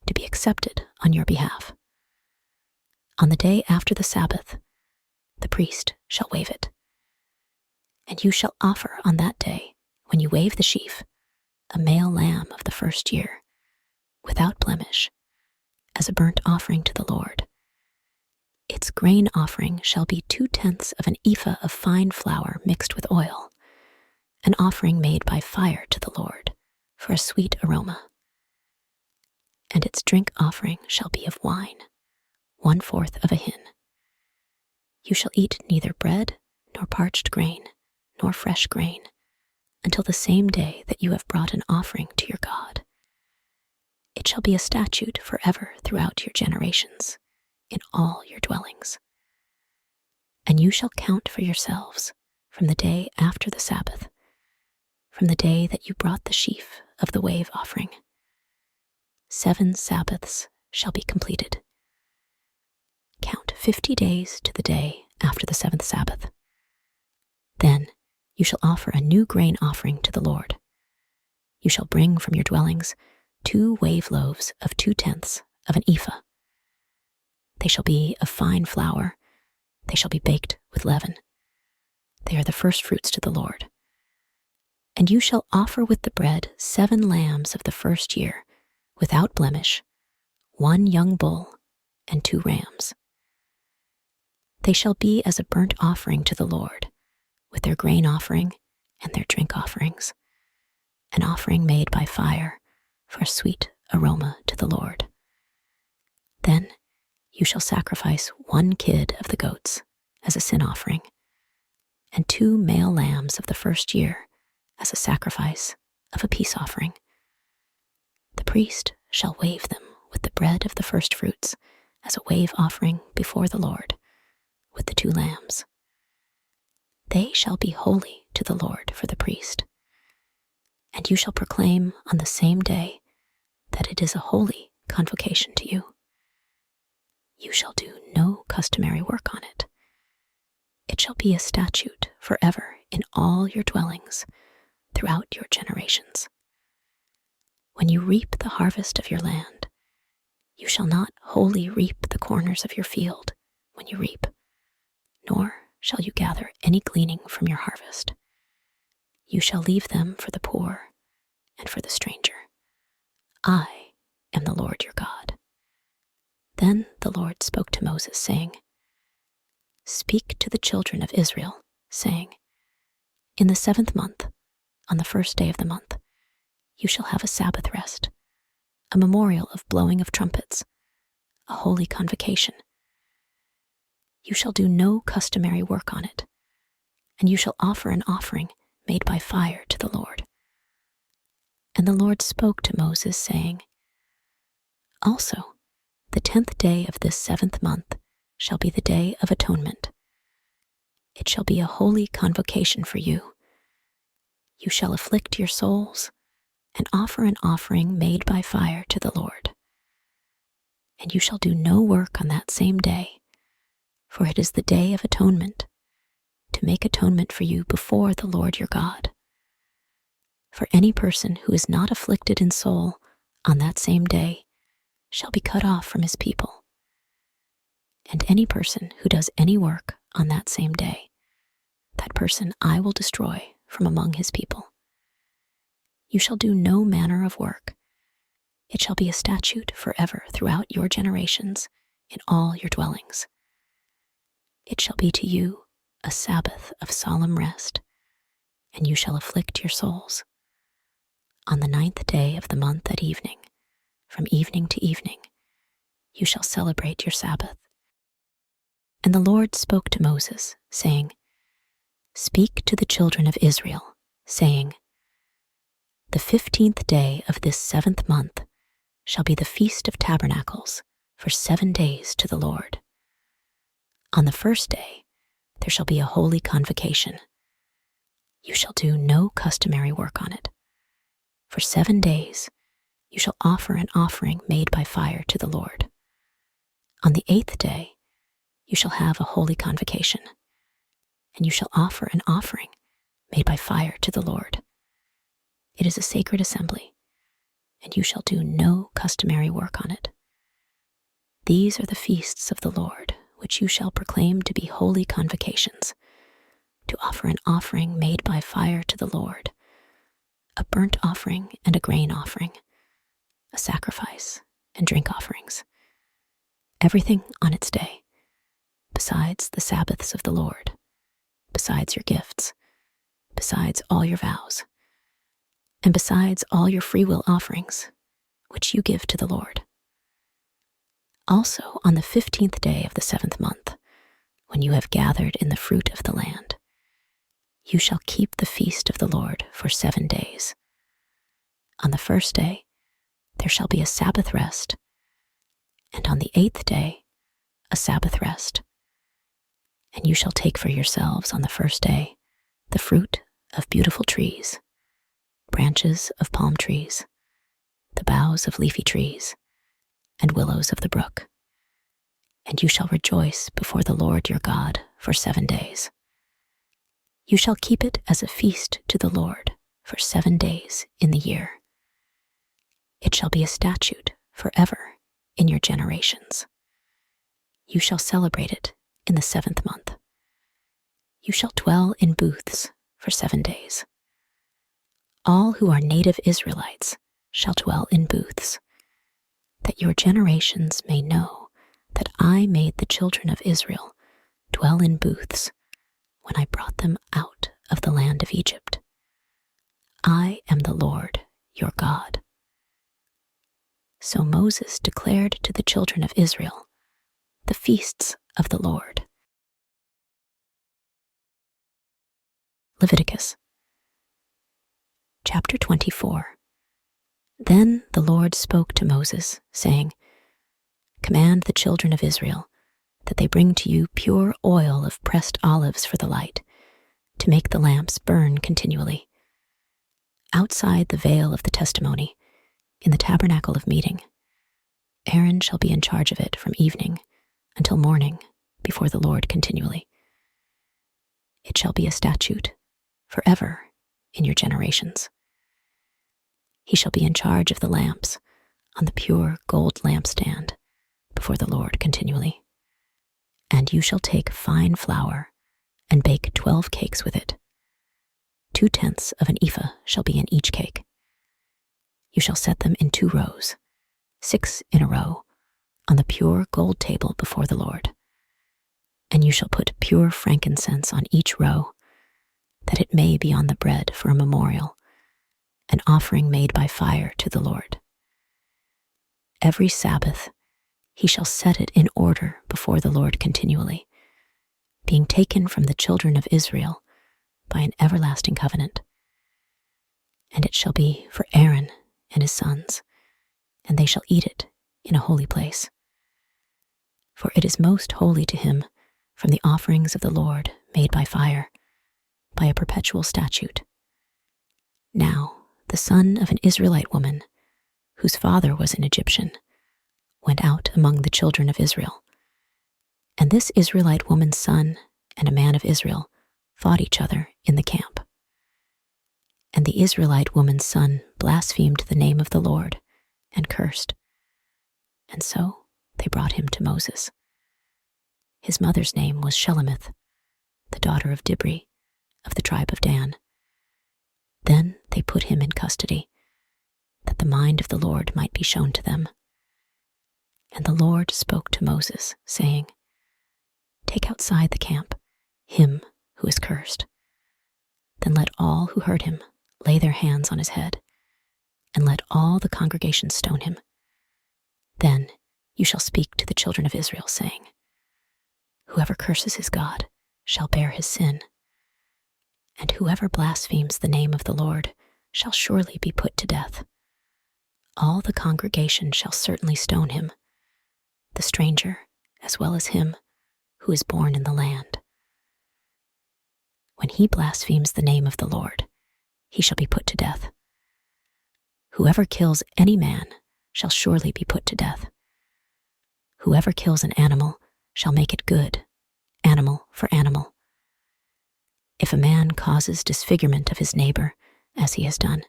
to be accepted on your behalf. On the day after the Sabbath, the priest shall wave it. And you shall offer on that day, when you wave the sheaf, a male lamb of the first year, without blemish, as a burnt offering to the Lord. Its grain offering shall be 2/10 of an ephah of fine flour mixed with oil, an offering made by fire to the Lord, for a sweet aroma. And its drink offering shall be of wine, 1/4 of a hin. You shall eat neither bread, nor parched grain, nor fresh grain, until the same day that you have brought an offering to your God. It shall be a statute forever throughout your generations, in all your dwellings. And you shall count for yourselves from the day after the Sabbath, from the day that you brought the sheaf of the wave offering. 7 Sabbaths shall be completed. Count 50 days to the day after the 7th Sabbath. Then you shall offer a new grain offering to the Lord. You shall bring from your dwellings 2 wave loaves of 2/10 of an ephah. They shall be of fine flour. They shall be baked with leaven. They are the first fruits to the Lord. And you shall offer with the bread 7 lambs of the first year, without blemish, 1 young bull, and 2 rams. They shall be as a burnt offering to the Lord, with their grain offering and their drink offerings, an offering made by fire for a sweet aroma to the Lord. Then you shall sacrifice 1 kid of the goats as a sin offering, and 2 male lambs of the first year as a sacrifice of a peace offering. The priest shall wave them with the bread of the first fruits as a wave offering before the Lord, with the 2 lambs. They shall be holy to the Lord for the priest. And you shall proclaim on the same day that it is a holy convocation to you. You shall do no customary work on it. It shall be a statute forever in all your dwellings throughout your generations. When you reap the harvest of your land, you shall not wholly reap the corners of your field when you reap, nor shall you gather any gleaning from your harvest. You shall leave them for the poor and for the stranger. I am the Lord your God. Then the Lord spoke to Moses, saying, Speak to the children of Israel, saying, In the 7th month, on the first day of the month, you shall have a Sabbath rest, a memorial of blowing of trumpets, a holy convocation. You shall do no customary work on it, and you shall offer an offering made by fire to the Lord. And the Lord spoke to Moses, saying, Also, the 10th day of this 7th month shall be the day of atonement. It shall be a holy convocation for you. You shall afflict your souls and offer an offering made by fire to the Lord. And you shall do no work on that same day, for it is the day of atonement, to make atonement for you before the Lord your God. For any person who is not afflicted in soul on that same day shall be cut off from his people. And any person who does any work on that same day, that person I will destroy from among his people. You shall do no manner of work. It shall be a statute forever throughout your generations in all your dwellings. It shall be to you a Sabbath of solemn rest, and you shall afflict your souls. On the 9th day of the month at evening, from evening to evening, you shall celebrate your Sabbath. And the Lord spoke to Moses, saying, Speak to the children of Israel, saying, The 15th day of this 7th month shall be the Feast of Tabernacles for 7 days to the Lord. On the first day there shall be a holy convocation. You shall do no customary work on it. For 7 days you shall offer an offering made by fire to the Lord. On the 8th day you shall have a holy convocation, and you shall offer an offering made by fire to the Lord. It is a sacred assembly, and you shall do no customary work on it. These are the feasts of the Lord, which you shall proclaim to be holy convocations, to offer an offering made by fire to the Lord, a burnt offering and a grain offering, a sacrifice and drink offerings, everything on its day, besides the Sabbaths of the Lord, besides your gifts, besides all your vows, and besides all your freewill offerings, which you give to the Lord. Also on the 15th day of the 7th month, when you have gathered in the fruit of the land, you shall keep the feast of the Lord for 7 days. On the first day there shall be a Sabbath rest, and on the 8th day a Sabbath rest. And you shall take for yourselves on the first day the fruit of beautiful trees, branches of palm trees, the boughs of leafy trees, and willows of the brook. And you shall rejoice before the Lord your God for 7 days. You shall keep it as a feast to the Lord for 7 days in the year. It shall be a statute forever in your generations. You shall celebrate it in the 7th month. You shall dwell in booths for 7 days. All who are native Israelites shall dwell in booths, that your generations may know that I made the children of Israel dwell in booths when I brought them out of the land of Egypt. I am the Lord your God. So Moses declared to the children of Israel the feasts of the Lord. Leviticus chapter 24. Then the Lord spoke to Moses, saying, Command the children of Israel that they bring to you pure oil of pressed olives for the light, to make the lamps burn continually. Outside the veil of the testimony, in the tabernacle of meeting, Aaron shall be in charge of it from evening until morning before the Lord continually. It shall be a statute forever in your generations. He shall be in charge of the lamps on the pure gold lampstand before the Lord continually. And you shall take fine flour and bake 12 cakes with it. 2/10 of an ephah shall be in each cake. You shall set them in 2 rows, 6 in a row, on the pure gold table before the Lord. And you shall put pure frankincense on each row, that it may be on the bread for a memorial, an offering made by fire to the Lord. Every Sabbath he shall set it in order before the Lord continually, being taken from the children of Israel by an everlasting covenant. And it shall be for Aaron and his sons, and they shall eat it in a holy place. For it is most holy to him from the offerings of the Lord made by fire, by a perpetual statute. Now the son of an Israelite woman, whose father was an Egyptian, went out among the children of Israel. And this Israelite woman's son and a man of Israel fought each other in the camp. And the Israelite woman's son blasphemed the name of the Lord and cursed. And so they brought him to Moses. His mother's name was Shelemith, the daughter of Dibri, of the tribe of Dan. Then they put him in custody, that the mind of the Lord might be shown to them. And the Lord spoke to Moses, saying, Take outside the camp him who is cursed. Then let all who heard him lay their hands on his head, and let all the congregation stone him. Then you shall speak to the children of Israel, saying, Whoever curses his God shall bear his sin, and whoever blasphemes the name of the Lord shall surely be put to death. All the congregation shall certainly stone him, the stranger as well as him who is born in the land. When he blasphemes the name of the Lord, he shall be put to death. Whoever kills any man shall surely be put to death. Whoever kills an animal shall make it good, animal for animal. If a man causes disfigurement of his neighbor, as he has done,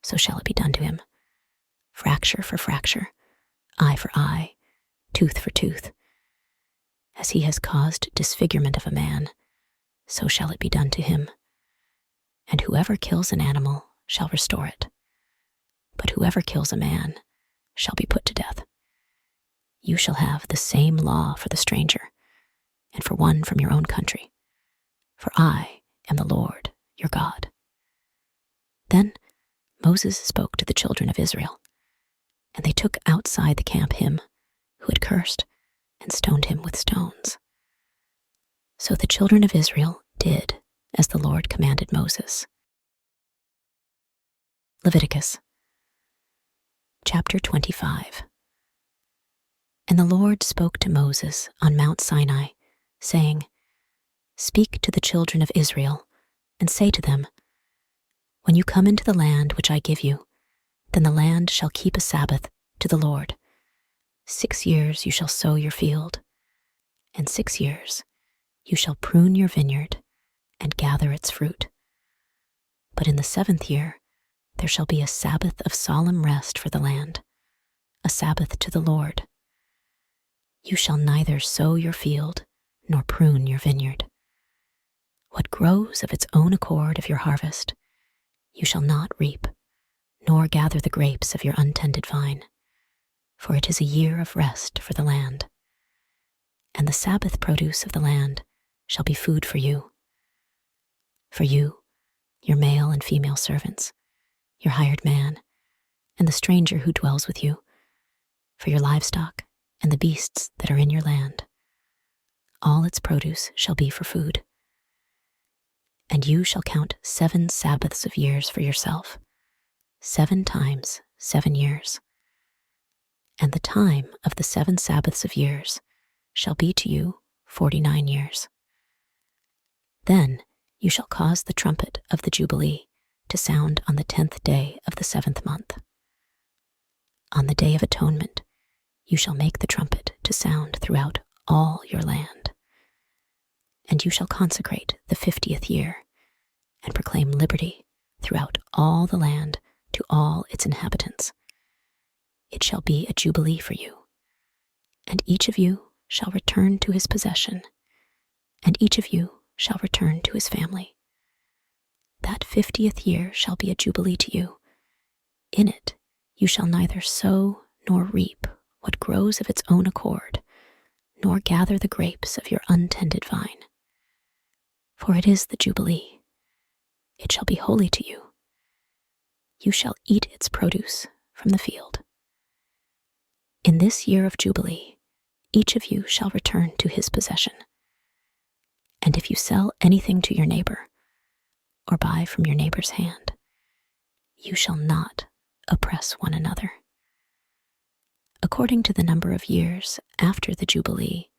so shall it be done to him. Fracture for fracture, eye for eye, tooth for tooth. As he has caused disfigurement of a man, so shall it be done to him. And whoever kills an animal shall restore it. But whoever kills a man shall be put to death. You shall have the same law for the stranger, and for one from your own country. For I am the Lord your God. Then Moses spoke to the children of Israel, and they took outside the camp him who had cursed, and stoned him with stones. So the children of Israel did as the Lord commanded Moses. Leviticus chapter 25. And the Lord spoke to Moses on Mount Sinai, saying, Speak to the children of Israel, and say to them, When you come into the land which I give you, then the land shall keep a Sabbath to the Lord. 6 years you shall sow your field, and 6 years you shall prune your vineyard and gather its fruit. But in the 7th year there shall be a Sabbath of solemn rest for the land, a Sabbath to the Lord. You shall neither sow your field nor prune your vineyard. What grows of its own accord of your harvest, you shall not reap, nor gather the grapes of your untended vine, for it is a year of rest for the land. And the Sabbath produce of the land shall be food for you, your male and female servants, your hired man, and the stranger who dwells with you, for your livestock and the beasts that are in your land. All its produce shall be for food. And you shall count 7 Sabbaths of years for yourself, 7 times 7 years. And the time of the 7 Sabbaths of years shall be to you 49 years. Then you shall cause the trumpet of the Jubilee to sound on the 10th day of the 7th month. On the day of atonement, you shall make the trumpet to sound throughout all your land. And you shall consecrate the 50th year, and proclaim liberty throughout all the land to all its inhabitants. It shall be a jubilee for you, and each of you shall return to his possession, and each of you shall return to his family. That 50th year shall be a jubilee to you. In it you shall neither sow nor reap what grows of its own accord, nor gather the grapes of your untended vine. For it is the jubilee. It shall be holy to you. You shall eat its produce from the field. In this year of jubilee, each of you shall return to his possession. And if you sell anything to your neighbor, or buy from your neighbor's hand, you shall not oppress one another. According to the number of years after the jubilee,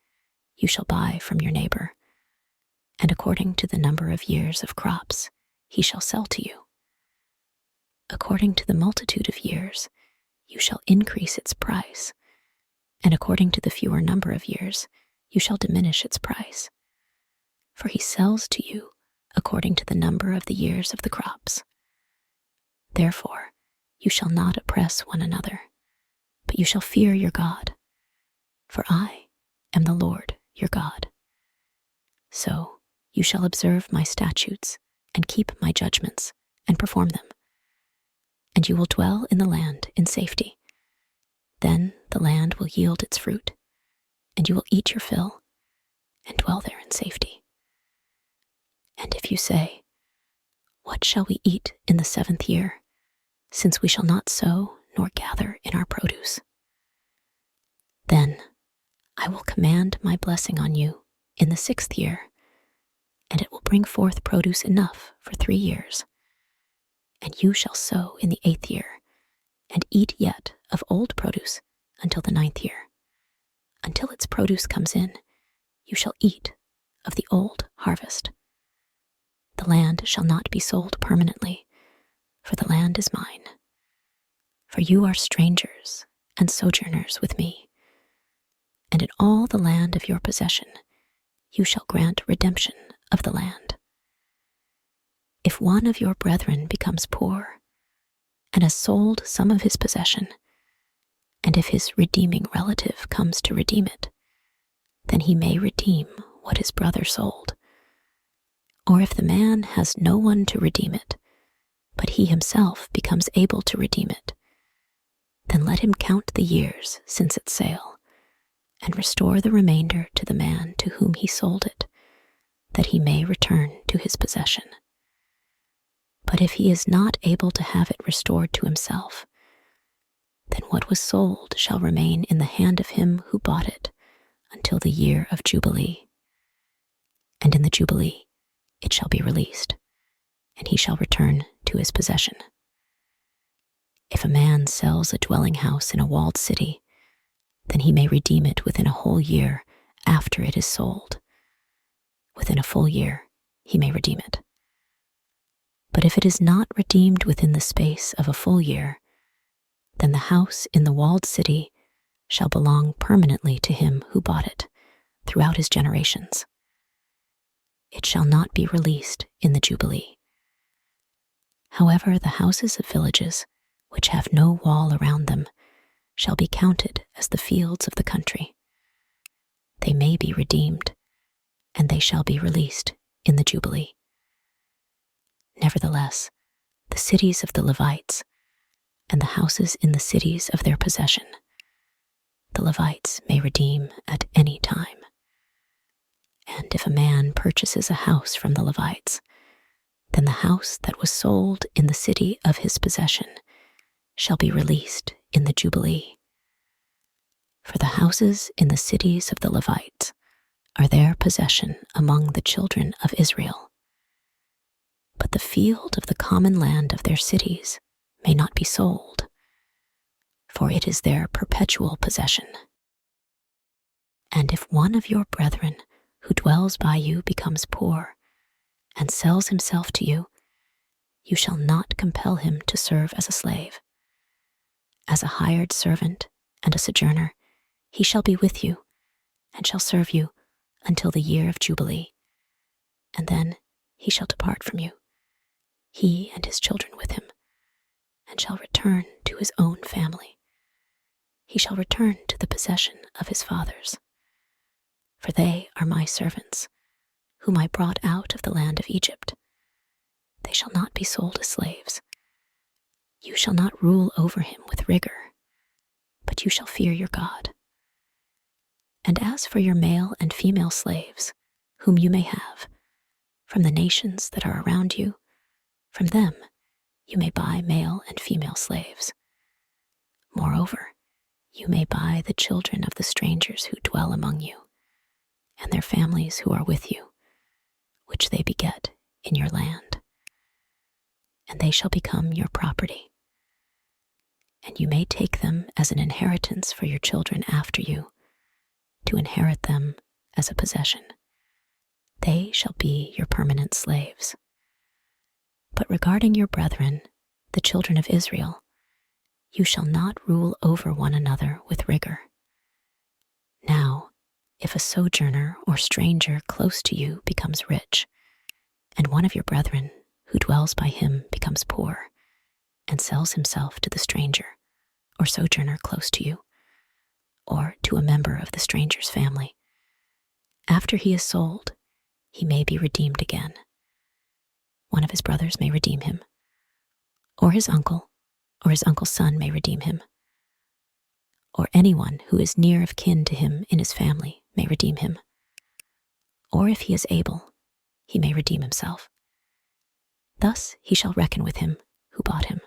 you shall buy from your neighbor, and according to the number of years of crops, he shall sell to you. According to the multitude of years, you shall increase its price, and according to the fewer number of years, you shall diminish its price. For he sells to you according to the number of the years of the crops. Therefore, you shall not oppress one another, but you shall fear your God, for I am the Lord your God. So You shall observe my statutes and keep my judgments and perform them. And you will dwell in the land in safety. Then the land will yield its fruit, and you will eat your fill and dwell there in safety. And if you say, what shall we eat in the 7th year, since we shall not sow nor gather in our produce? Then I will command my blessing on you in the 6th year, and it will bring forth produce enough for 3 years. And you shall sow in the 8th year, and eat yet of old produce until the 9th year. Until its produce comes in, you shall eat of the old harvest. The land shall not be sold permanently, for the land is mine. For you are strangers and sojourners with me, and in all the land of your possession you shall grant redemption of the land. If one of your brethren becomes poor, and has sold some of his possession, and if his redeeming relative comes to redeem it, then he may redeem what his brother sold. Or if the man has no one to redeem it, but he himself becomes able to redeem it, then let him count the years since its sale, and restore the remainder to the man to whom he sold it, that he may return to his possession. But if he is not able to have it restored to himself, then what was sold shall remain in the hand of him who bought it until the year of Jubilee. And in the Jubilee it shall be released, and he shall return to his possession. If a man sells a dwelling house in a walled city, then he may redeem it within a whole year after it is sold. Within a full year he may redeem it. But if it is not redeemed within the space of a full year, then the house in the walled city shall belong permanently to him who bought it throughout his generations. It shall not be released in the Jubilee. However, the houses of villages, which have no wall around them, shall be counted as the fields of the country. They may be redeemed, and they shall be released in the Jubilee. Nevertheless, the cities of the Levites, and the houses in the cities of their possession, the Levites may redeem at any time. And if a man purchases a house from the Levites, then the house that was sold in the city of his possession shall be released in the Jubilee. For the houses in the cities of the Levites are their possession among the children of Israel. But the field of the common land of their cities may not be sold, for it is their perpetual possession. And if one of your brethren who dwells by you becomes poor and sells himself to you, you shall not compel him to serve as a slave. As a hired servant and a sojourner, he shall be with you and shall serve you until the year of Jubilee, and then he shall depart from you, he and his children with him, and shall return to his own family. He shall return to the possession of his fathers. For they are my servants, whom I brought out of the land of Egypt. They shall not be sold as slaves. You shall not rule over him with rigor, but you shall fear your God. And as for your male and female slaves, whom you may have, from the nations that are around you, from them you may buy male and female slaves. Moreover, you may buy the children of the strangers who dwell among you, and their families who are with you, which they beget in your land. And they shall become your property. And you may take them as an inheritance for your children after you, to inherit them as a possession. They shall be your permanent slaves. But regarding your brethren, the children of Israel, you shall not rule over one another with rigor. Now, if a sojourner or stranger close to you becomes rich, and one of your brethren who dwells by him becomes poor, and sells himself to the stranger or sojourner close to you, or to a member of the stranger's family, after he is sold, he may be redeemed again. One of his brothers may redeem him, or his uncle's son may redeem him, or anyone who is near of kin to him in his family may redeem him, or if he is able, he may redeem himself. Thus he shall reckon with him who bought him.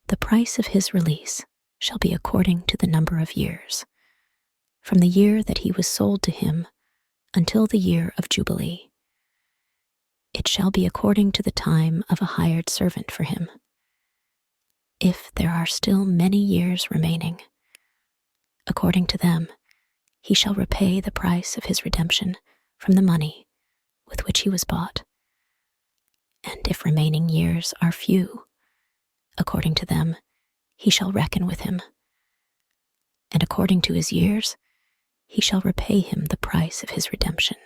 The price of his release shall be according to the number of years, from the year that he was sold to him until the year of Jubilee. It shall be according to the time of a hired servant for him. If there are still many years remaining, according to them, he shall repay the price of his redemption from the money with which he was bought. And if remaining years are few, according to them, he shall reckon with him. And according to his years, he shall repay him the price of his redemption.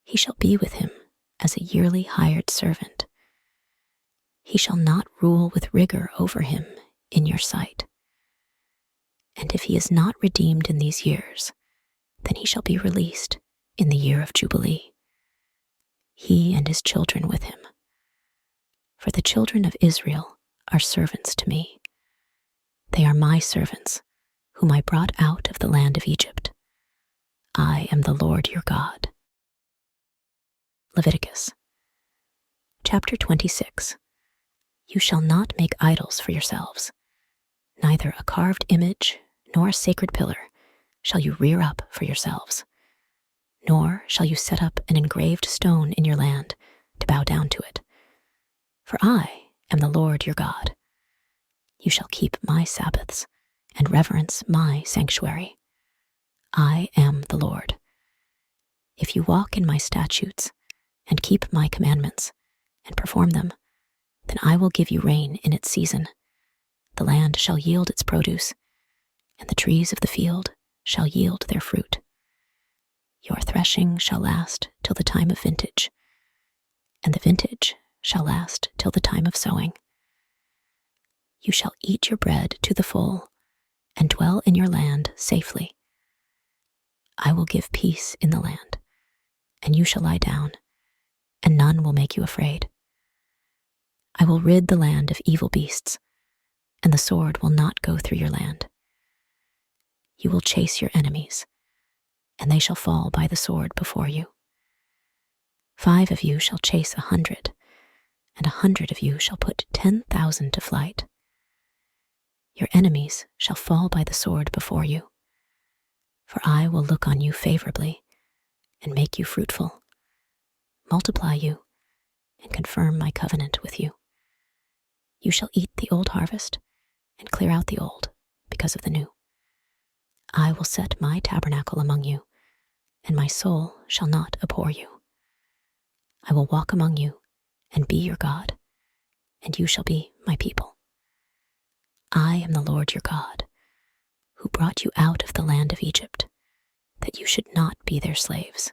He shall be with him as a yearly hired servant. He shall not rule with rigor over him in your sight. And if he is not redeemed in these years, then he shall be released in the year of Jubilee, he and his children with him. For the children of Israel are servants to me. They are my servants, whom I brought out of the land of Egypt. I am the Lord your God. Leviticus. Chapter 26. You shall not make idols for yourselves. Neither a carved image nor a sacred pillar shall you rear up for yourselves. Nor shall you set up an engraved stone in your land to bow down to it. For I am the Lord your God. You shall keep my Sabbaths and reverence my sanctuary. I am the Lord. If you walk in my statutes and keep my commandments and perform them, then I will give you rain in its season. The land shall yield its produce, and the trees of the field shall yield their fruit. Your threshing shall last till the time of vintage, and the vintage shall last till the time of sowing. You shall eat your bread to the full, and dwell in your land safely. I will give peace in the land, and you shall lie down, and none will make you afraid. I will rid the land of evil beasts, and the sword will not go through your land. You will chase your enemies, and they shall fall by the sword before you. 5 of you shall chase 100, and 100 of you shall put 10,000 to flight. Your enemies shall fall by the sword before you, for I will look on you favorably and make you fruitful, multiply you, and confirm my covenant with you. You shall eat the old harvest and clear out the old because of the new. I will set my tabernacle among you, and my soul shall not abhor you. I will walk among you and be your God, and you shall be my people. I am the Lord your God, who brought you out of the land of Egypt, that you should not be their slaves.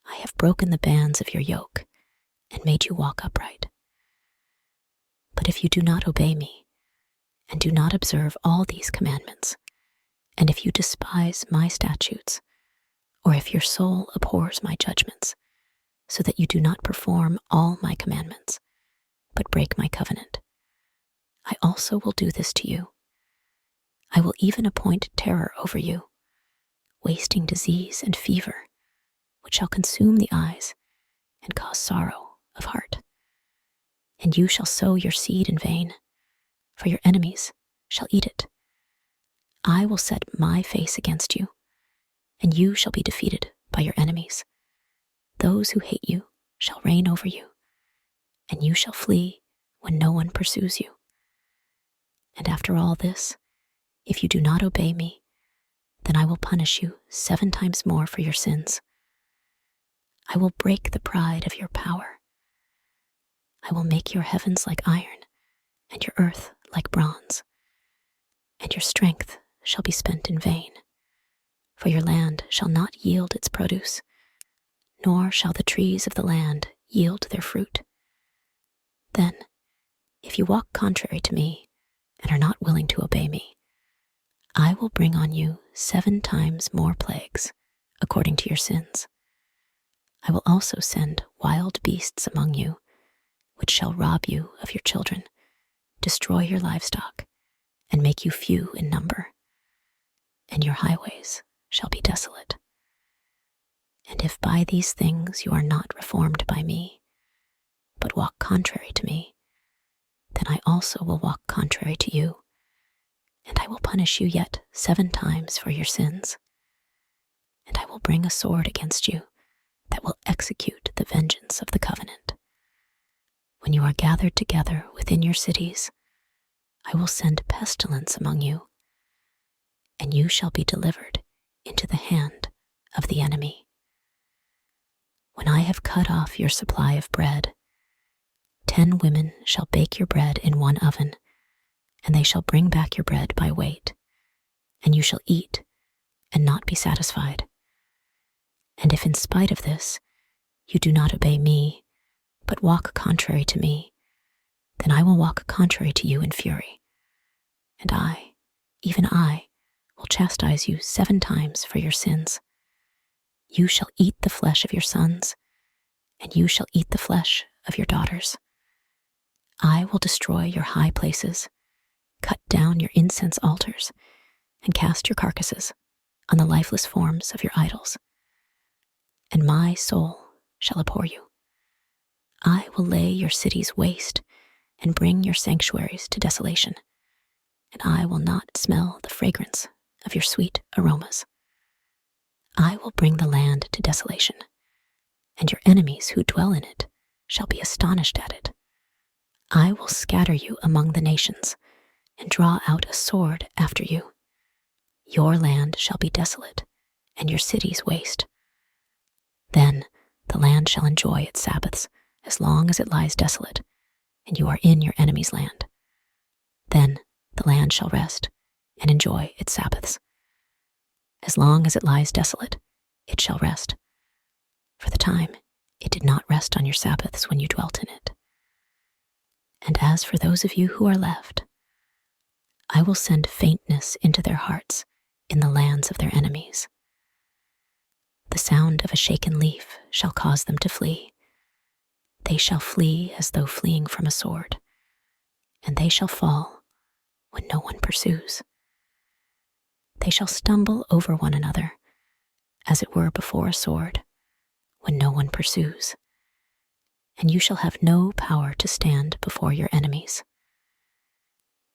I have broken the bands of your yoke and made you walk upright. But if you do not obey me, and do not observe all these commandments, and if you despise my statutes, or if your soul abhors my judgments, so that you do not perform all my commandments, but break my covenant, I also will do this to you. I will even appoint terror over you, wasting disease and fever, which shall consume the eyes and cause sorrow of heart. And you shall sow your seed in vain, for your enemies shall eat it. I will set my face against you, and you shall be defeated by your enemies. Those who hate you shall reign over you, and you shall flee when no one pursues you. And after all this, if you do not obey me, then I will punish you 7 times more for your sins. I will break the pride of your power. I will make your heavens like iron, and your earth like bronze, and your strength shall be spent in vain, for your land shall not yield its produce, nor shall the trees of the land yield their fruit. Then, if you walk contrary to me, and are not willing to obey me, I will bring on you 7 times more plagues according to your sins. I will also send wild beasts among you, which shall rob you of your children, destroy your livestock, and make you few in number. And your highways shall be desolate. And if by these things you are not reformed by me, but walk contrary to me, then I also will walk contrary to you, and I will punish you yet 7 times for your sins. And I will bring a sword against you that will execute the vengeance of the covenant. When you are gathered together within your cities, I will send pestilence among you, and you shall be delivered into the hand of the enemy. When I have cut off your supply of bread, 10 women shall bake your bread in one oven, and they shall bring back your bread by weight, and you shall eat and not be satisfied. And if in spite of this you do not obey me, but walk contrary to me, then I will walk contrary to you in fury. And I, even I, will chastise you 7 times for your sins. You shall eat the flesh of your sons, and you shall eat the flesh of your daughters. I will destroy your high places, cut down your incense altars, and cast your carcasses on the lifeless forms of your idols. And my soul shall abhor you. I will lay your cities waste and bring your sanctuaries to desolation, and I will not smell the fragrance of your sweet aromas. I will bring the land to desolation, and your enemies who dwell in it shall be astonished at it. I will scatter you among the nations and draw out a sword after you. Your land shall be desolate, and your cities waste. Then the land shall enjoy its Sabbaths as long as it lies desolate, and you are in your enemy's land. Then the land shall rest and enjoy its Sabbaths. As long as it lies desolate, it shall rest. For the time it did not rest on your Sabbaths when you dwelt in it. And as for those of you who are left, I will send faintness into their hearts in the lands of their enemies. The sound of a shaken leaf shall cause them to flee. They shall flee as though fleeing from a sword, and they shall fall when no one pursues. They shall stumble over one another, as it were before a sword, when no one pursues. And you shall have no power to stand before your enemies.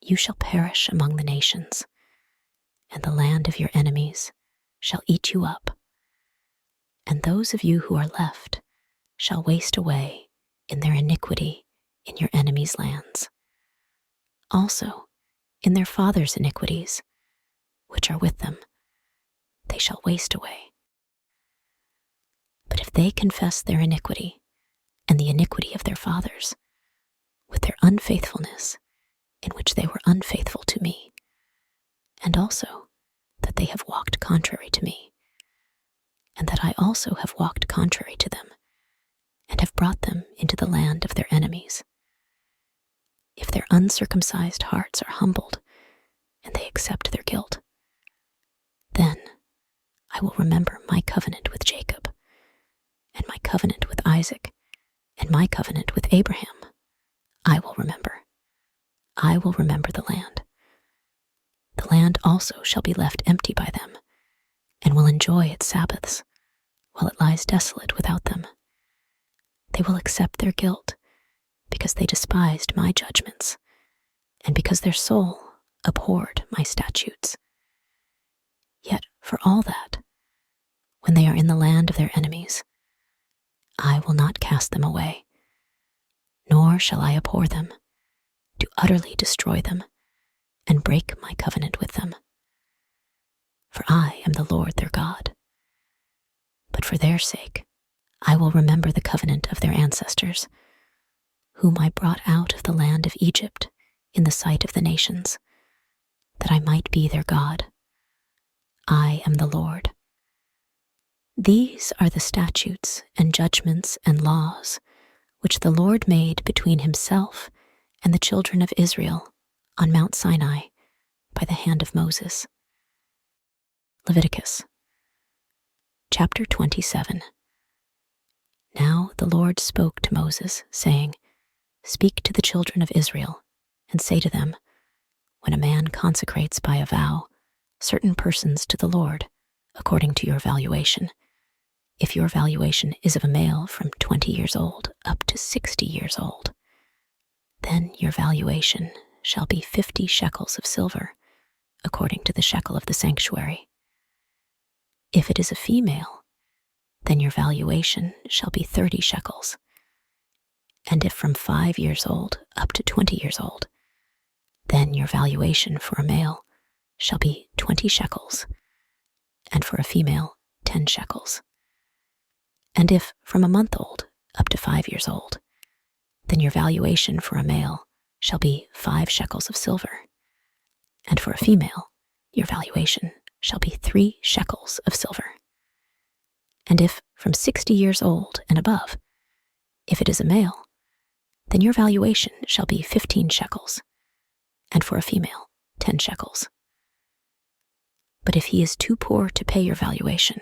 You shall perish among the nations, and the land of your enemies shall eat you up. And those of you who are left shall waste away in their iniquity in your enemies' lands. Also, in their fathers' iniquities, which are with them, they shall waste away. But if they confess their iniquity and the iniquity of their fathers, with their unfaithfulness in which they were unfaithful to me, and also that they have walked contrary to me, and that I also have walked contrary to them, and have brought them into the land of their enemies. If their uncircumcised hearts are humbled, and they accept their guilt, then I will remember my covenant with Jacob, and my covenant with Isaac, and my covenant with Abraham. I will remember. I will remember the land. The land also shall be left empty by them, and will enjoy its Sabbaths, while it lies desolate without them. They will accept their guilt, because they despised my judgments, and because their soul abhorred my statutes. Yet for all that, when they are in the land of their enemies, I will not cast them away, nor shall I abhor them, to utterly destroy them and break my covenant with them. For I am the Lord their God. But for their sake, I will remember the covenant of their ancestors, whom I brought out of the land of Egypt in the sight of the nations, that I might be their God. I am the Lord. These are the statutes and judgments and laws which the Lord made between himself and the children of Israel on Mount Sinai by the hand of Moses. Leviticus. Chapter 27. Now the Lord spoke to Moses, saying, Speak to the children of Israel, and say to them, When a man consecrates by a vow certain persons to the Lord, according to your valuation, if your valuation is of a male from 20 years old up to 60 years old, then your valuation shall be 50 shekels of silver, according to the shekel of the sanctuary. If it is a female, then your valuation shall be 30 shekels. And if from 5 years old up to 20 years old, then your valuation for a male shall be 20 shekels, and for a female 10 shekels. And if from a month old up to 5 years old, then your valuation for a male shall be 5 shekels of silver, and for a female your valuation shall be 3 shekels of silver. And if from 60 years old and above, if it is a male, then your valuation shall be 15 shekels, and for a female 10 shekels. But if he is too poor to pay your valuation,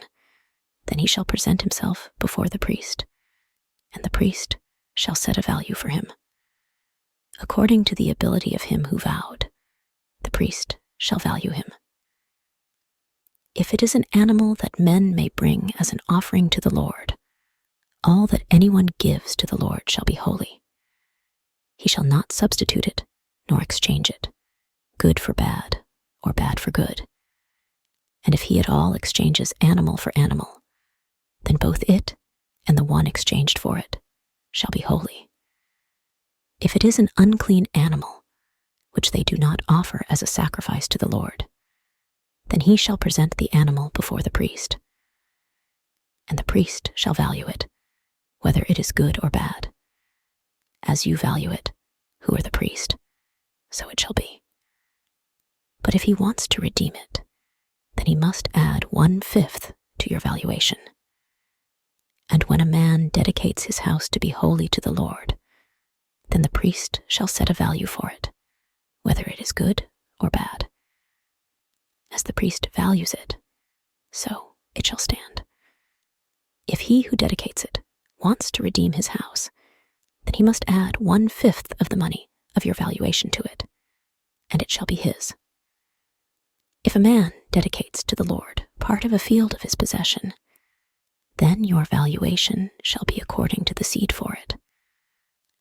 then he shall present himself before the priest, and the priest shall set a value for him. According to the ability of him who vowed, the priest shall value him. If it is an animal that men may bring as an offering to the Lord, all that anyone gives to the Lord shall be holy. He shall not substitute it, nor exchange it, good for bad, or bad for good. And if he at all exchanges animal for animal, then both it and the one exchanged for it shall be holy. If it is an unclean animal, which they do not offer as a sacrifice to the Lord, then he shall present the animal before the priest, and the priest shall value it, whether it is good or bad. As you value it, who are the priest, so it shall be. But if he wants to redeem it, then he must add 1/5 to your valuation. And when a man dedicates his house to be holy to the Lord, then the priest shall set a value for it, whether it is good or bad. As the priest values it, so it shall stand. If he who dedicates it wants to redeem his house, then he must add 1/5 of the money of your valuation to it, and it shall be his. If a man dedicates to the Lord part of a field of his possession, then your valuation shall be according to the seed for it.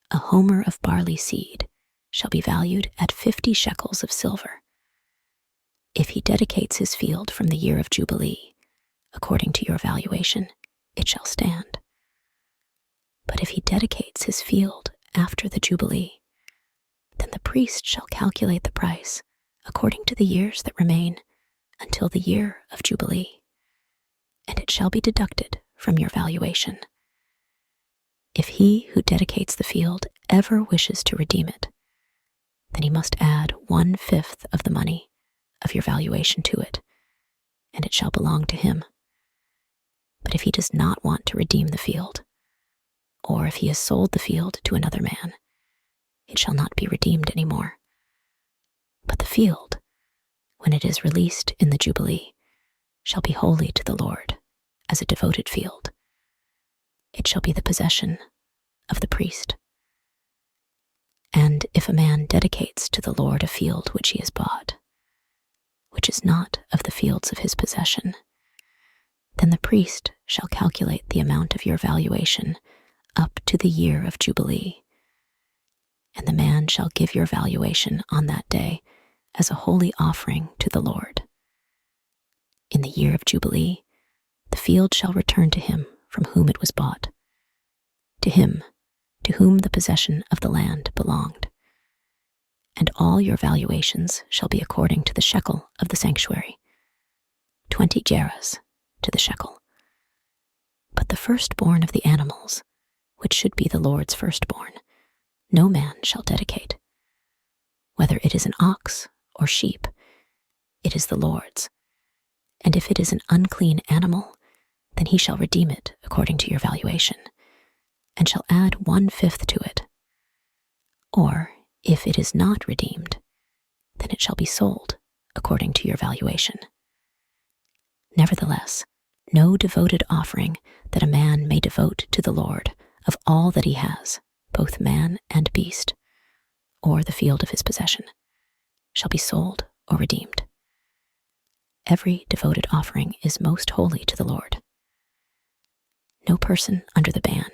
A homer of barley seed shall be valued at 50 shekels of silver. If he dedicates his field from the year of Jubilee, according to your valuation, it shall stand. But if he dedicates his field after the Jubilee, then the priest shall calculate the price according to the years that remain until the year of Jubilee, and it shall be deducted from your valuation. If he who dedicates the field ever wishes to redeem it, then he must add 1/5 of the money of your valuation to it, and it shall belong to him. But if he does not want to redeem the field, or if he has sold the field to another man, it shall not be redeemed any more. But the field, when it is released in the Jubilee, shall be holy to the Lord as a devoted field. It shall be the possession of the priest. And if a man dedicates to the Lord a field which he has bought, which is not of the fields of his possession, then the priest shall calculate the amount of your valuation up to the year of Jubilee, and the man shall give your valuation on that day as a holy offering to the Lord. In the year of Jubilee, the field shall return to him from whom it was bought, to him to whom the possession of the land belonged. And all your valuations shall be according to the shekel of the sanctuary, 20 gerahs to the shekel. But the firstborn of the animals, which should be the Lord's firstborn, no man shall dedicate. Whether it is an ox or sheep, it is the Lord's. And if it is an unclean animal, then he shall redeem it according to your valuation, and shall add 1/5 to it. Or, if it is not redeemed, then it shall be sold according to your valuation. Nevertheless, No devoted offering that a man may devote to the Lord of all that he has, both man and beast, or the field of his possession, shall be sold or redeemed. Every devoted offering is most holy to the Lord. No person under the ban,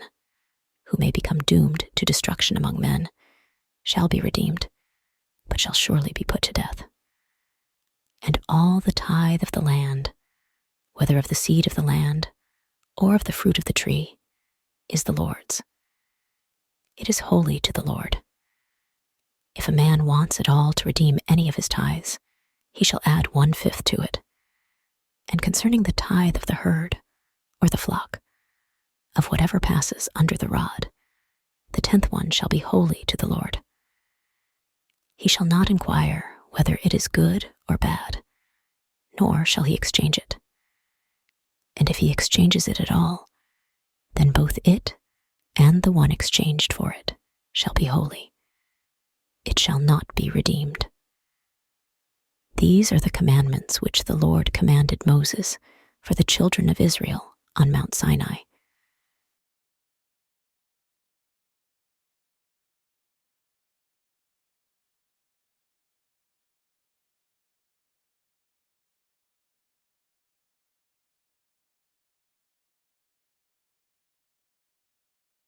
who may become doomed to destruction among men, shall be redeemed, but shall surely be put to death. And all the tithe of the land, whether of the seed of the land or of the fruit of the tree, is the Lord's. It is holy to the Lord. If a man wants at all to redeem any of his tithes, he shall add 1/5 to it. And concerning the tithe of the herd, or the flock, of whatever passes under the rod, the 10th one shall be holy to the Lord. He shall not inquire whether it is good or bad, nor shall he exchange it. And if he exchanges it at all, then both it and the one exchanged for it shall be holy. It shall not be redeemed. These are the commandments which the Lord commanded Moses for the children of Israel on Mount Sinai,